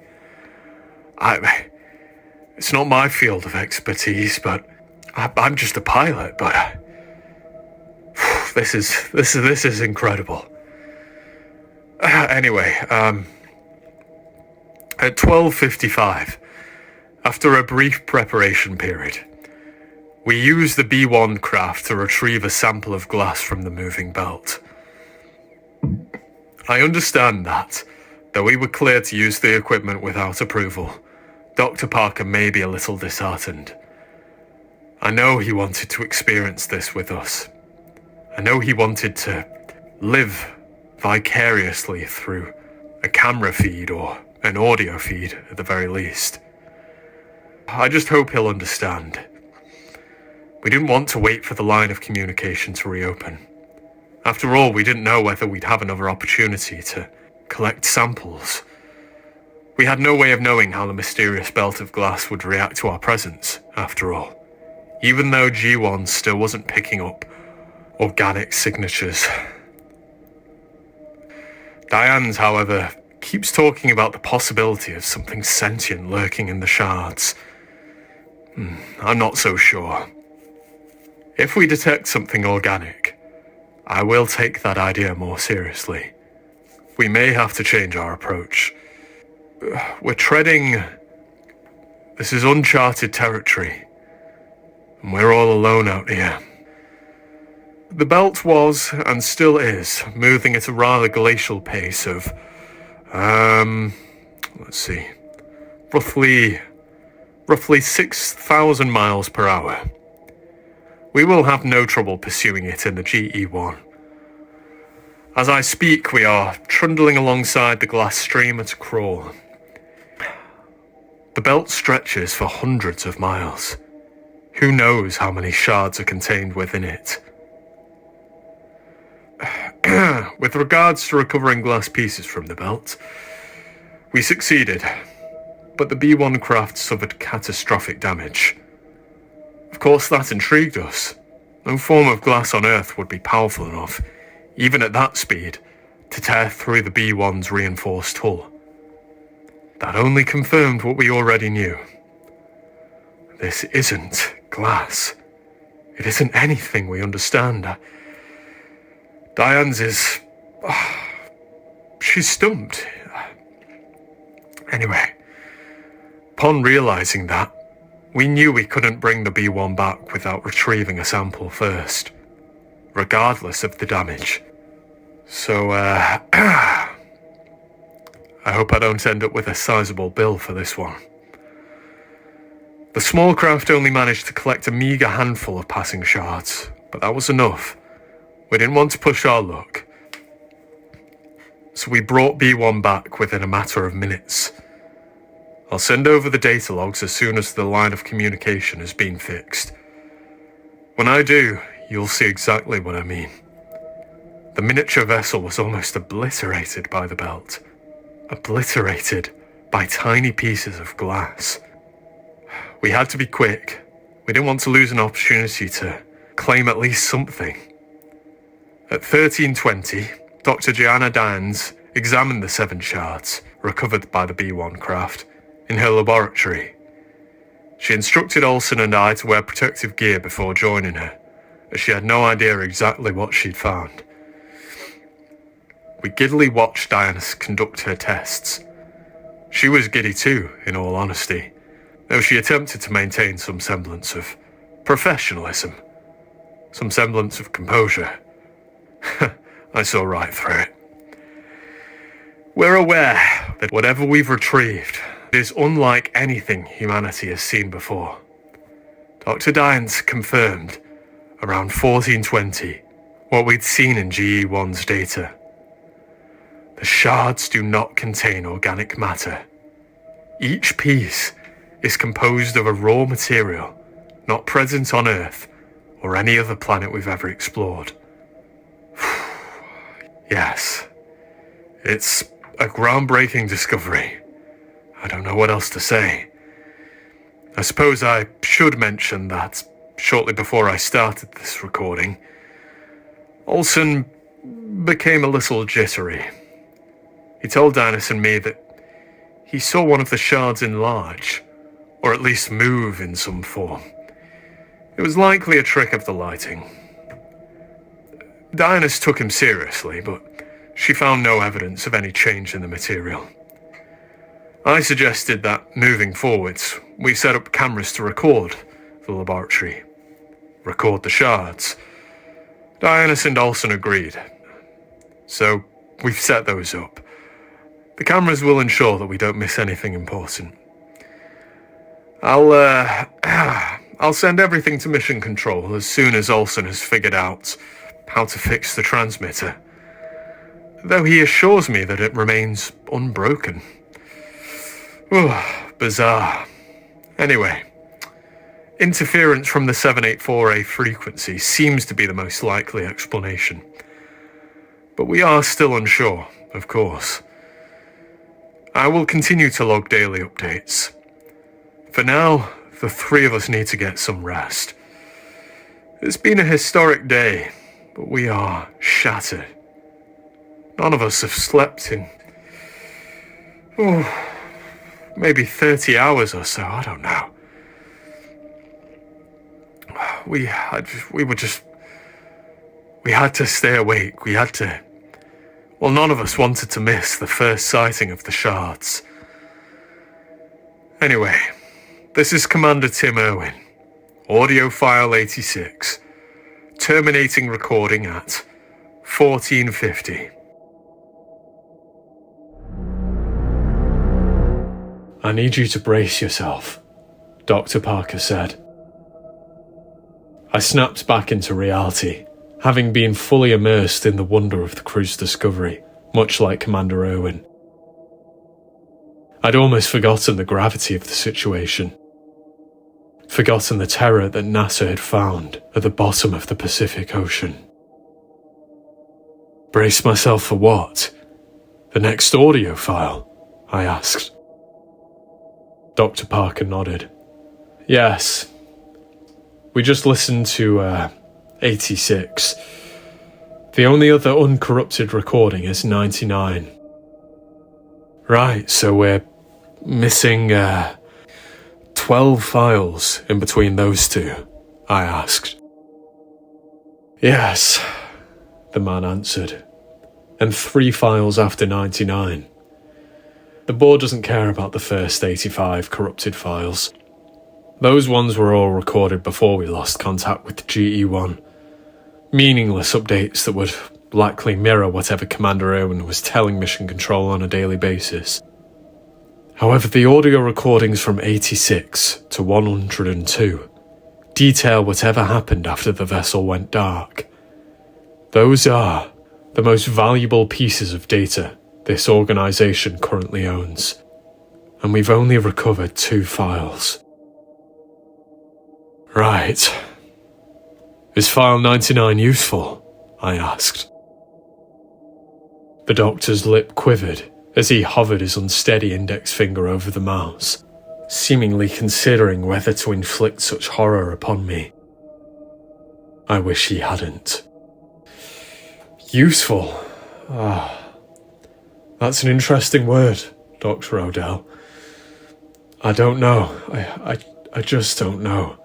It's not my field of expertise, but I'm just a pilot, but this is incredible. Anyway, at 12:55, after a brief preparation period, we used the B-1 craft to retrieve a sample of glass from the moving belt. I understand that, though we were cleared to use the equipment without approval, Dr. Parker may be a little disheartened. I know he wanted to experience this with us. I know he wanted to live vicariously through a camera feed or an audio feed at the very least. I just hope he'll understand. We didn't want to wait for the line of communication to reopen. After all, we didn't know whether we'd have another opportunity to collect samples. We had no way of knowing how the mysterious belt of glass would react to our presence, after all, even though G1 still wasn't picking up organic signatures. Diane's, however, keeps talking about the possibility of something sentient lurking in the shards. I'm not so sure. If we detect something organic, I will take that idea more seriously. We may have to change our approach. This is uncharted territory, and we're all alone out here. The belt was, and still is, moving at a rather glacial pace of, roughly 6,000 miles per hour. We will have no trouble pursuing it in the GE-1. As I speak, we are trundling alongside the glass stream at a crawl. The belt stretches for hundreds of miles. Who knows how many shards are contained within it? With regards to recovering glass pieces from the belt, we succeeded. but the B-1 craft suffered catastrophic damage. Of course, that intrigued us. No form of glass on Earth would be powerful enough, even at that speed, to tear through the B-1's reinforced hull. That only confirmed what we already knew. This isn't glass. It isn't anything we understand. Diane's is... she's stumped. Anyway, upon realising that, we knew we couldn't bring the B-1 back without retrieving a sample first, regardless of the damage. So, I hope I don't end up with a sizable bill for this one. The small craft only managed to collect a meagre handful of passing shards, but that was enough. We didn't want to push our luck. So we brought B-1 back within a matter of minutes. I'll send over the data logs as soon as the line of communication has been fixed. When I do, you'll see exactly what I mean. The miniature vessel was almost obliterated by the belt. Obliterated by tiny pieces of glass. We had to be quick. We didn't want to lose an opportunity to claim at least something. At 13:20, Dr. Gianna Dines examined the 7 shards recovered by the B-1 craft in her laboratory. She instructed Olsen and I to wear protective gear before joining her, as she had no idea exactly what she'd found. We giddily watched Diana conduct her tests. She was giddy too, in all honesty, though she attempted to maintain some semblance of professionalism, some semblance of composure. I saw right through it. We're aware that whatever we've retrieved is unlike anything humanity has seen before. Dr. Dines confirmed, around 1420, what we'd seen in GE1's data. The shards do not contain organic matter. Each piece is composed of a raw material not present on Earth or any other planet we've ever explored. Yes, it's a groundbreaking discovery. I don't know what else to say. I suppose I should mention that shortly before I started this recording, Olsen became a little jittery. He told Dinas and me that he saw one of the shards enlarge, or at least move in some form. It was likely a trick of the lighting. Dinas took him seriously, but she found no evidence of any change in the material. I suggested that, moving forwards, we set up cameras to record the laboratory, record the shards. Dinas and Olsen agreed. So, we've set those up. The cameras will ensure that we don't miss anything important. I'll send everything to Mission Control as soon as Olsen has figured out how to fix the transmitter, though he assures me that it remains unbroken. Bizarre. Anyway, interference from the 784A frequency seems to be the most likely explanation, but we are still unsure, of course. I will continue to log daily updates. For now, the 3 of us need to get some rest. It's been a historic day, but we are shattered. None of us have slept in... maybe 30 hours or so, I don't know. We had to stay awake. None of us wanted to miss the first sighting of the shards. Anyway, this is Commander Tim Irwin, audio file 86, terminating recording at 1450. I need you to brace yourself, Dr. Parker said. I snapped back into reality, having been fully immersed in the wonder of the crew's discovery, much like Commander Irwin. I'd almost forgotten the gravity of the situation, forgotten the terror that NASA had found at the bottom of the Pacific Ocean. Brace myself for what? The next audio file? I asked. Dr. Parker nodded. Yes. We just listened to 86. The only other uncorrupted recording is 99. Right, so we're missing 12 files in between those two, I asked. Yes, the man answered, and 3 files after 99. The board doesn't care about the first 85 corrupted files. Those ones were all recorded before we lost contact with GE1. Meaningless updates that would likely mirror whatever Commander Irwin was telling Mission Control on a daily basis. However, the audio recordings from 86 to 102 detail whatever happened after the vessel went dark. Those are the most valuable pieces of data this organisation currently owns, and we've only recovered 2 files. Right. Is file 99 useful? I asked. The doctor's lip quivered as he hovered his unsteady index finger over the mouse, seemingly considering whether to inflict such horror upon me. I wish he hadn't. Useful? That's an interesting word, Dr. Odell. I don't know. I just don't know.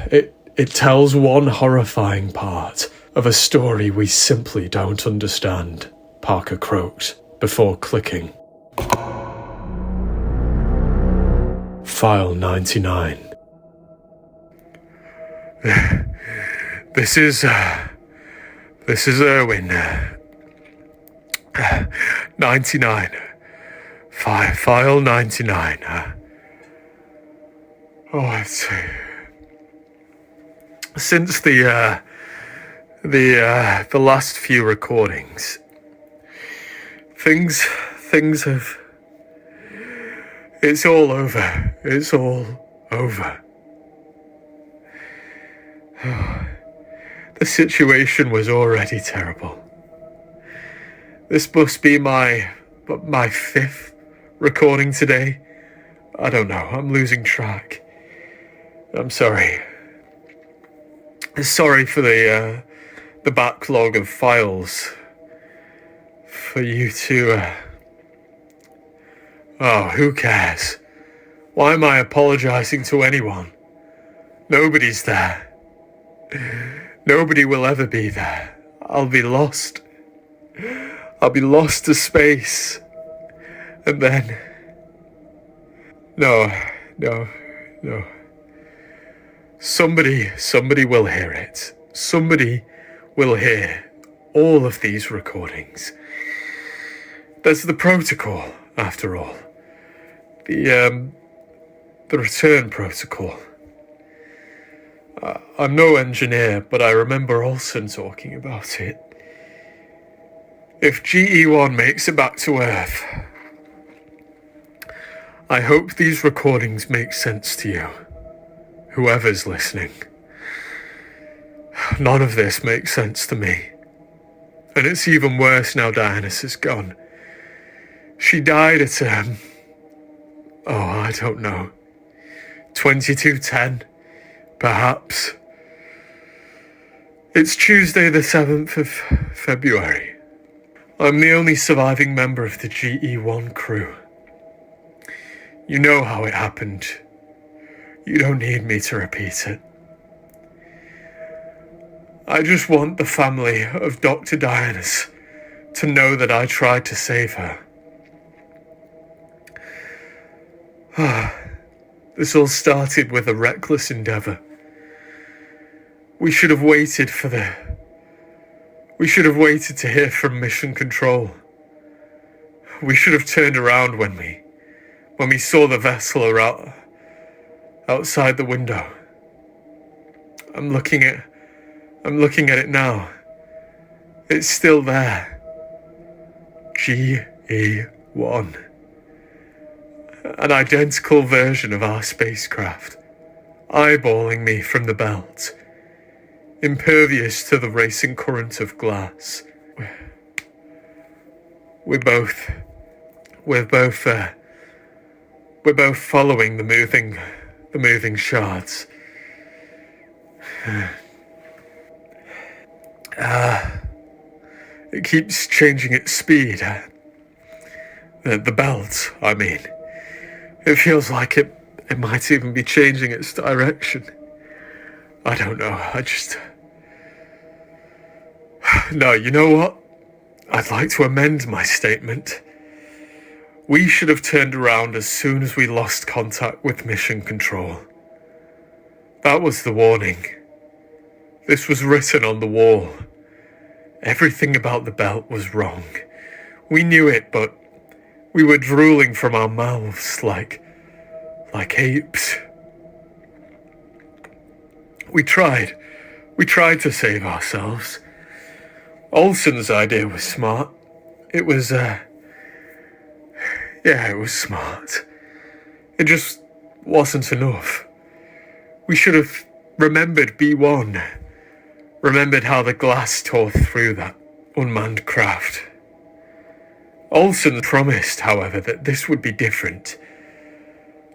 It tells one horrifying part of a story we simply don't understand, Parker croaked before clicking. File 99. This is Irwin. 99. File 99. Let's see. Since the last few recordings, things have. It's all over. It's all over. The situation was already terrible. This must be my 5th recording today. I don't know. I'm losing track. I'm sorry. Sorry for the backlog of files. For you to... who cares? Why am I apologising to anyone? Nobody's there. Nobody will ever be there. I'll be lost. I'll be lost to space. And then... No. Somebody will hear it. Somebody will hear all of these recordings. There's the protocol, after all. The return protocol. I'm no engineer, but I remember Olsen talking about it. If GE1 makes it back to Earth, I hope these recordings make sense to you, whoever's listening. None of this makes sense to me. And it's even worse now Dianus is gone. She died at, I don't know, 2210, perhaps. It's Tuesday the 7th of February. I'm the only surviving member of the GE1 crew. You know how it happened. You don't need me to repeat it. I just want the family of Dr. Dianus to know that I tried to save her. This all started with a reckless endeavour. We should have waited to hear from Mission Control. We should have turned around when we saw the vessel outside the window. I'm looking at it now. It's still there. GE1. An identical version of our spacecraft, eyeballing me from the belt, impervious to the racing current of glass. We're both We're both following the moving shards. It keeps changing its speed. The belt, I mean. It feels like it might even be changing its direction. I don't know, No, you know what? I'd like to amend my statement. We should have turned around as soon as we lost contact with Mission Control. That was the warning. This was written on the wall. Everything about the belt was wrong. We knew it, but we were drooling from our mouths like apes. We tried to save ourselves. Olsen's idea was smart. It was smart. It just wasn't enough. We should have remembered B1. Remembered how the glass tore through that unmanned craft. Olsen promised, however, that this would be different.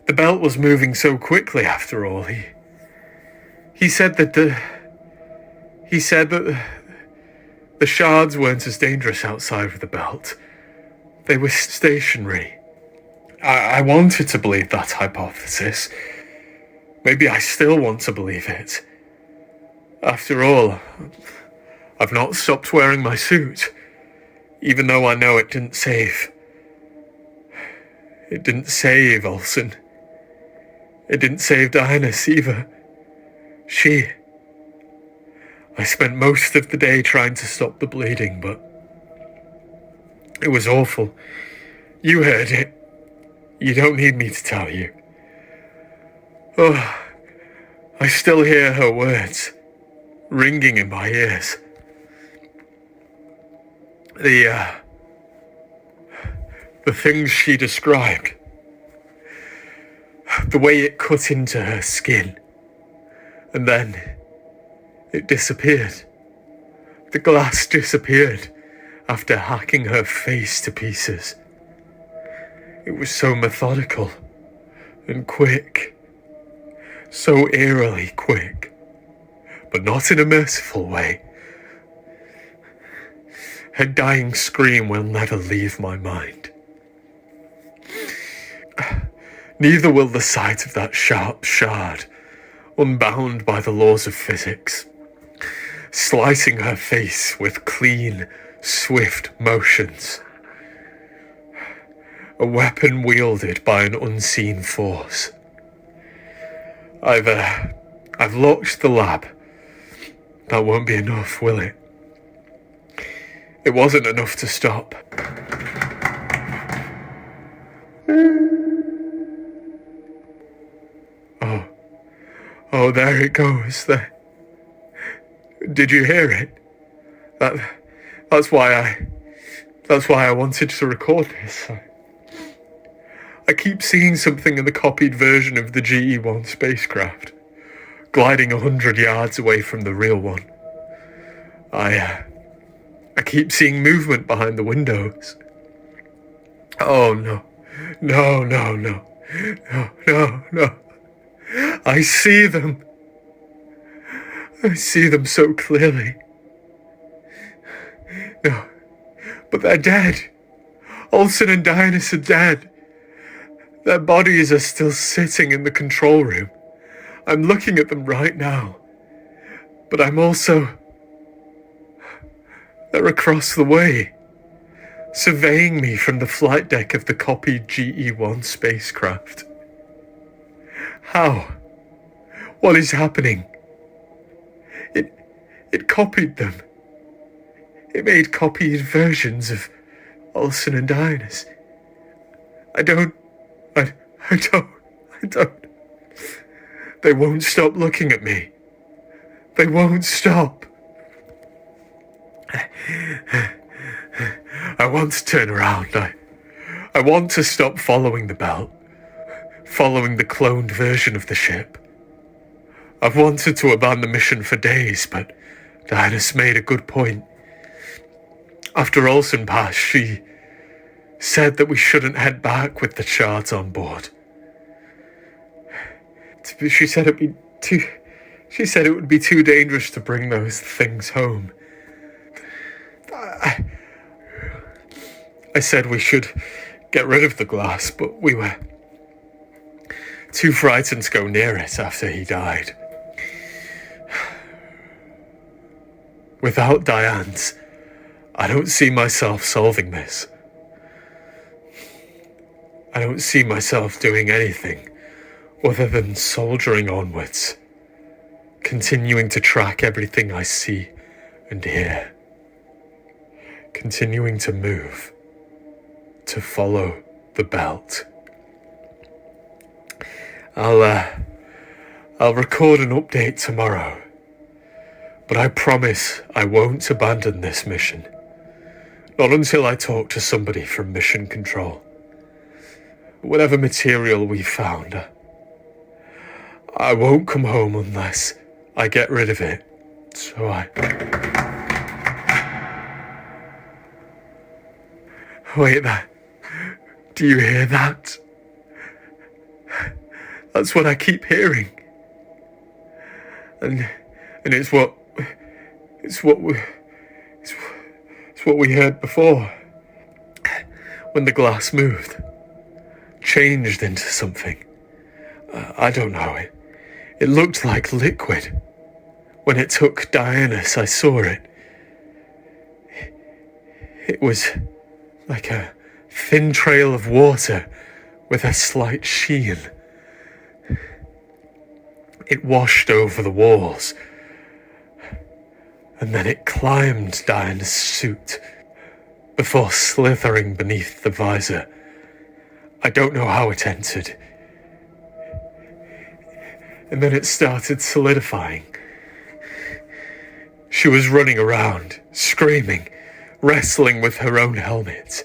The belt was moving so quickly after all. He said that the shards weren't as dangerous outside of the belt. They were stationary. I wanted to believe that hypothesis. Maybe I still want to believe it. After all, I've not stopped wearing my suit, even though I know it didn't save. It didn't save Olsen. It didn't save Dianus either. I spent most of the day trying to stop the bleeding, but it was awful. You heard it. You don't need me to tell you. Oh, I still hear her words ringing in my ears. The things she described. The way it cut into her skin. And then it disappeared. The glass disappeared after hacking her face to pieces. It was so methodical and quick. So eerily quick. But not in a merciful way. Her dying scream will never leave my mind. Neither will the sight of that sharp shard, unbound by the laws of physics, slicing her face with clean, swift motions. A weapon wielded by an unseen force. I've locked the lab. That won't be enough, will it? It wasn't enough to stop. Oh, there it goes. There. Did you hear it? That's why I wanted to record this. I keep seeing something in the copied version of the GE-1 spacecraft, gliding 100 yards away from the real one. I keep seeing movement behind the windows. Oh, no. No. I see them. I see them so clearly. No, but they're dead. Olsen and Dianus are dead. Their bodies are still sitting in the control room. I'm looking at them right now. But I'm also... They're across the way, surveying me from the flight deck of the copied GE-1 spacecraft. How? What is happening? It copied them. It made copied versions of Olsen and Dianus. I don't. They won't stop looking at me. They won't stop. I want to turn around. I want to stop following the belt. Following the cloned version of the ship. I've wanted to abandon the mission for days, but Dianus made a good point. After Olsen passed, she said that we shouldn't head back with the shards on board. She said it would be too dangerous to bring those things home. I said we should get rid of the glass, but we were too frightened to go near it after he died. Without Diane's, I don't see myself solving this. I don't see myself doing anything other than soldiering onwards, continuing to track everything I see and hear, continuing to move, to follow the belt. I'll record an update tomorrow, but I promise I won't abandon this mission. Not until I talk to somebody from Mission Control. Whatever material we found, I won't come home unless I get rid of it. So Wait, do you hear that? That's what I keep hearing. And it's what we heard before. When the glass moved, changed into something. I don't know. It looked like liquid. When it took Dianus, I saw it. It was like a thin trail of water with a slight sheen. It washed over the walls, and then it climbed Dianus' suit before slithering beneath the visor. I don't know how it entered. And then it started solidifying. She was running around, screaming, wrestling with her own helmet.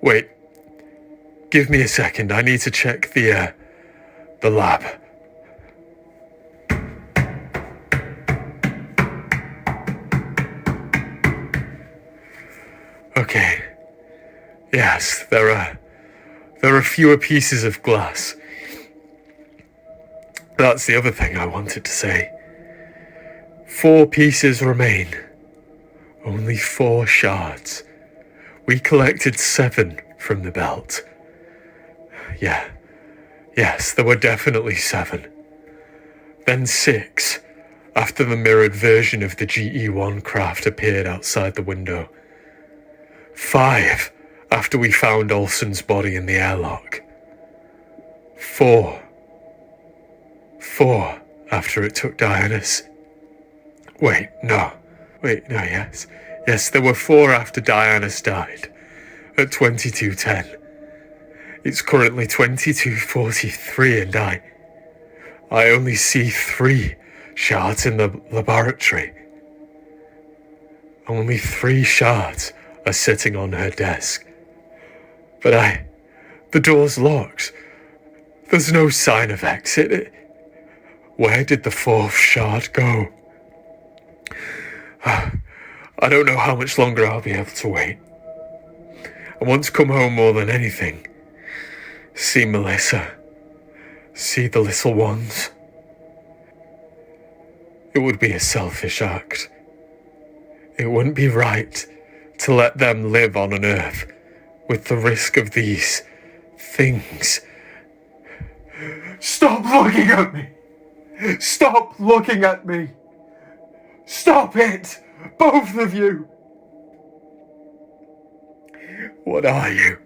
Wait, give me a second. I need to check the lab. Okay. Yes, there are fewer pieces of glass. That's the other thing I wanted to say. 4 pieces remain. Only 4 shards. We collected 7 from the belt. Yes, there were definitely 7. Then 6, after the mirrored version of the GE-1 craft appeared outside the window. 5, after we found Olsen's body in the airlock. 4, after it took Dianus. Yes, there were 4 after Dianus died, at 22:10. It's currently 22:43 and I only see 3 shards in the laboratory. Only 3 shards are sitting on her desk. But the door's locked. There's no sign of exit. Where did the 4th shard go? I don't know how much longer I'll be able to wait. I want to come home more than anything. See Melissa. See the little ones. It would be a selfish act. It wouldn't be right to let them live on an earth with the risk of these things. Stop looking at me! Stop looking at me! Stop it! Both of you! What are you?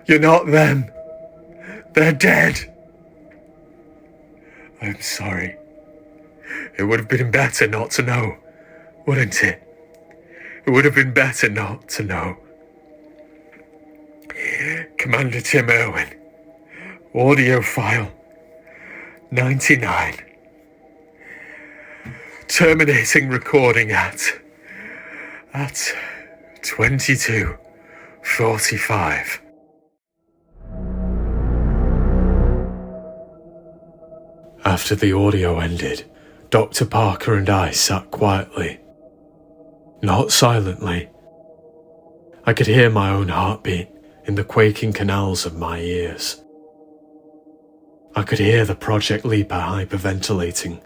You're not them. They're dead. I'm sorry. It would have been better not to know, wouldn't it? It would have been better not to know. Commander Tim Irwin. Audio file 99. Terminating recording at 22:45. After the audio ended, Dr. Parker and I sat quietly. Not silently. I could hear my own heartbeat in the quaking canals of my ears. I could hear the Project Leaper hyperventilating.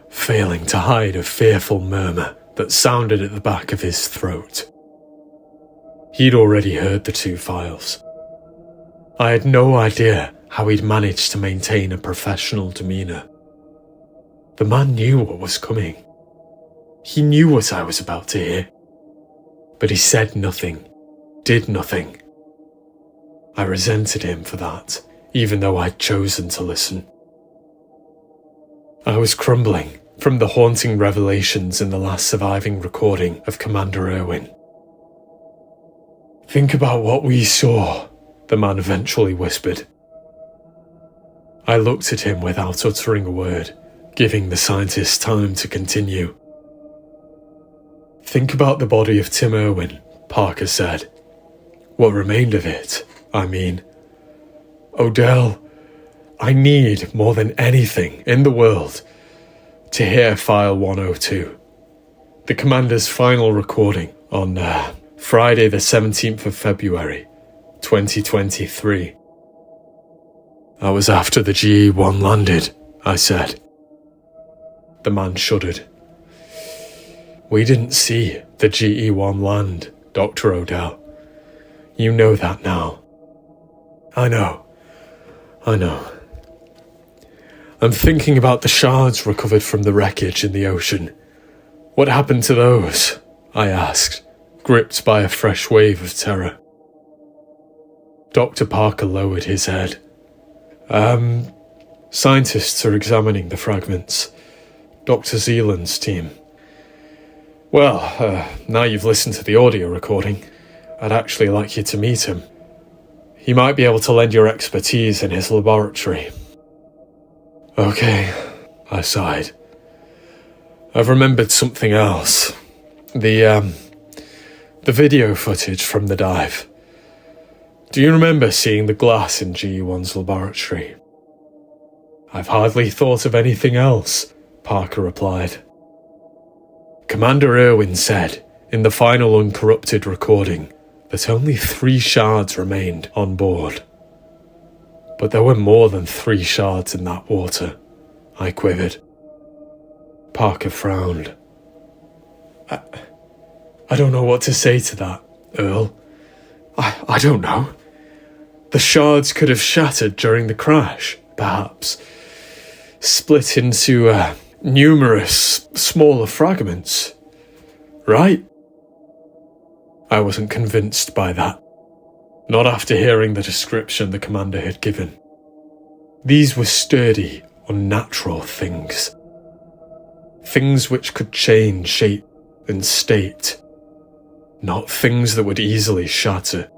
Failing to hide a fearful murmur that sounded at the back of his throat. He'd already heard the two files. I had no idea how he'd managed to maintain a professional demeanour. The man knew what was coming. He knew what I was about to hear. But he said nothing, did nothing. I resented him for that, even though I'd chosen to listen. I was crumbling from the haunting revelations in the last surviving recording of Commander Irwin. "Think about what we saw," the man eventually whispered. I looked at him without uttering a word, giving the scientist time to continue. "Think about the body of Tim Irwin," Parker said. "What remained of it, I mean. Odell, I need, more than anything in the world, to hear File 102, the Commander's final recording on Friday the 17th of February, 2023. "That was after the GE-1 landed," I said. The man shuddered. "We didn't see the GE-1 land, Dr. Odell. You know that now." I know. "I'm thinking about the shards recovered from the wreckage in the ocean. What happened to those?" I asked, gripped by a fresh wave of terror. Dr. Parker lowered his head. Scientists are examining the fragments. Dr. Zealand's team. Well, now you've listened to the audio recording, I'd actually like you to meet him. He might be able to lend your expertise in his laboratory." "Okay," I sighed. "I've remembered something else. The video footage from the dive. Do you remember seeing the glass in GE-1's laboratory?" "I've hardly thought of anything else," Parker replied. Commander Irwin said, in the final uncorrupted recording, that only 3 shards remained on board. But there were more than 3 shards in that water, I quivered. Parker frowned. I don't know what to say to that, Earl. I don't know. The shards could have shattered during the crash, perhaps. Split into numerous smaller fragments. Right? I wasn't convinced by that. Not after hearing the description the commander had given. These were sturdy, unnatural things. Things which could change shape and state. Not things that would easily shatter.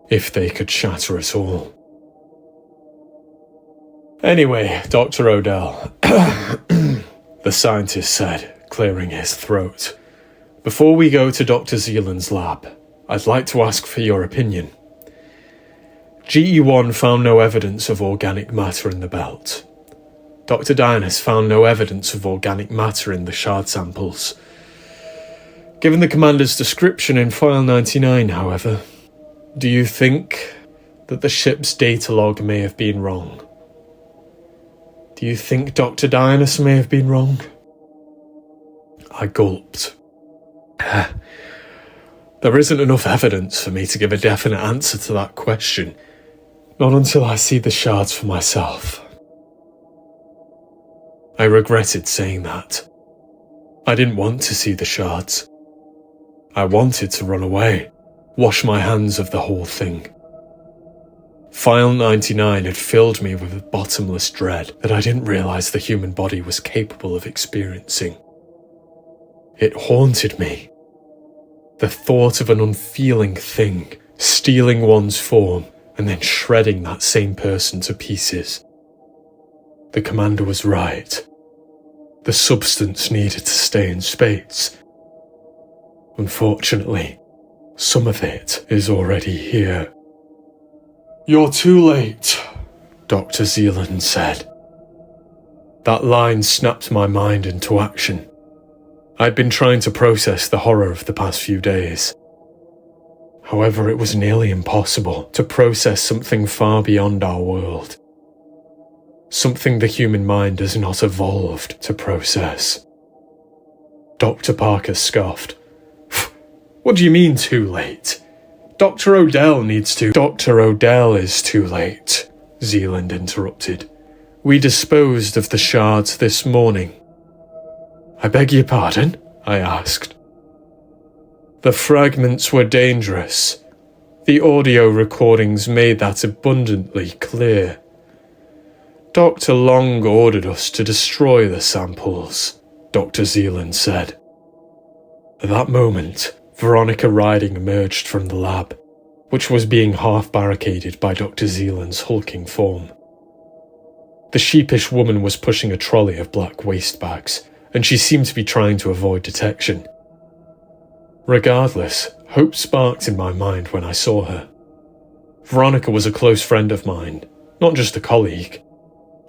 If they could shatter at all. Anyway, Dr. Odell, the scientist said, clearing his throat. Before we go to Dr. Zealand's lab, I'd like to ask for your opinion. GE-1 found no evidence of organic matter in the belt. Dr. Dionys found no evidence of organic matter in the shard samples. Given the commander's description in File 99, however, do you think that the ship's data log may have been wrong? Do you think Dr. Dionys may have been wrong? I gulped. There isn't enough evidence for me to give a definite answer to that question. Not until I see the shards for myself. I regretted saying that. I didn't want to see the shards. I wanted to run away, wash my hands of the whole thing. File 99 had filled me with a bottomless dread that I didn't realise the human body was capable of experiencing. It haunted me. The thought of an unfeeling thing stealing one's form and then shredding that same person to pieces. The commander was right. The substance needed to stay in space. Unfortunately, some of it is already here. You're too late, Dr. Zealand said. That line snapped my mind into action. I'd been trying to process the horror of the past few days. However, it was nearly impossible to process something far beyond our world. Something the human mind has not evolved to process. Dr. Parker scoffed. What do you mean, too late? Dr. Odell needs to— Dr. Odell is too late, Zealand interrupted. We disposed of the shards this morning. I beg your pardon? I asked. The fragments were dangerous. The audio recordings made that abundantly clear. Dr. Long ordered us to destroy the samples, Dr. Zealand said. At that moment, Veronica Riding emerged from the lab, which was being half barricaded by Dr. Zealand's hulking form. The sheepish woman was pushing a trolley of black waste bags, and she seemed to be trying to avoid detection. Regardless, hope sparked in my mind when I saw her. Veronica was a close friend of mine, not just a colleague.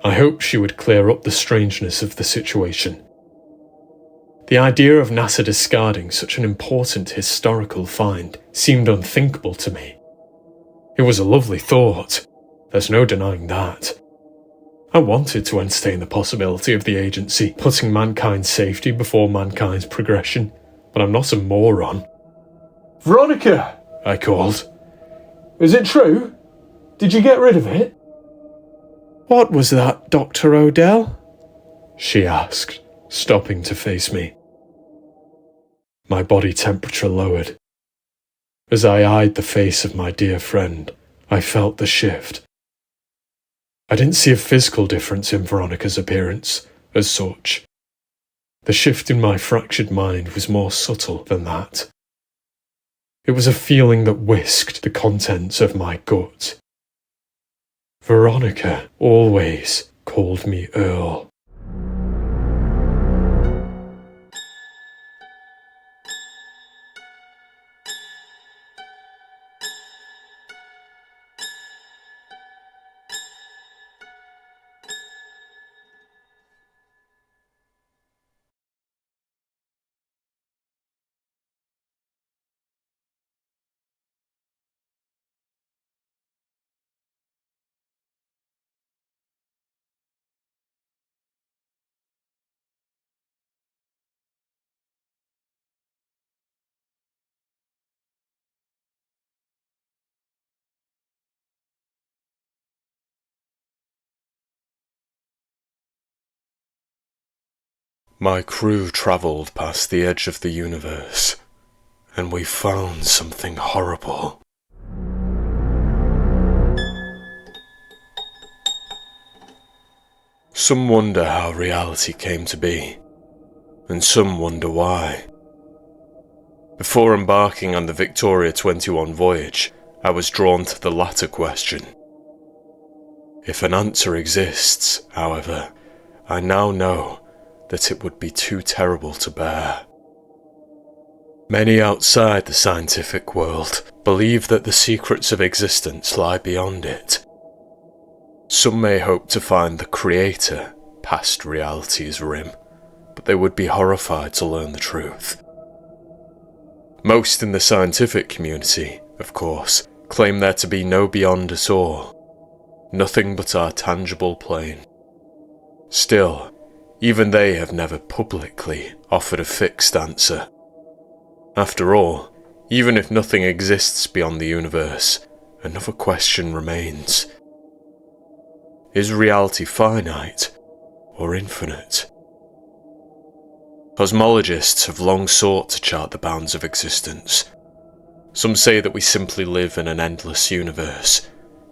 I hoped she would clear up the strangeness of the situation. The idea of NASA discarding such an important historical find seemed unthinkable to me. It was a lovely thought, there's no denying that. I wanted to entertain the possibility of the agency putting mankind's safety before mankind's progression, but I'm not a moron. Veronica, I called. Is it true? Did you get rid of it? What was that, Dr. Odell? She asked, stopping to face me. My body temperature lowered. As I eyed the face of my dear friend, I felt the shift. I didn't see a physical difference in Veronica's appearance, as such. The shift in my fractured mind was more subtle than that. It was a feeling that whisked the contents of my gut. Veronica always called me Earl. My crew travelled past the edge of the universe, and we found something horrible. Some wonder how reality came to be, and some wonder why. Before embarking on the Victoria 21 voyage, I was drawn to the latter question. If an answer exists, however, I now know that it would be too terrible to bear. Many outside the scientific world believe that the secrets of existence lie beyond it. Some may hope to find the Creator past reality's rim, but they would be horrified to learn the truth. Most in the scientific community, of course, claim there to be no beyond at all, nothing but our tangible plane. Still, even they have never publicly offered a fixed answer. After all, even if nothing exists beyond the universe, another question remains. Is reality finite or infinite? Cosmologists have long sought to chart the bounds of existence. Some say that we simply live in an endless universe,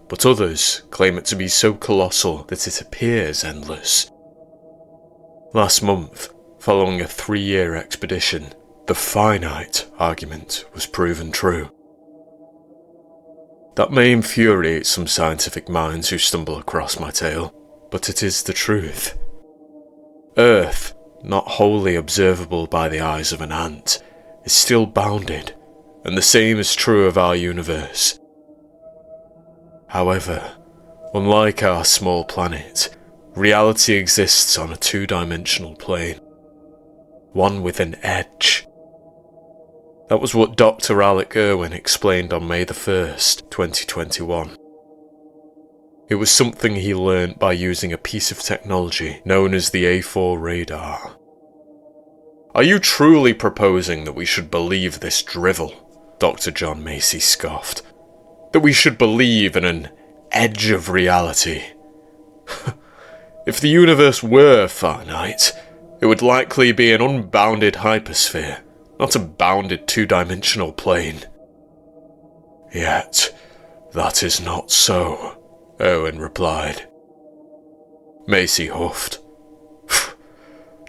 but others claim it to be so colossal that it appears endless. Last month, following a 3-year expedition, the finite argument was proven true. That may infuriate some scientific minds who stumble across my tale, but it is the truth. Earth, not wholly observable by the eyes of an ant, is still bounded, and the same is true of our universe. However, unlike our small planet, reality exists on a 2-dimensional plane, one with an edge. That was what Dr. Alec Irwin explained on May the 1st, 2021. It was something he learnt by using a piece of technology known as the A4 radar. "Are you truly proposing that we should believe this drivel?" Dr. John Macy scoffed. "That we should believe in an edge of reality? If the universe were finite, it would likely be an unbounded hypersphere, not a bounded two-dimensional plane." "Yet, that is not so," Irwin replied. Macy huffed.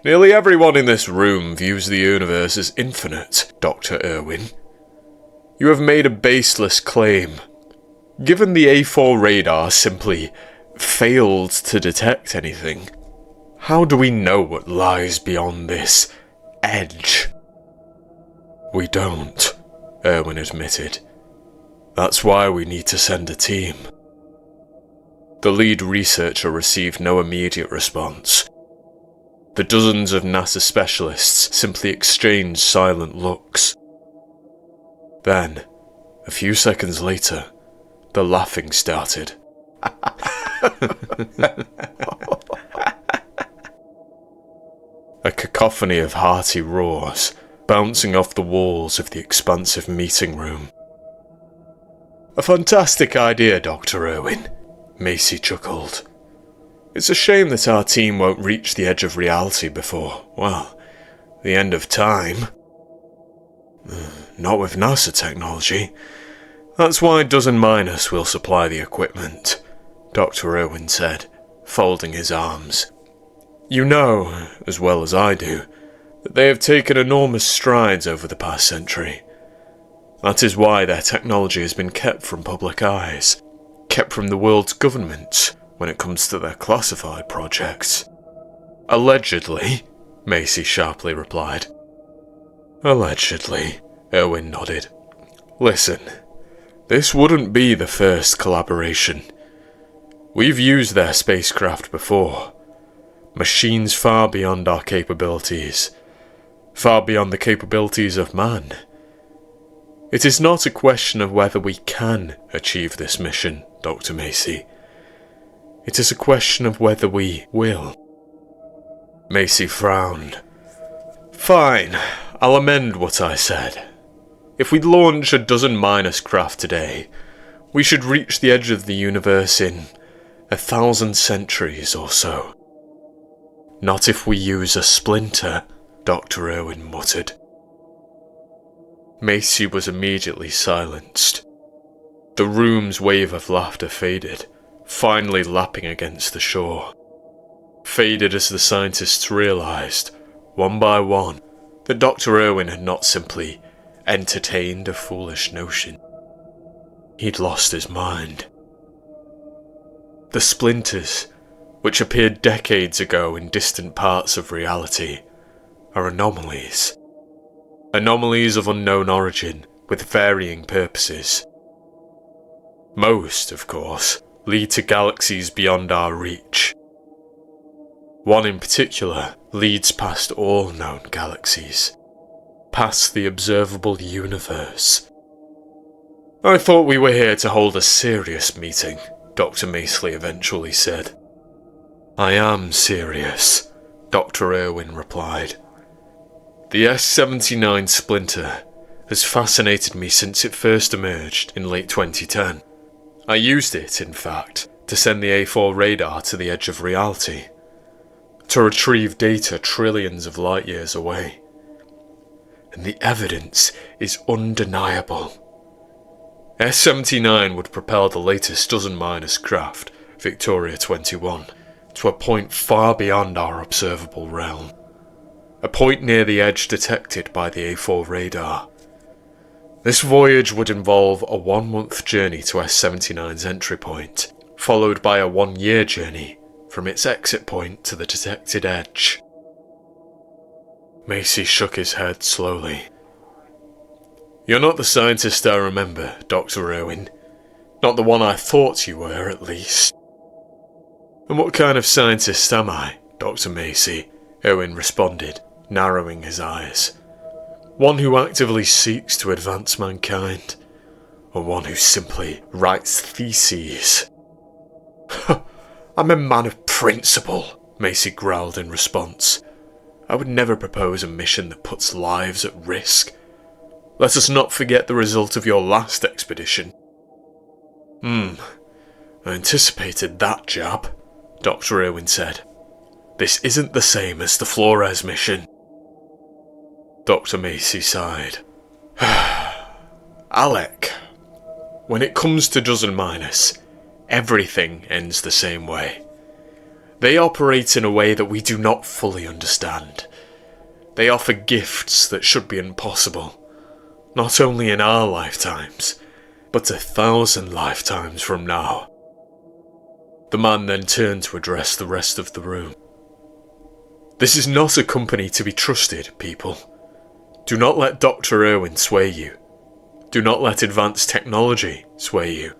"Nearly everyone in this room views the universe as infinite, Dr. Irwin. You have made a baseless claim. Given the A4 radar simply failed to detect anything, how do we know what lies beyond this edge?" "We don't," Irwin admitted. "That's why we need to send a team." The lead researcher received no immediate response. The dozens of NASA specialists simply exchanged silent looks. Then, a few seconds later, the laughing started. A cacophony of hearty roars, bouncing off the walls of the expansive meeting room. "A fantastic idea, Dr. Irwin," Macy chuckled. "It's a shame that our team won't reach the edge of reality before, well, the end of time. Not with NASA technology. That's why Dozen Minus will supply the equipment," Dr. Irwin said, folding his arms. "You know, as well as I do, that they have taken enormous strides over the past century. That is why their technology has been kept from public eyes, kept from the world's governments when it comes to their classified projects." "Allegedly," Macy sharply replied. "Allegedly," Irwin nodded. "Listen, this wouldn't be the first collaboration. We've used their spacecraft before. Machines far beyond our capabilities. Far beyond the capabilities of man. It is not a question of whether we can achieve this mission, Dr. Macy. It is a question of whether we will." Macy frowned. "Fine, I'll amend what I said. If we launch a Dozen Minus craft today, we should reach the edge of the universe in 1,000 centuries or so. Not if we use a splinter," Dr. Irwin muttered. Macy was immediately silenced. The room's wave of laughter faded, finally lapping against the shore. Faded as the scientists realised, one by one, that Dr. Irwin had not simply entertained a foolish notion. He'd lost his mind. The splinters, which appeared decades ago in distant parts of reality, are anomalies. Anomalies of unknown origin, with varying purposes. Most, of course, lead to galaxies beyond our reach. One in particular leads past all known galaxies, past the observable universe. "I thought we were here to hold a serious meeting," Dr. Macy eventually said. "I am serious," Dr. Irwin replied. "The S-79 splinter has fascinated me since it first emerged in late 2010. I used it, in fact, to send the A4 radar to the edge of reality, to retrieve data trillions of light years away. And the evidence is undeniable. S-79 would propel the latest Dozen Minus craft, Victoria 21, to a point far beyond our observable realm. A point near the edge detected by the A4 radar. This voyage would involve a 1-month journey to S-79's entry point, followed by a 1-year journey from its exit point to the detected edge." Macy shook his head slowly. "You're not the scientist I remember, Dr. Irwin. Not the one I thought you were, at least." "And what kind of scientist am I, Dr. Macy?" Irwin responded, narrowing his eyes. One who actively seeks to advance mankind, or one who simply writes theses? I'm a man of principle, Macy growled in response. I would never propose a mission that puts lives at risk. Let us not forget the result of your last expedition. I anticipated that jab, Dr. Irwin said. This isn't the same as the Flores mission. Dr. Macy sighed. Alec, when it comes to Dozen Minus, everything ends the same way. They operate in a way that we do not fully understand. They offer gifts that should be impossible, not only in our lifetimes, but 1,000 lifetimes from now. The man then turned to address the rest of the room. This is not a company to be trusted, people. Do not let Dr. Irwin sway you. Do not let advanced technology sway you.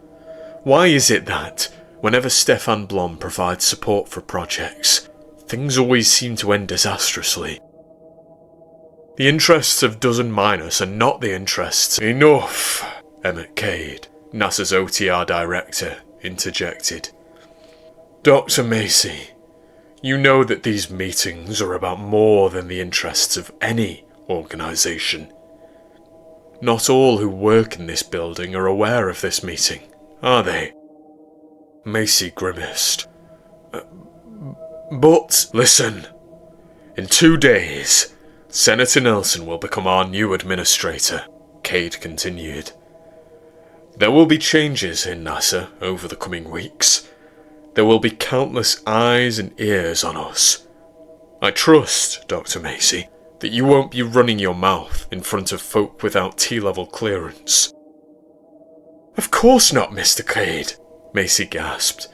Why is it that, whenever Stefan Blom provides support for projects, things always seem to end disastrously? The interests of Dozen Minus are not the interests... Enough, Emmett Cade, NASA's OTR director, interjected. Dr. Macy, you know that these meetings are about more than the interests of any organisation. Not all who work in this building are aware of this meeting, are they? Macy grimaced. But listen, in 2 days, Senator Nelson will become our new administrator, Cade continued. There will be changes in NASA over the coming weeks. There will be countless eyes and ears on us. I trust, Dr. Macy, that you won't be running your mouth in front of folk without T-level clearance. Of course not, Mr. Cade, Macy gasped.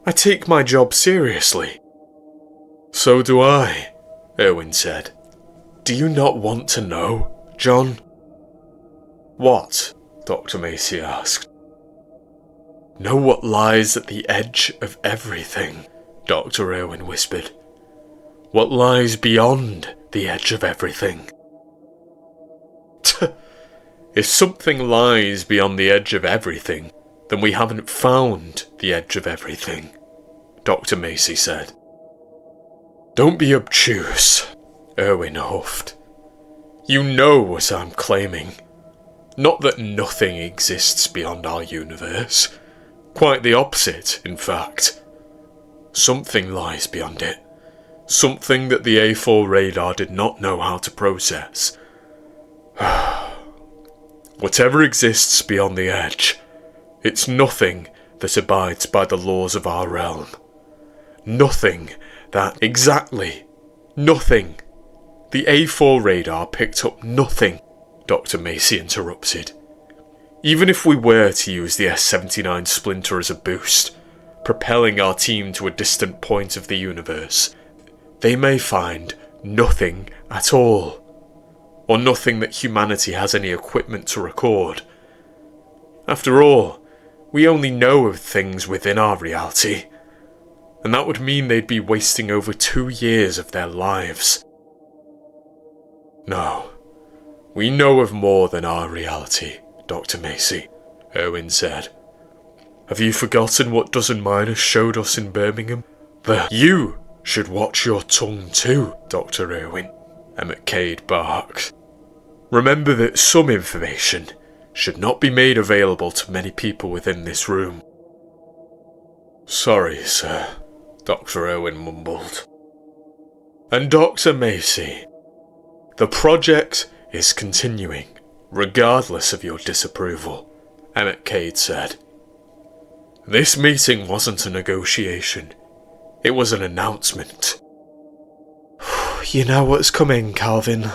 I take my job seriously. So do I, Irwin said. Do you not want to know, John? What? Dr. Macy asked. Know what lies at the edge of everything, Dr. Irwin whispered. What lies beyond the edge of everything? If something lies beyond the edge of everything, then we haven't found the edge of everything, Dr. Macy said. Don't be obtuse, Irwin huffed. You know what I'm claiming. Not that nothing exists beyond our universe. Quite the opposite, in fact. Something lies beyond it. Something that the A4 radar did not know how to process. Whatever exists beyond the edge, it's nothing that abides by the laws of our realm. Nothing that... Exactly. Nothing. The A4 radar picked up nothing, Dr. Macy interrupted. Even if we were to use the S-79 Splinter as a boost, propelling our team to a distant point of the universe, they may find nothing at all, or nothing that humanity has any equipment to record. After all, we only know of things within our reality, and that would mean they'd be wasting over 2 years of their lives. No, we know of more than our reality, Dr. Macy, Irwin said. Have you forgotten what Dozen Minus showed us in Birmingham? You should watch your tongue too, Dr. Irwin, Emmett Cade barked. Remember that some information should not be made available to many people within this room. Sorry, sir, Dr. Irwin mumbled. And Dr. Macy, the project is continuing, regardless of your disapproval, Emmett Cade said. This meeting wasn't a negotiation. It was an announcement. You know what's coming, Calvin,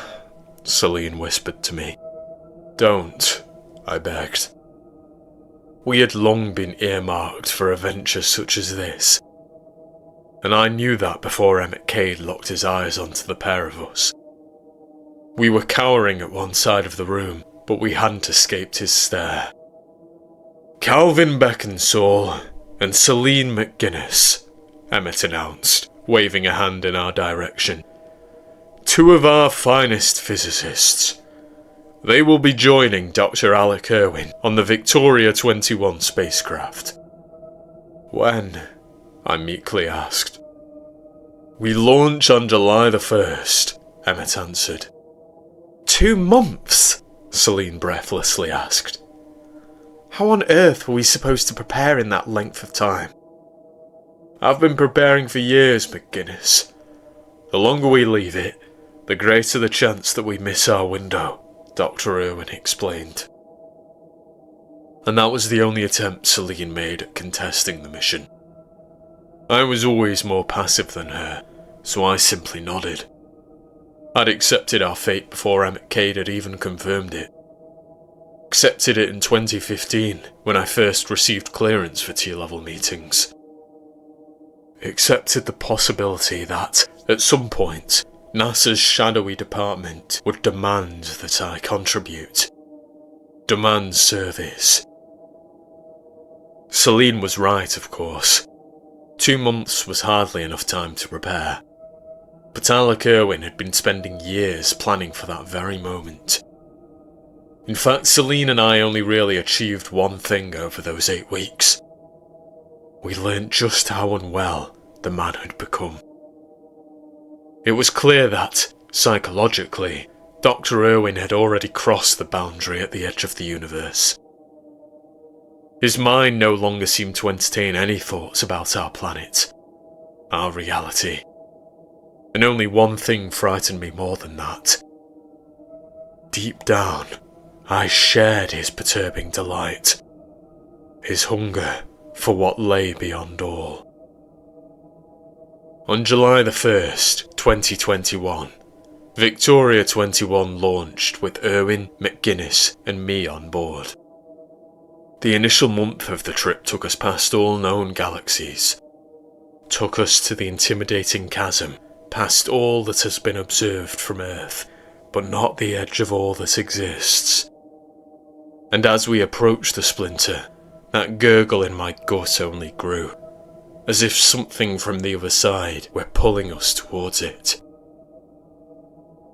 Celine whispered to me. Don't, I begged. We had long been earmarked for a venture such as this, and I knew that before Emmett Cade locked his eyes onto the pair of us. We were cowering at one side of the room, but we hadn't escaped his stare. Calvin Beckinsale and Celine McGuinness, Emmett announced, waving a hand in our direction. 2 of our finest physicists, They will be joining Dr. Alec Irwin on the Victoria 21 spacecraft. When? I meekly asked. We launch on July the 1st, Emmett answered. 2 months? Celine breathlessly asked. How on earth were we supposed to prepare in that length of time? I've been preparing for years, McGuinness. The longer we leave it, the greater the chance that we miss our window, Dr. Irwin explained. And that was the only attempt Celine made at contesting the mission. I was always more passive than her, so I simply nodded. I'd accepted our fate before Emmett Cade had even confirmed it. Accepted it in 2015, when I first received clearance for T-level meetings. Accepted the possibility that, at some point, NASA's shadowy department would demand that I contribute. Demand service. Celine was right, of course. 2 months was hardly enough time to prepare. But Alec Irwin had been spending years planning for that very moment. In fact, Celine and I only really achieved one thing over those 8 weeks. We learnt just how unwell the man had become. It was clear that, psychologically, Dr. Irwin had already crossed the boundary at the edge of the universe. His mind no longer seemed to entertain any thoughts about our planet, our reality. And only one thing frightened me more than that. Deep down, I shared his perturbing delight, his hunger for what lay beyond all. On July the 1st, 2021, Victoria 21 launched with Irwin, McGuinness and me on board. The initial month of the trip took us past all known galaxies. Took us to the intimidating chasm, past all that has been observed from Earth, but not the edge of all that exists. And as we approached the splinter, that gurgle in my gut only grew, as if something from the other side were pulling us towards it.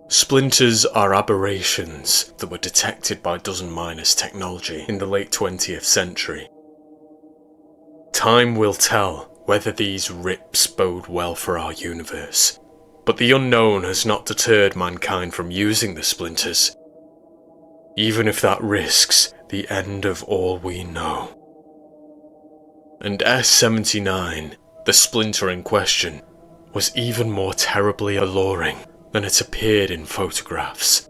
Splinters are aberrations that were detected by dozen miners technology in the late 20th century. Time will tell whether these rips bode well for our universe, but the unknown has not deterred mankind from using the splinters, even if that risks the end of all we know. And S-79, the splinter in question, was even more terribly alluring than it appeared in photographs.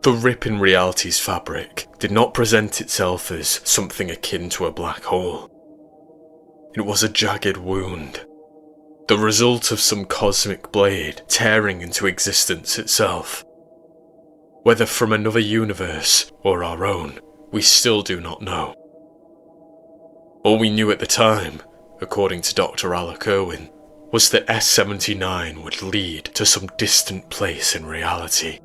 The rip in reality's fabric did not present itself as something akin to a black hole. It was a jagged wound, the result of some cosmic blade tearing into existence itself. Whether from another universe or our own, we still do not know. All we knew at the time, according to Dr. Alec Irwin, was that S-79 would lead to some distant place in reality.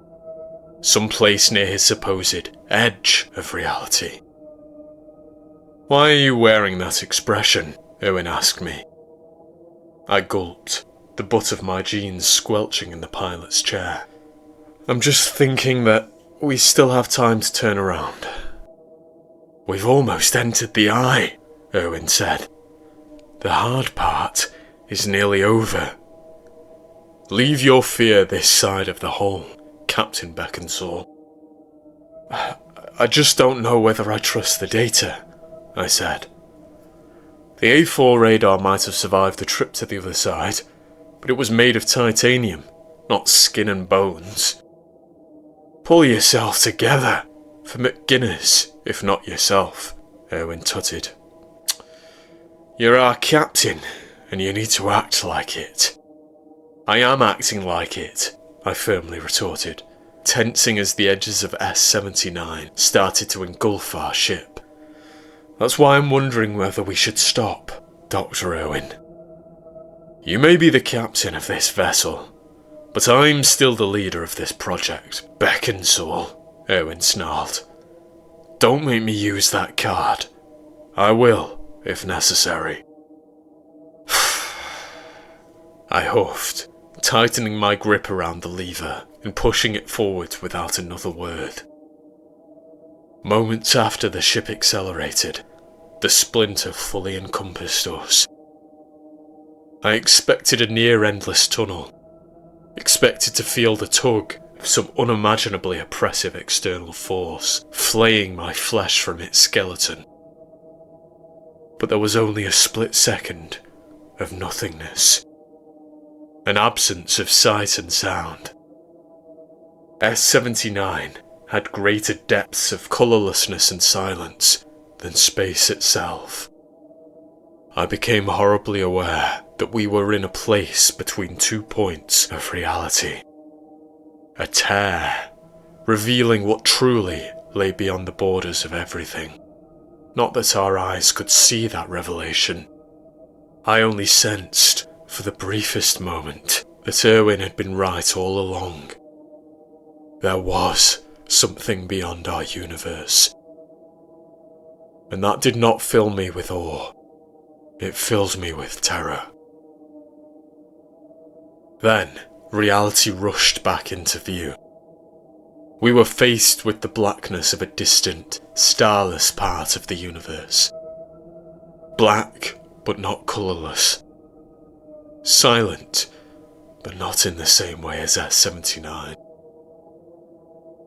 Some place near his supposed edge of reality. Why are you wearing that expression? Irwin asked me. I gulped, the butt of my jeans squelching in the pilot's chair. I'm just thinking that we still have time to turn around. We've almost entered the eye, Irwin said. The hard part is nearly over. Leave your fear this side of the hole, Captain Beckinsale. I just don't know whether I trust the data, I said. The A4 radar might have survived the trip to the other side, but it was made of titanium, not skin and bones. Pull yourself together, for McGuinness, if not yourself, Irwin tutted. You're our captain, and you need to act like it. I am acting like it, I firmly retorted, tensing as the edges of S-79 started to engulf our ship. That's why I'm wondering whether we should stop, Dr. Irwin. You may be the captain of this vessel, but I'm still the leader of this project, Beckinsale, Irwin snarled. Don't make me use that card. I will, if necessary. I huffed, tightening my grip around the lever and pushing it forwards without another word. Moments after the ship accelerated, the splinter fully encompassed us. I expected a near-endless tunnel, expected to feel the tug of some unimaginably oppressive external force, flaying my flesh from its skeleton. But there was only a split second of nothingness, an absence of sight and sound. S-79 had greater depths of colourlessness and silence than space itself. I became horribly aware that we were in a place between 2 points of reality. A tear, revealing what truly lay beyond the borders of everything. Not that our eyes could see that revelation. I only sensed, for the briefest moment, that Erwin had been right all along. There was something beyond our universe. And that did not fill me with awe. It filled me with terror. Then, reality rushed back into view. We were faced with the blackness of a distant, starless part of the universe. Black, but not colourless. Silent, but not in the same way as S-79.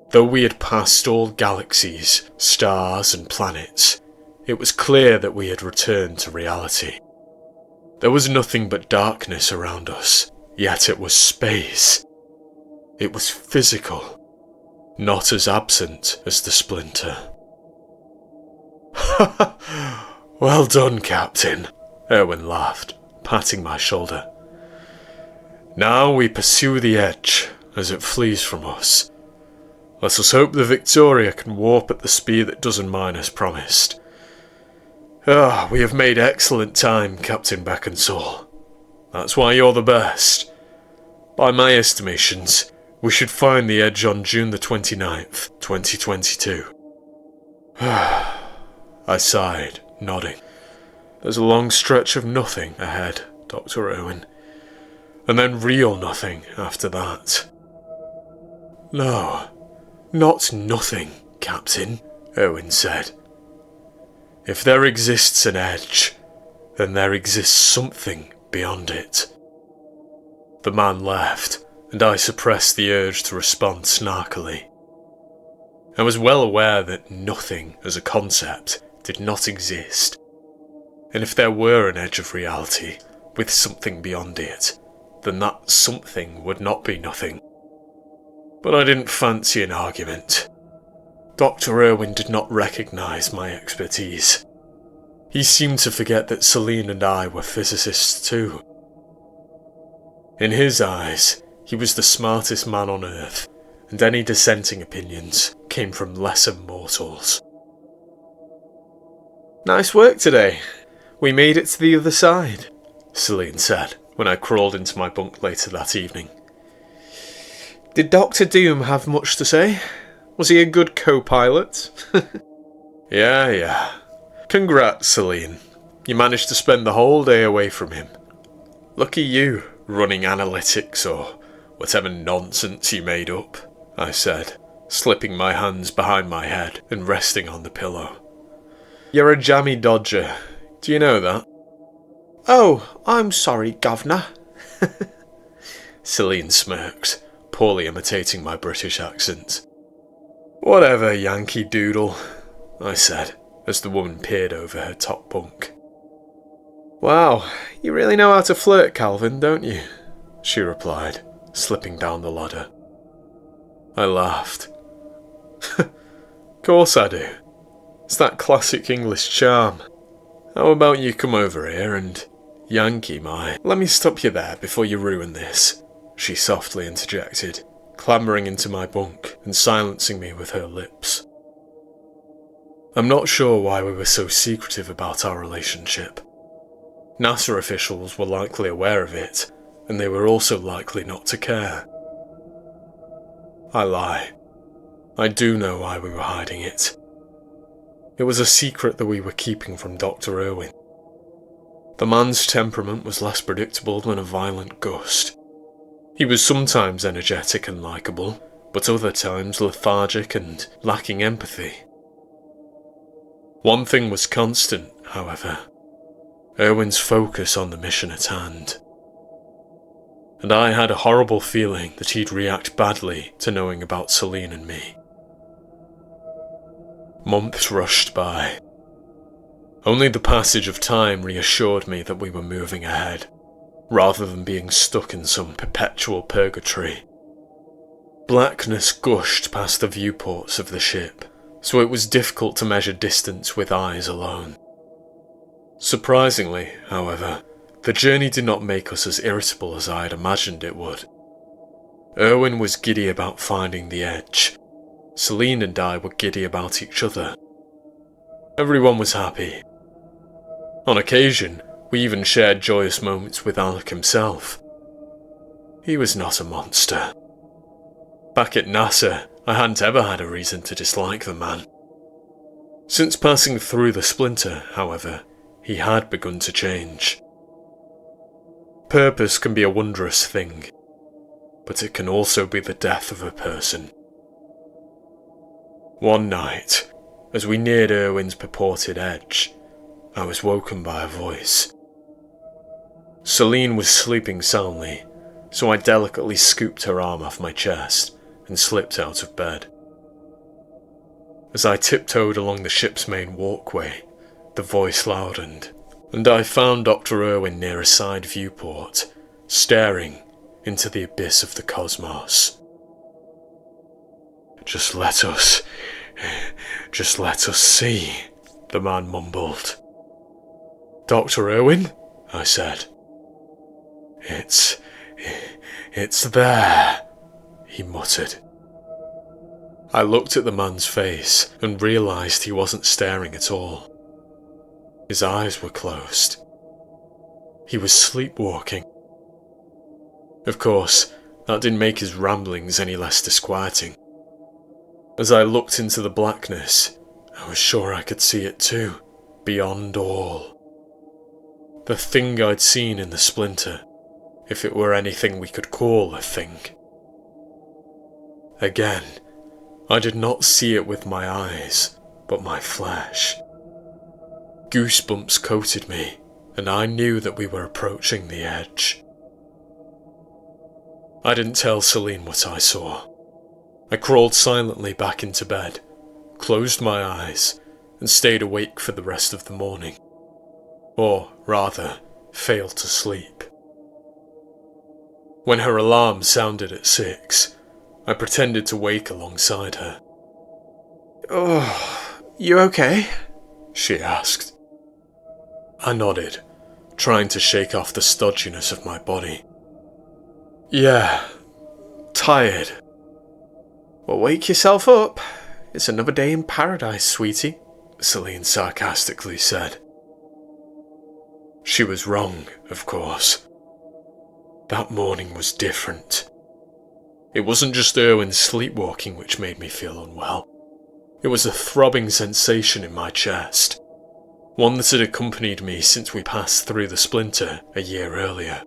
Though we had passed all galaxies, stars and planets, it was clear that we had returned to reality. There was nothing but darkness around us, yet it was space. It was physical, not as absent as the splinter. Well done, Captain, Erwin laughed, patting my shoulder. Now we pursue the edge as it flees from us. Let us hope the Victoria can warp at the speed that Dozen Mine has promised. We have made excellent time, Captain Beckinsale. That's why you're the best. By my estimations, we should find the edge on June the 29th, 2022. I sighed, nodding. There's a long stretch of nothing ahead, Dr. Irwin. And then real nothing after that. No, not nothing, Captain, Irwin said. If there exists an edge, then there exists something beyond it. The man left, and I suppressed the urge to respond snarkily. I was well aware that nothing as a concept did not exist, and if there were an edge of reality with something beyond it, then that something would not be nothing. But I didn't fancy an argument. Dr. Irwin did not recognise my expertise. He seemed to forget that Celine and I were physicists too. In his eyes, he was the smartest man on Earth, and any dissenting opinions came from lesser mortals. Nice work today. We made it to the other side, Celine said when I crawled into my bunk later that evening. Did Dr. Doom have much to say? Was he a good co-pilot? Yeah. Congrats, Celine. You managed to spend the whole day away from him. Lucky you, running analytics or whatever nonsense you made up, I said, slipping my hands behind my head and resting on the pillow. You're a jammy dodger. Do you know that? Oh, I'm sorry, Governor. Celine smirked, poorly imitating my British accent. Whatever, Yankee Doodle, I said, as the woman peered over her top bunk. Wow, you really know how to flirt, Calvin, don't you? She replied, slipping down the ladder. I laughed. Course I do. It's that classic English charm. How about you come over here and Yankee my... Let me stop you there before you ruin this, she softly interjected, clambering into my bunk and silencing me with her lips. I'm not sure why we were so secretive about our relationship. NASA officials were likely aware of it, and they were also likely not to care. I lie. I do know why we were hiding it. It was a secret that we were keeping from Dr. Irwin. The man's temperament was less predictable than a violent gust. He was sometimes energetic and likeable, but other times lethargic and lacking empathy. One thing was constant, however: Erwin's focus on the mission at hand. And I had a horrible feeling that he'd react badly to knowing about Celine and me. Months rushed by. Only the passage of time reassured me that we were moving ahead, rather than being stuck in some perpetual purgatory. Blackness gushed past the viewports of the ship, so it was difficult to measure distance with eyes alone. Surprisingly, however, the journey did not make us as irritable as I had imagined it would. Erwin was giddy about finding the edge. Celine and I were giddy about each other. Everyone was happy. On occasion, we even shared joyous moments with Alec himself. He was not a monster. Back at NASA, I hadn't ever had a reason to dislike the man. Since passing through the splinter, however, he had begun to change. Purpose can be a wondrous thing, but it can also be the death of a person. One night, as we neared Erwin's purported edge, I was woken by a voice. Celine was sleeping soundly, so I delicately scooped her arm off my chest and slipped out of bed. As I tiptoed along the ship's main walkway, the voice loudened, and I found Dr. Erwin near a side viewport, staring into the abyss of the cosmos. Just let us see," the man mumbled. "Dr. Erwin?" I said. It's there," he muttered. I looked at the man's face and realised he wasn't staring at all. His eyes were closed. He was sleepwalking. Of course, that didn't make his ramblings any less disquieting. As I looked into the blackness, I was sure I could see it too, beyond all. The thing I'd seen in the splinter, if it were anything we could call a thing. Again, I did not see it with my eyes, but my flesh. Goosebumps coated me, and I knew that we were approaching the edge. I didn't tell Celine what I saw. I crawled silently back into bed, closed my eyes, and stayed awake for the rest of the morning. Or, rather, failed to sleep. When her alarm sounded at 6, I pretended to wake alongside her. "Oh, you okay?" she asked. I nodded, trying to shake off the stodginess of my body. "Yeah, tired." "Well, wake yourself up. It's another day in paradise, sweetie," Celine sarcastically said. She was wrong, of course. That morning was different. It wasn't just Erwin's sleepwalking which made me feel unwell. It was a throbbing sensation in my chest, one that had accompanied me since we passed through the splinter a year earlier.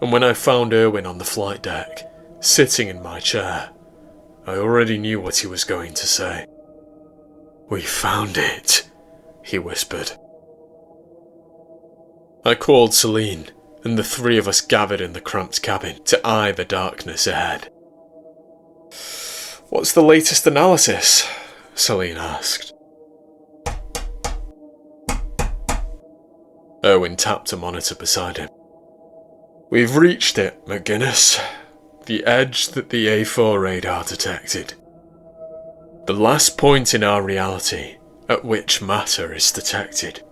And when I found Erwin on the flight deck, sitting in my chair, I already knew what he was going to say. "We found it," he whispered. I called Celine, and the three of us gathered in the cramped cabin to eye the darkness ahead. "What's the latest analysis?" Celine asked. Erwin tapped a monitor beside him. "We've reached it, McGuinness. The edge that the A4 radar detected. The last point in our reality at which matter is detected.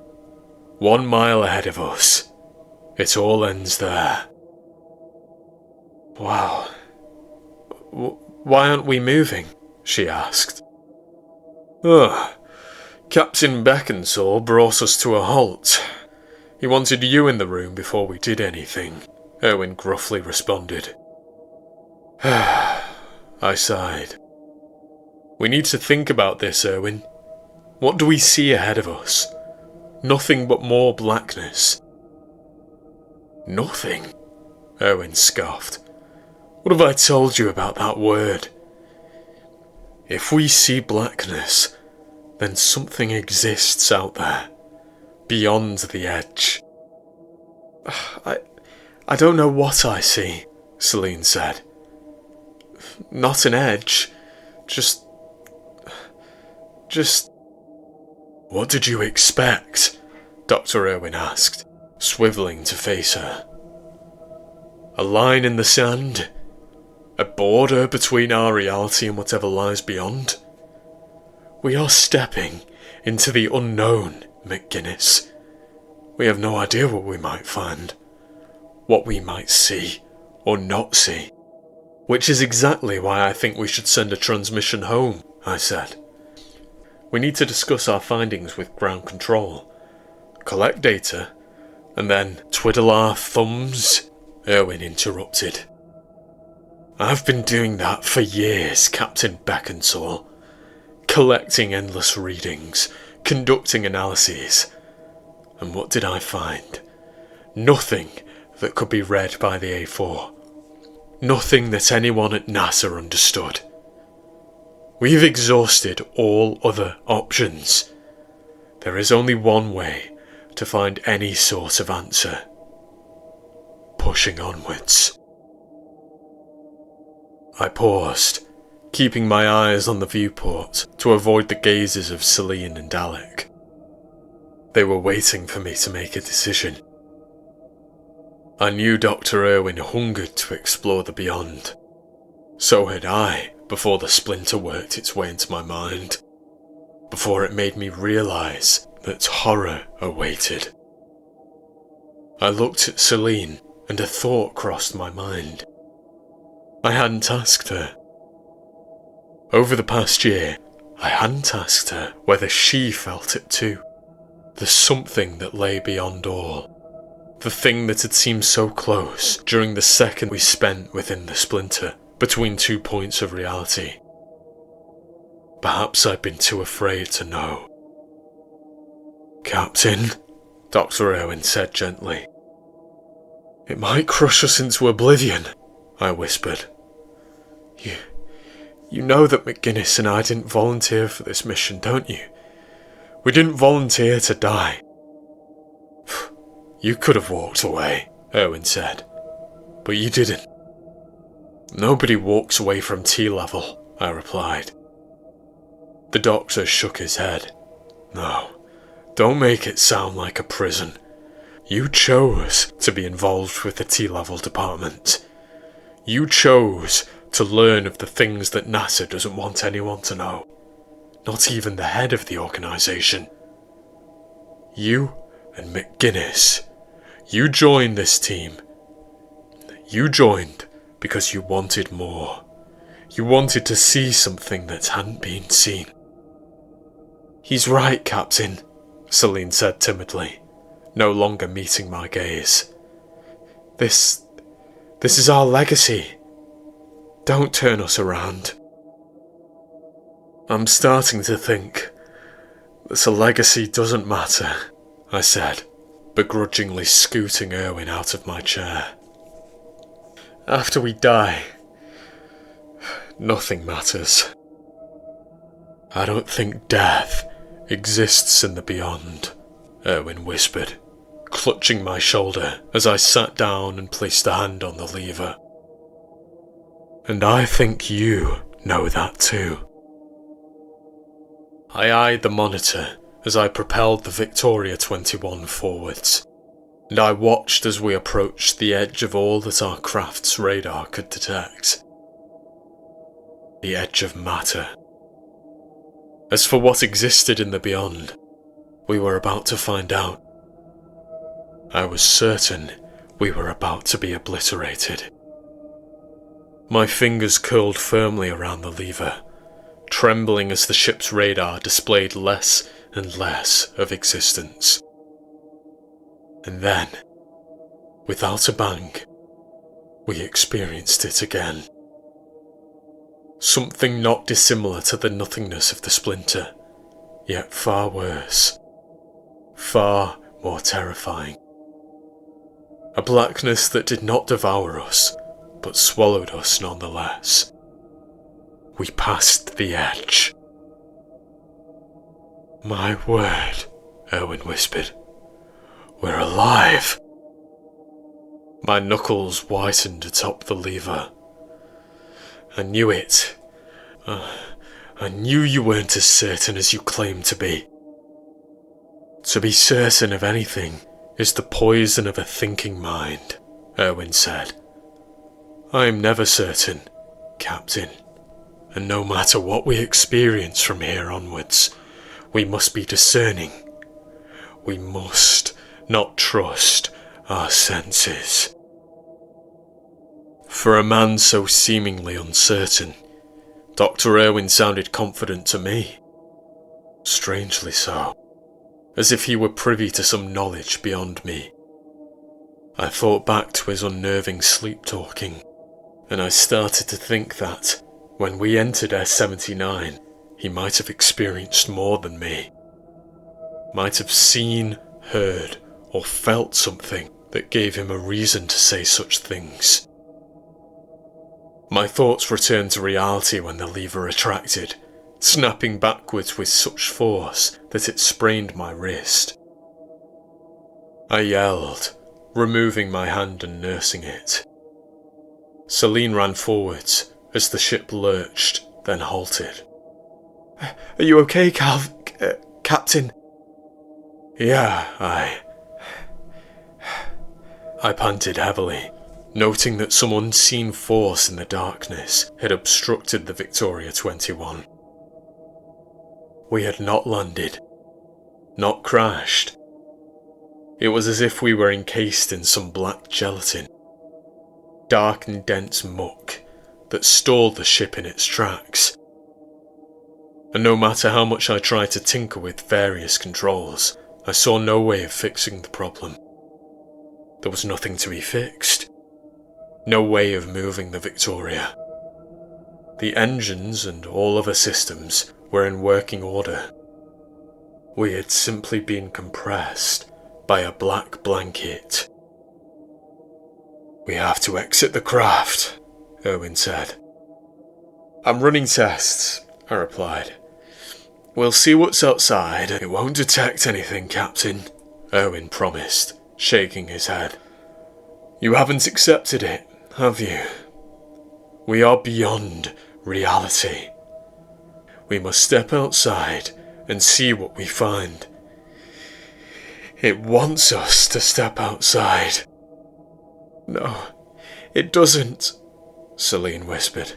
1 mile ahead of us. It all ends there." "Wow. Why aren't we moving?" she asked. "Oh, Captain Beckinsale brought us to a halt. He wanted you in the room before we did anything," Erwin gruffly responded. I sighed. "We need to think about this, Erwin. What do we see ahead of us? Nothing but more blackness." "Nothing?" Erwin scoffed. What have I told you about that word? If we see blackness, then something exists out there, beyond the edge. I don't know what I see, Celine said. Not an edge, just... What did you expect? Dr. Irwin asked, swiveling to face her. A line in the sand? A border between our reality and whatever lies beyond? We are stepping into the unknown, McGuinness. We have no idea what we might find, what we might see or not see. Which is exactly why I think we should send a transmission home, I said. We need to discuss our findings with ground control, collect data, and then twiddle our thumbs, Irwin interrupted. I've been doing that for years, Captain Beckinsale. Collecting endless readings, conducting analyses. And what did I find? Nothing that could be read by the A4. Nothing that anyone at NASA understood. We've exhausted all other options. There is only one way to find any sort of answer. Pushing onwards. I paused, keeping my eyes on the viewport to avoid the gazes of Celine and Alec. They were waiting for me to make a decision. I knew Dr. Irwin hungered to explore the beyond. So had I, before the splinter worked its way into my mind. Before it made me realise that horror awaited. I looked at Celine, and a thought crossed my mind. I hadn't asked her. Over the past year, I hadn't asked her whether she felt it too. The something that lay beyond all. The thing that had seemed so close during the second we spent within the splinter, between 2 points of reality. Perhaps I'd been too afraid to know. Captain, Dr. Irwin said gently. It might crush us into oblivion, I whispered. You know that McGuinness and I didn't volunteer for this mission, don't you? We didn't volunteer to die. You could have walked away, Irwin said, but you didn't. Nobody walks away from T-level, I replied. The doctor shook his head. No, don't make it sound like a prison. You chose to be involved with the T-level department. You chose to learn of the things that NASA doesn't want anyone to know. Not even the head of the organisation. You and McGuinness. You joined this team. You joined because you wanted more. You wanted to see something that hadn't been seen. He's right, Captain, Celine said timidly, no longer meeting my gaze. This is our legacy. Don't turn us around. I'm starting to think that a legacy doesn't matter, I said, begrudgingly scooting Irwin out of my chair. After we die, nothing matters. I don't think death exists in the beyond, Irwin whispered, clutching my shoulder as I sat down and placed a hand on the lever. And I think you know that too. I eyed the monitor as I propelled the Victoria 21 forwards, and I watched as we approached the edge of all that our craft's radar could detect. The edge of matter. As for what existed in the beyond, we were about to find out. I was certain we were about to be obliterated. My fingers curled firmly around the lever, trembling as the ship's radar displayed less and less of existence. And then, without a bang, we experienced it again. Something not dissimilar to the nothingness of the splinter, yet far worse, far more terrifying. A blackness that did not devour us, but swallowed us nonetheless. We passed the edge. "My word," Erwin whispered. "We're alive." My knuckles whitened atop the lever. "I knew it. I knew you weren't as certain as you claim to be." "To be certain of anything is the poison of a thinking mind," Erwin said. "I am never certain, Captain, and no matter what we experience from here onwards, we must be discerning. We must not trust our senses." For a man so seemingly uncertain, Dr. Erwin sounded confident to me. Strangely so, as if he were privy to some knowledge beyond me. I thought back to his unnerving sleep-talking, and I started to think that, when we entered S-79, he might have experienced more than me. Might have seen, heard, or felt something that gave him a reason to say such things. My thoughts returned to reality when the lever retracted, snapping backwards with such force that it sprained my wrist. I yelled, removing my hand and nursing it. Celine ran forwards as the ship lurched, then halted. "Are you okay, Captain?" "Yeah, I panted heavily, noting that some unseen force in the darkness had obstructed the Victoria 21. We had not landed, not crashed. It was as if we were encased in some black gelatin, dark and dense muck that stalled the ship in its tracks. And no matter how much I tried to tinker with various controls, I saw no way of fixing the problem. There was nothing to be fixed. No way of moving the Victoria. The engines and all other systems were in working order. We had simply been compressed by a black blanket. "We have to exit the craft," Erwin said. "I'm running tests," I replied. "We'll see what's outside. It won't detect anything, Captain," Erwin promised, shaking his head. "You haven't accepted it, have you? We are beyond reality. We must step outside and see what we find. It wants us to step outside." "No, it doesn't," Celine whispered.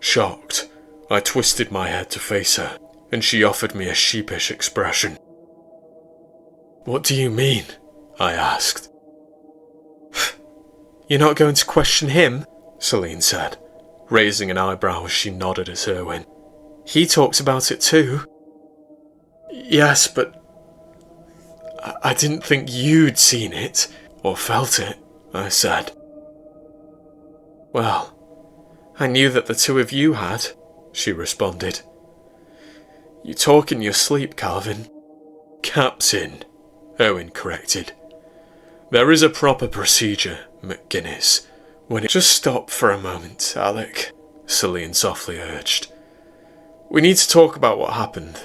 Shocked, I twisted my head to face her, and she offered me a sheepish expression. "What do you mean?" I asked. "You're not going to question him?" Celine said, raising an eyebrow as she nodded at Erwin. "He talks about it too." "Yes, but I didn't think you'd seen it, or felt it," I said. "Well, I knew that the two of you had," she responded. "You talk in your sleep, Calvin." "Captain," Erwin corrected. "There is a proper procedure, McGuinness, when it—" "Just stop for a moment, Alec," Celine softly urged. "We need to talk about what happened.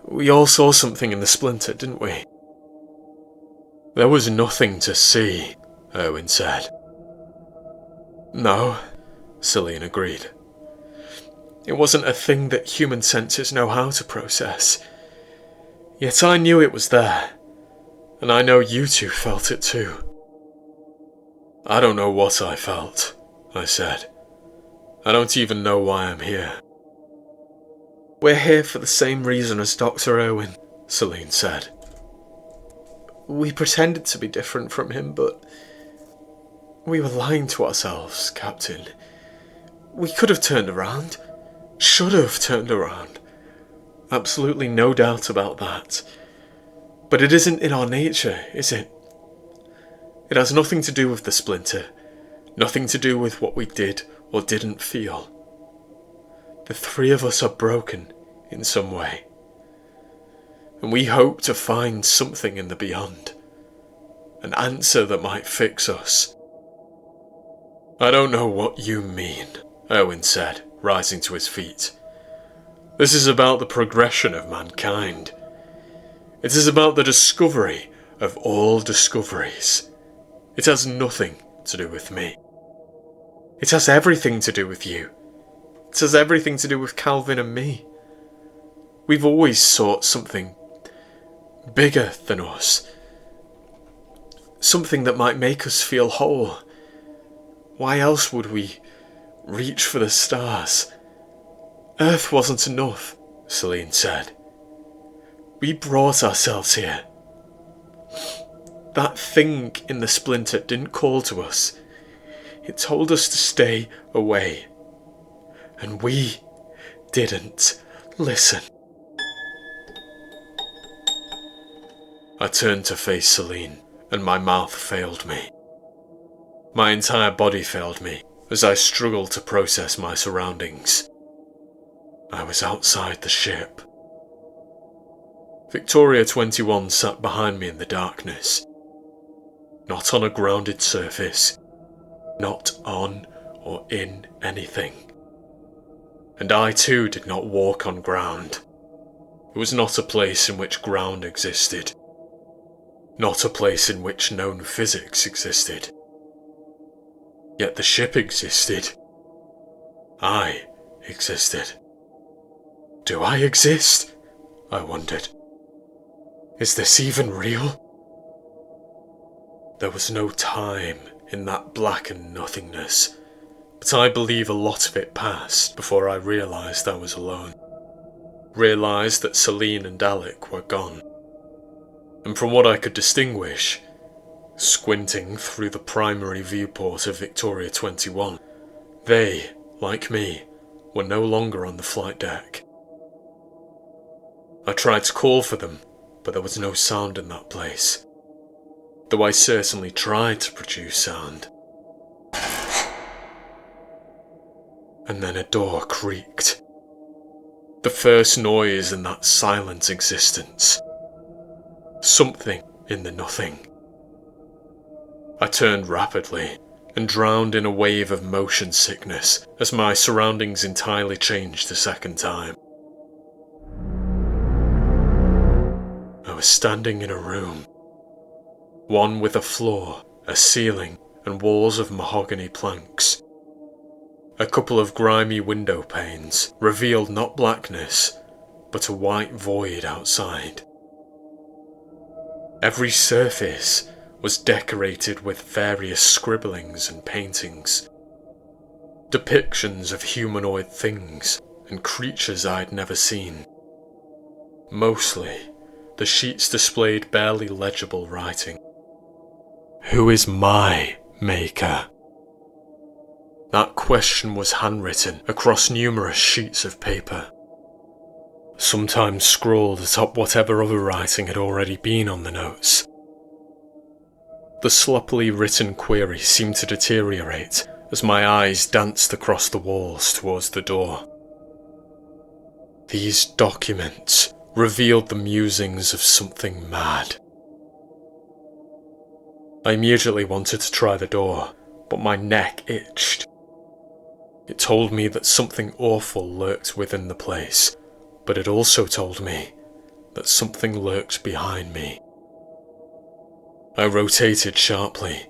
We all saw something in the splinter, didn't we?" "There was nothing to see," Erwin said. "No," Celine agreed. "It wasn't a thing that human senses know how to process. Yet I knew it was there, and I know you two felt it too." "I don't know what I felt," I said. "I don't even know why I'm here." "We're here for the same reason as Dr. Erwin," Celine said. "We pretended to be different from him, but we were lying to ourselves, Captain. We could have turned around. Should have turned around. Absolutely no doubt about that. But it isn't in our nature, is it? It has nothing to do with the splinter. Nothing to do with what we did or didn't feel. The three of us are broken in some way. And we hope to find something in the beyond. An answer that might fix us. I don't know what you mean, Owen said, rising to his feet. This is about the progression of mankind. It is about the discovery of all discoveries. It has nothing to do with me. It has everything to do with you. It has everything to do with Calvin and me. We've always sought something bigger than us. Something that might make us feel whole. Why else would we reach for the stars? Earth wasn't enough, Celine said. We brought ourselves here. That thing in the splinter didn't call to us. It told us to stay away. And we didn't listen. I turned to face Celine, and my mouth failed me. My entire body failed me as I struggled to process my surroundings. I was outside the ship. Victoria 21 sat behind me in the darkness. Not on a grounded surface, not on or in anything. And I too did not walk on ground. It was not a place in which ground existed. Not a place in which known physics existed. Yet the ship existed. I existed. Do I exist? I wondered. Is this even real? There was no time in that blackened nothingness, but I believe a lot of it passed before I realised I was alone. Realised that Celine and Alec were gone. And from what I could distinguish, squinting through the primary viewport of Victoria 21, they, like me, were no longer on the flight deck. I tried to call for them, but there was no sound in that place, though I certainly tried to produce sound. And then a door creaked. The first noise in that silent existence. Something in the nothing. I turned rapidly and drowned in a wave of motion sickness as my surroundings entirely changed a second time. I was standing in a room. One with a floor, a ceiling, and walls of mahogany planks. A couple of grimy window panes revealed not blackness, but a white void outside. Every surface was decorated with various scribblings and paintings. Depictions of humanoid things and creatures I'd never seen. Mostly, the sheets displayed barely legible writing. Who is my maker? That question was handwritten across numerous sheets of paper, sometimes scrawled atop whatever other writing had already been on the notes. The sloppily written query seemed to deteriorate as my eyes danced across the walls towards the door. These documents revealed the musings of something mad. I immediately wanted to try the door, but my neck itched. It told me that something awful lurked within the place, but it also told me that something lurked behind me. I rotated sharply,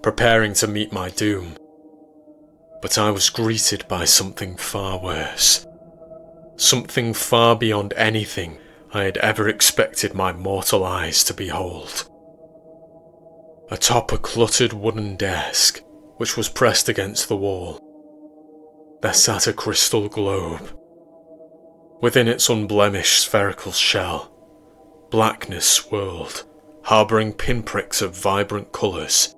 preparing to meet my doom, but I was greeted by something far worse. Something far beyond anything I had ever expected my mortal eyes to behold. Atop a cluttered wooden desk, which was pressed against the wall, there sat a crystal globe. Within its unblemished spherical shell, blackness swirled, harbouring pinpricks of vibrant colours.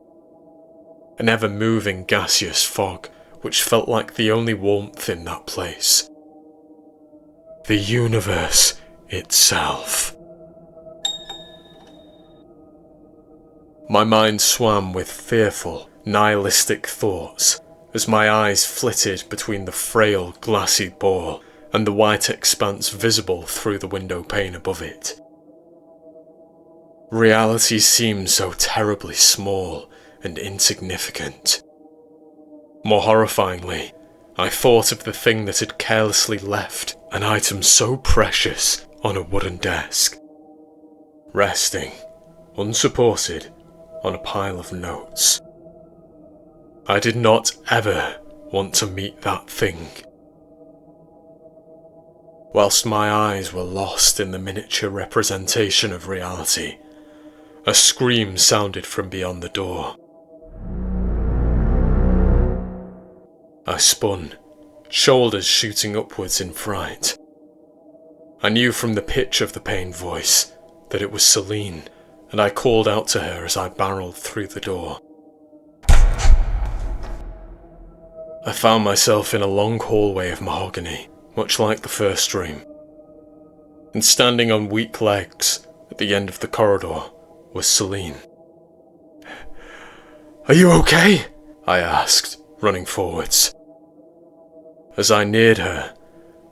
An ever-moving gaseous fog which felt like the only warmth in that place. The universe itself. My mind swam with fearful, nihilistic thoughts as my eyes flitted between the frail, glassy ball and the white expanse visible through the window pane above it. Reality seemed so terribly small and insignificant. More horrifyingly, I thought of the thing that had carelessly left an item so precious on a wooden desk, resting, unsupported, on a pile of notes. I did not ever want to meet that thing. Whilst my eyes were lost in the miniature representation of reality, a scream sounded from beyond the door. I spun, shoulders shooting upwards in fright. I knew from the pitch of the pained voice that it was Celine, and I called out to her as I barreled through the door. I found myself in a long hallway of mahogany, much like the first room. And standing on weak legs at the end of the corridor was Celine. "Are you okay?" I asked, running forwards. As I neared her,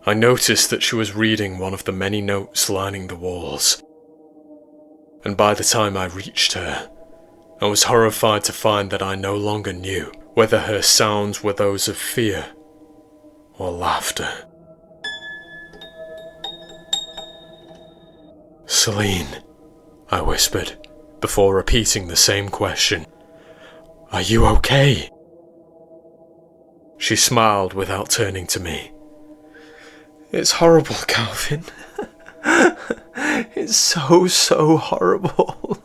I noticed that she was reading one of the many notes lining the walls. And by the time I reached her, I was horrified to find that I no longer knew whether her sounds were those of fear or laughter. "Celine," I whispered, before repeating the same question. "Are you okay?" She smiled without turning to me. "It's horrible, Calvin. It's so horrible."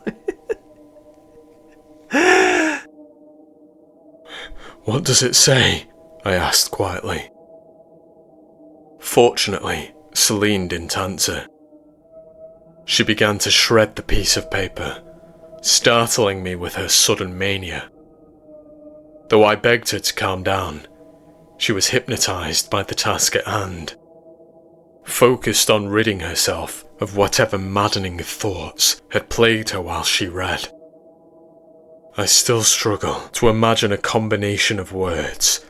"What does it say?" I asked quietly. Fortunately, Celine didn't answer. She began to shred the piece of paper, startling me with her sudden mania. Though I begged her to calm down, she was hypnotized by the task at hand, focused on ridding herself of whatever maddening thoughts had plagued her while she read. I still struggle to imagine a combination of words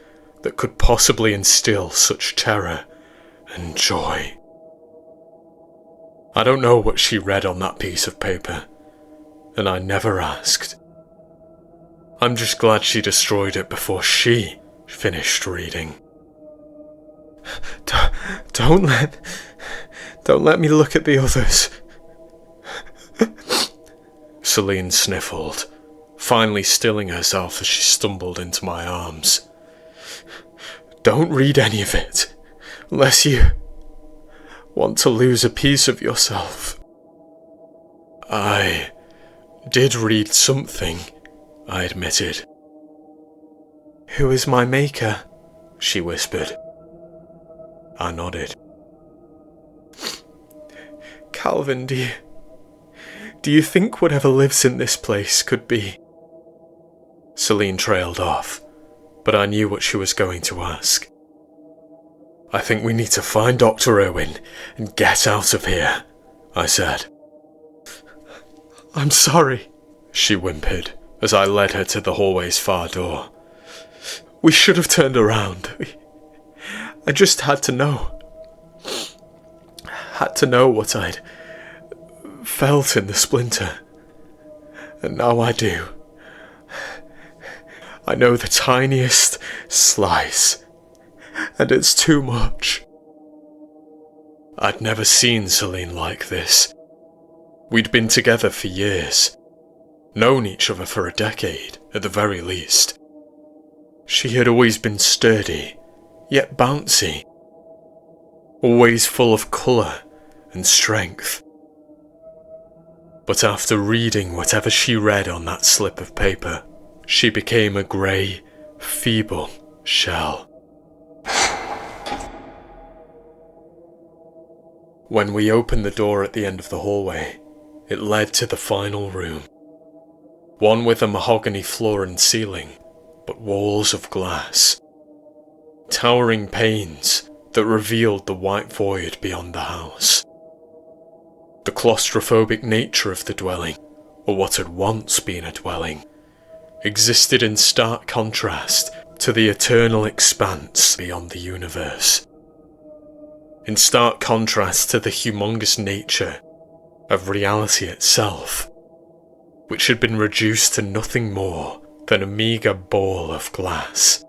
that could possibly instill such terror and joy. I don't know what she read on that piece of paper, and I never asked. I'm just glad she destroyed it before she finished reading. Don't let me look at the others," Celine sniffled, finally stilling herself as she stumbled into my arms. "Don't read any of it, unless you want to lose a piece of yourself." "I did read something," I admitted. "Who is my maker?" she whispered. I nodded. "Calvin, do you think whatever lives in this place could be?" Celine trailed off, but I knew what she was going to ask. "I think we need to find Dr. Irwin and get out of here," I said. "I'm sorry," she whimpered as I led her to the hallway's far door. "We should have turned around. I just had to know. Had to know what I'd felt in the splinter. And now I do. I know the tiniest slice, and it's too much." I'd never seen Celine like this. We'd been together for years, known each other for a decade, at the very least. She had always been sturdy, yet bouncy, always full of colour and strength. But after reading whatever she read on that slip of paper, she became a grey, feeble shell. When we opened the door at the end of the hallway, it led to the final room. One with a mahogany floor and ceiling, but walls of glass. Towering panes that revealed the white void beyond the house. The claustrophobic nature of the dwelling, or what had once been a dwelling, existed in stark contrast to the eternal expanse beyond the universe. In stark contrast to the humongous nature of reality itself, which had been reduced to nothing more than a meagre ball of glass.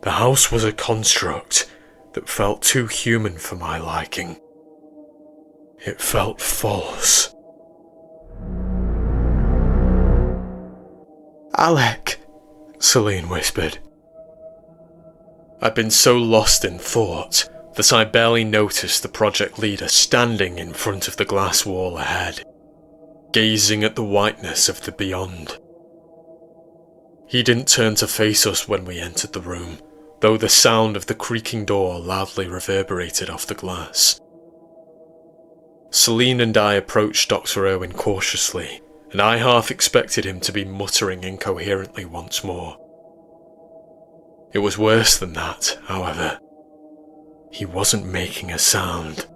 The house was a construct that felt too human for my liking. It felt false. Alec, Celine whispered. I'd been so lost in thought that I barely noticed the project leader standing in front of the glass wall ahead, gazing at the whiteness of the beyond. He didn't turn to face us when we entered the room, though the sound of the creaking door loudly reverberated off the glass. Celine and I approached Dr. Irwin cautiously, and I half expected him to be muttering incoherently once more. It was worse than that, however. He wasn't making a sound,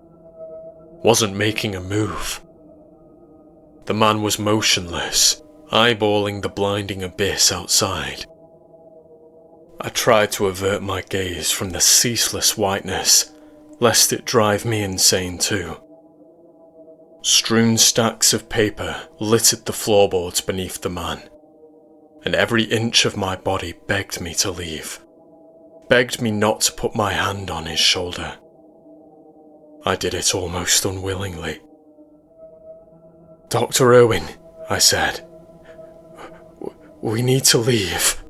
wasn't making a move. The man was motionless, eyeballing the blinding abyss outside. I tried to avert my gaze from the ceaseless whiteness, lest it drive me insane too. Strewn stacks of paper littered the floorboards beneath the man, and every inch of my body begged me to leave, begged me not to put my hand on his shoulder. I did it almost unwillingly. "Dr. Irwin," I said, "we need to leave."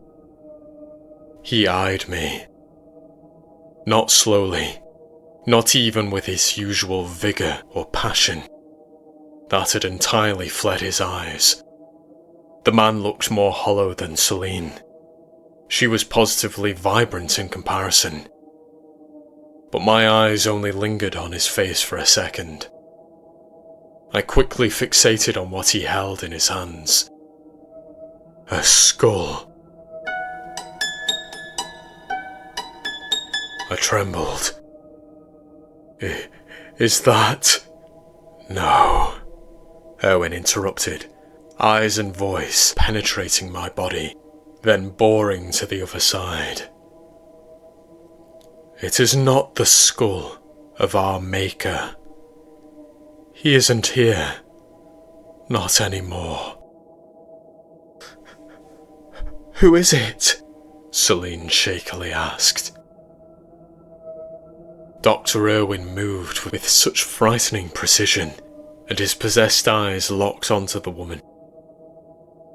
He eyed me. Not slowly, not even with his usual vigour or passion. That had entirely fled his eyes. The man looked more hollow than Celine. She was positively vibrant in comparison. But my eyes only lingered on his face for a second. I quickly fixated on what he held in his hands. A skull. I trembled. Is that... No. Irwin interrupted, eyes and voice penetrating my body, then boring to the other side. It is not the skull of our Maker. He isn't here. Not anymore. who is it? Celine shakily asked. Dr. Irwin moved with such frightening precision, and his possessed eyes locked onto the woman.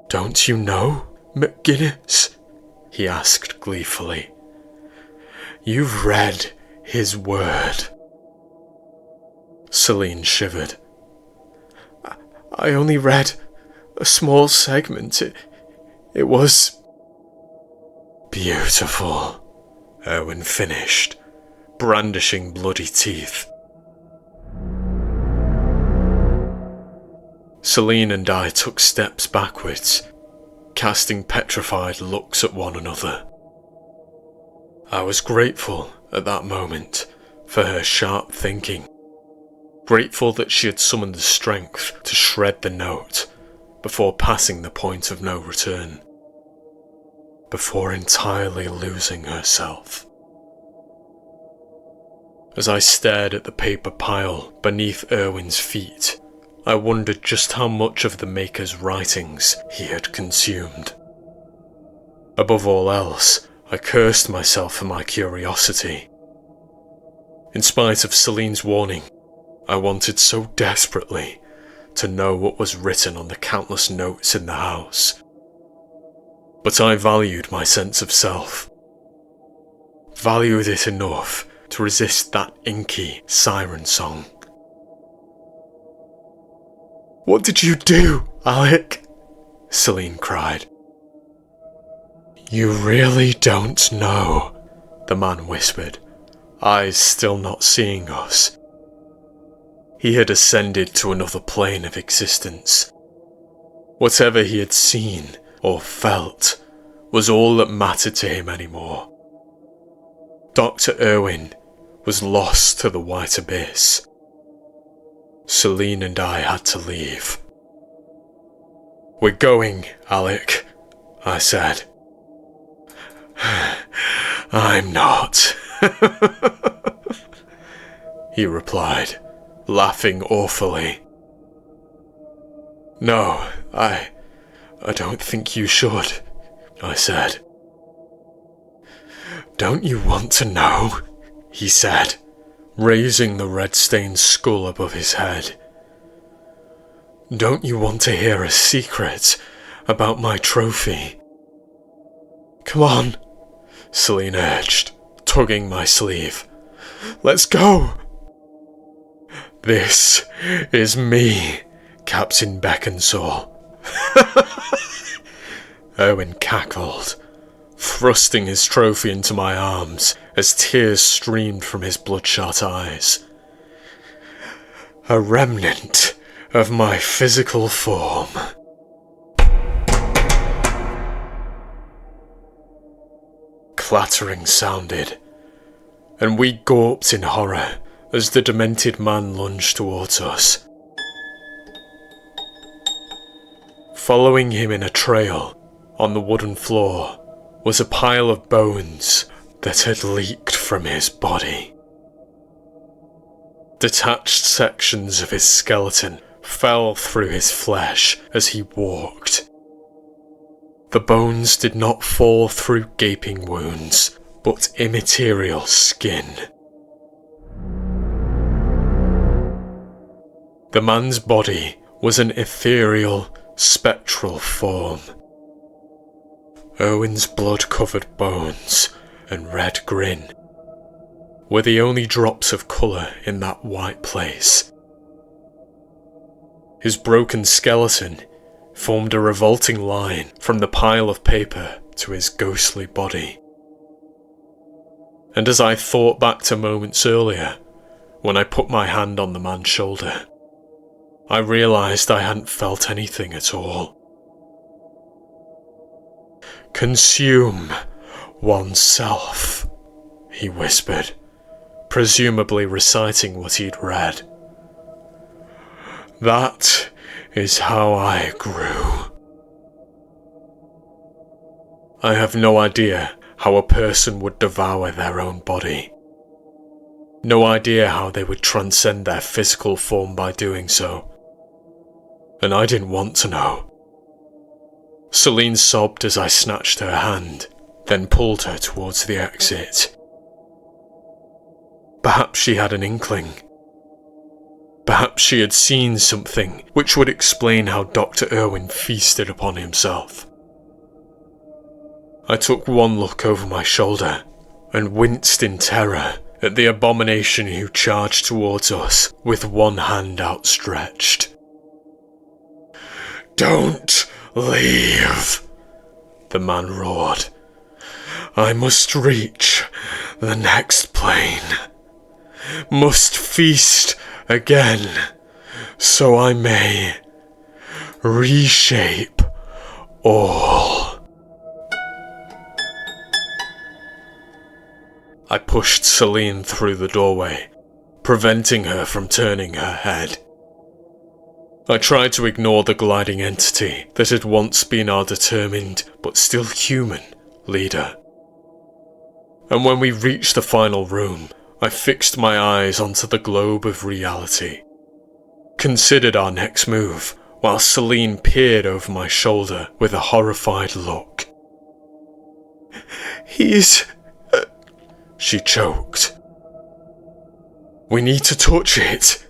"Don't you know, McGuinness?" he asked gleefully. "You've read his word." Celine shivered. I only read a small segment. It was... Beautiful, Irwin finished, brandishing bloody teeth. Celine and I took steps backwards, casting petrified looks at one another. I was grateful at that moment for her sharp thinking, grateful that she had summoned the strength to shred the note before passing the point of no return, before entirely losing herself. As I stared at the paper pile beneath Irwin's feet, I wondered just how much of the Maker's writings he had consumed. Above all else, I cursed myself for my curiosity. In spite of Celine's warning, I wanted so desperately to know what was written on the countless notes in the house. But I valued my sense of self. Valued it enough to resist that inky siren song. What did you do, Alec? Celine cried. You really don't know, the man whispered, eyes still not seeing us. He had ascended to another plane of existence. Whatever he had seen or felt was all that mattered to him anymore. Dr. Irwin was lost to the white abyss. Celine and I had to leave. We're going, Alec, I said. I'm not, he replied, laughing awfully. No, I don't think you should, I said. "Don't you want to know?" he said, raising the red-stained skull above his head. "Don't you want to hear a secret about my trophy?" "Come on," Celine urged, tugging my sleeve. "Let's go!" "This is me, Captain Beckinsale." Erwin cackled, thrusting his trophy into my arms as tears streamed from his bloodshot eyes. "A remnant of my physical form." Clattering sounded, and we gawped in horror as the demented man lunged towards us. Following him in a trail on the wooden floor was a pile of bones that had leaked from his body. Detached sections of his skeleton fell through his flesh as he walked. The bones did not fall through gaping wounds, but immaterial skin. The man's body was an ethereal, spectral form. Erwin's blood-covered bones and red grin were the only drops of colour in that white place. His broken skeleton formed a revolting line from the pile of paper to his ghostly body. And as I thought back to moments earlier, when I put my hand on the man's shoulder, I realised I hadn't felt anything at all. "Consume oneself," he whispered, presumably reciting what he'd read. "That is how I grew." I have no idea how a person would devour their own body. No idea how they would transcend their physical form by doing so. And I didn't want to know. Celine sobbed as I snatched her hand, then pulled her towards the exit. Perhaps she had an inkling. Perhaps she had seen something which would explain how Dr. Irwin feasted upon himself. I took one look over my shoulder and winced in terror at the abomination who charged towards us with one hand outstretched. "Don't leave," the man roared. "I must reach the next plane. Must feast again, so I may reshape all." I pushed Celine through the doorway, preventing her from turning her head. I tried to ignore the gliding entity that had once been our determined, but still human, leader. And when we reached the final room, I fixed my eyes onto the globe of reality, considered our next move, while Celine peered over my shoulder with a horrified look. "He's..." she choked. "We need to touch it,"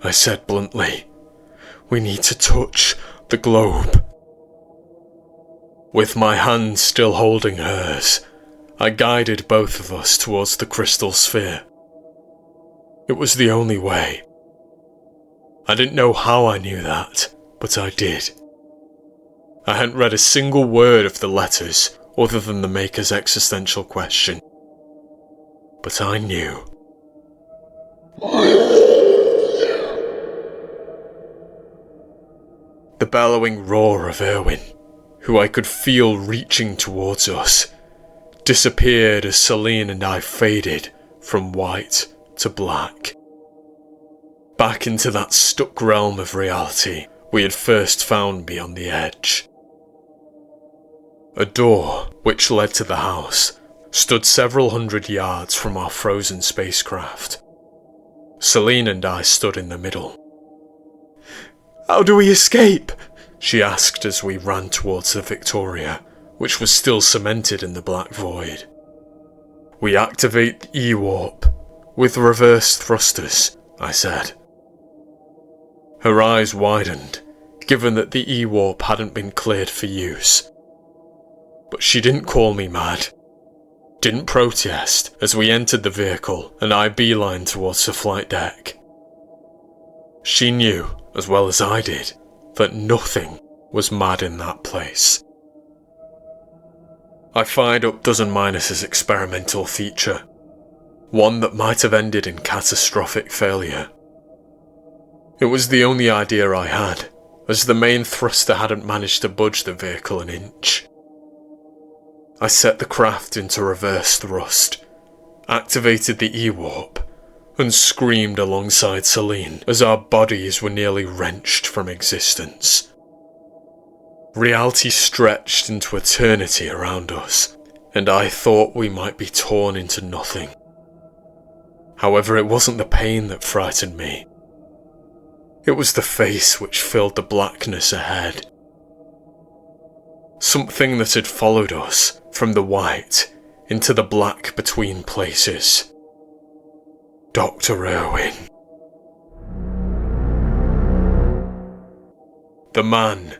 I said bluntly. "We need to touch the globe." With my hand still holding hers, I guided both of us towards the crystal sphere. It was the only way. I didn't know how I knew that, but I did. I hadn't read a single word of the letters other than the Maker's existential question. But I knew. The bellowing roar of Irwin, who I could feel reaching towards us, disappeared as Celine and I faded from white to black. Back into that stuck realm of reality we had first found beyond the edge. A door, which led to the house, stood several hundred yards from our frozen spacecraft. Celine and I stood in the middle. "How do we escape?" she asked as we ran towards the Victoria, which was still cemented in the black void. We activate the E-warp with reverse thrusters, I said. Her eyes widened, given that the E-warp hadn't been cleared for use. But she didn't call me mad, didn't protest as we entered the vehicle and I beelined towards the flight deck. She knew, as well as I did, that nothing was mad in that place. I fired up Dozen Minus's experimental feature, one that might have ended in catastrophic failure. It was the only idea I had, as the main thruster hadn't managed to budge the vehicle an inch. I set the craft into reverse thrust, activated the E-warp, and screamed alongside Celine as our bodies were nearly wrenched from existence. Reality stretched into eternity around us, and I thought we might be torn into nothing. However, it wasn't the pain that frightened me. It was the face which filled the blackness ahead. Something that had followed us from the white into the black between places. Dr. Irwin. The man,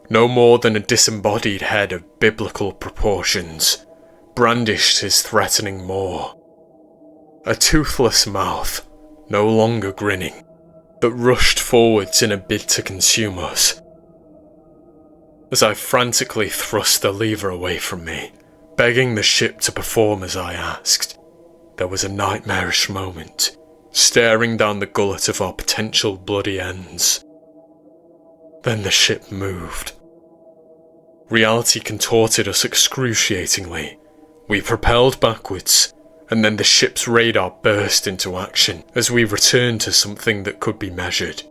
no more than a disembodied head of biblical proportions, brandished his threatening maw. A toothless mouth, no longer grinning, that rushed forwards in a bid to consume us. As I frantically thrust the lever away from me, begging the ship to perform as I asked, there was a nightmarish moment, staring down the gullet of our potential bloody ends. Then the ship moved. Reality contorted us excruciatingly. We propelled backwards, and then the ship's radar burst into action as we returned to something that could be measured.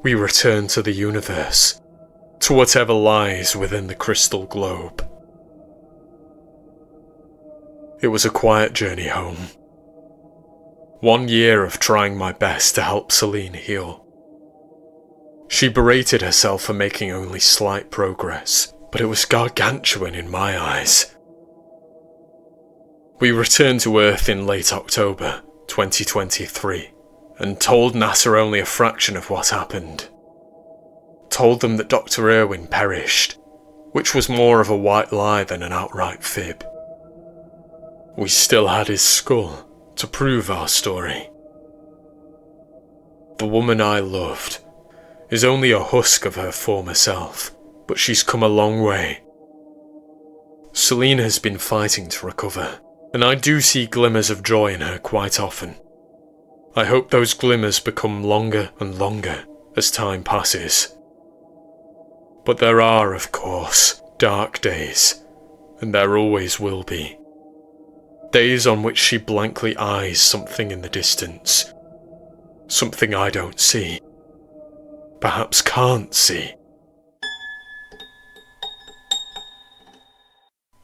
We returned to the universe, to whatever lies within the crystal globe. It was a quiet journey home. 1 year of trying my best to help Celine heal. She berated herself for making only slight progress, but it was gargantuan in my eyes. We returned to Earth in late October 2023 and told NASA only a fraction of what happened. Told them that Dr. Irwin perished, which was more of a white lie than an outright fib. We still had his skull to prove our story. The woman I loved is only a husk of her former self, but she's come a long way. Celine has been fighting to recover, and I do see glimmers of joy in her quite often. I hope those glimmers become longer and longer as time passes. But there are, of course, dark days, and there always will be. Days on which she blankly eyes something in the distance. Something I don't see. Perhaps can't see.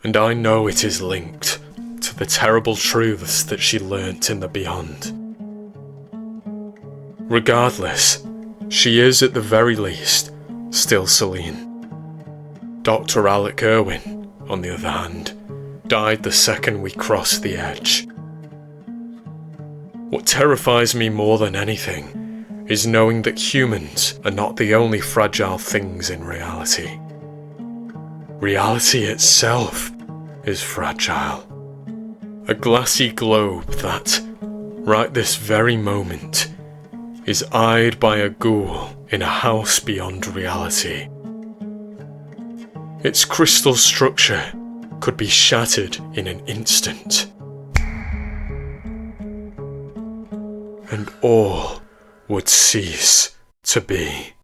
And I know it is linked to the terrible truths that she learnt in the beyond. Regardless, she is at the very least still Celine. Dr. Alec Irwin, on the other hand, died the second we crossed the edge. What terrifies me more than anything is knowing that humans are not the only fragile things in reality. Reality itself is fragile. A glassy globe that, right this very moment, is eyed by a ghoul in a house beyond reality. Its crystal structure could be shattered in an instant. And all would cease to be.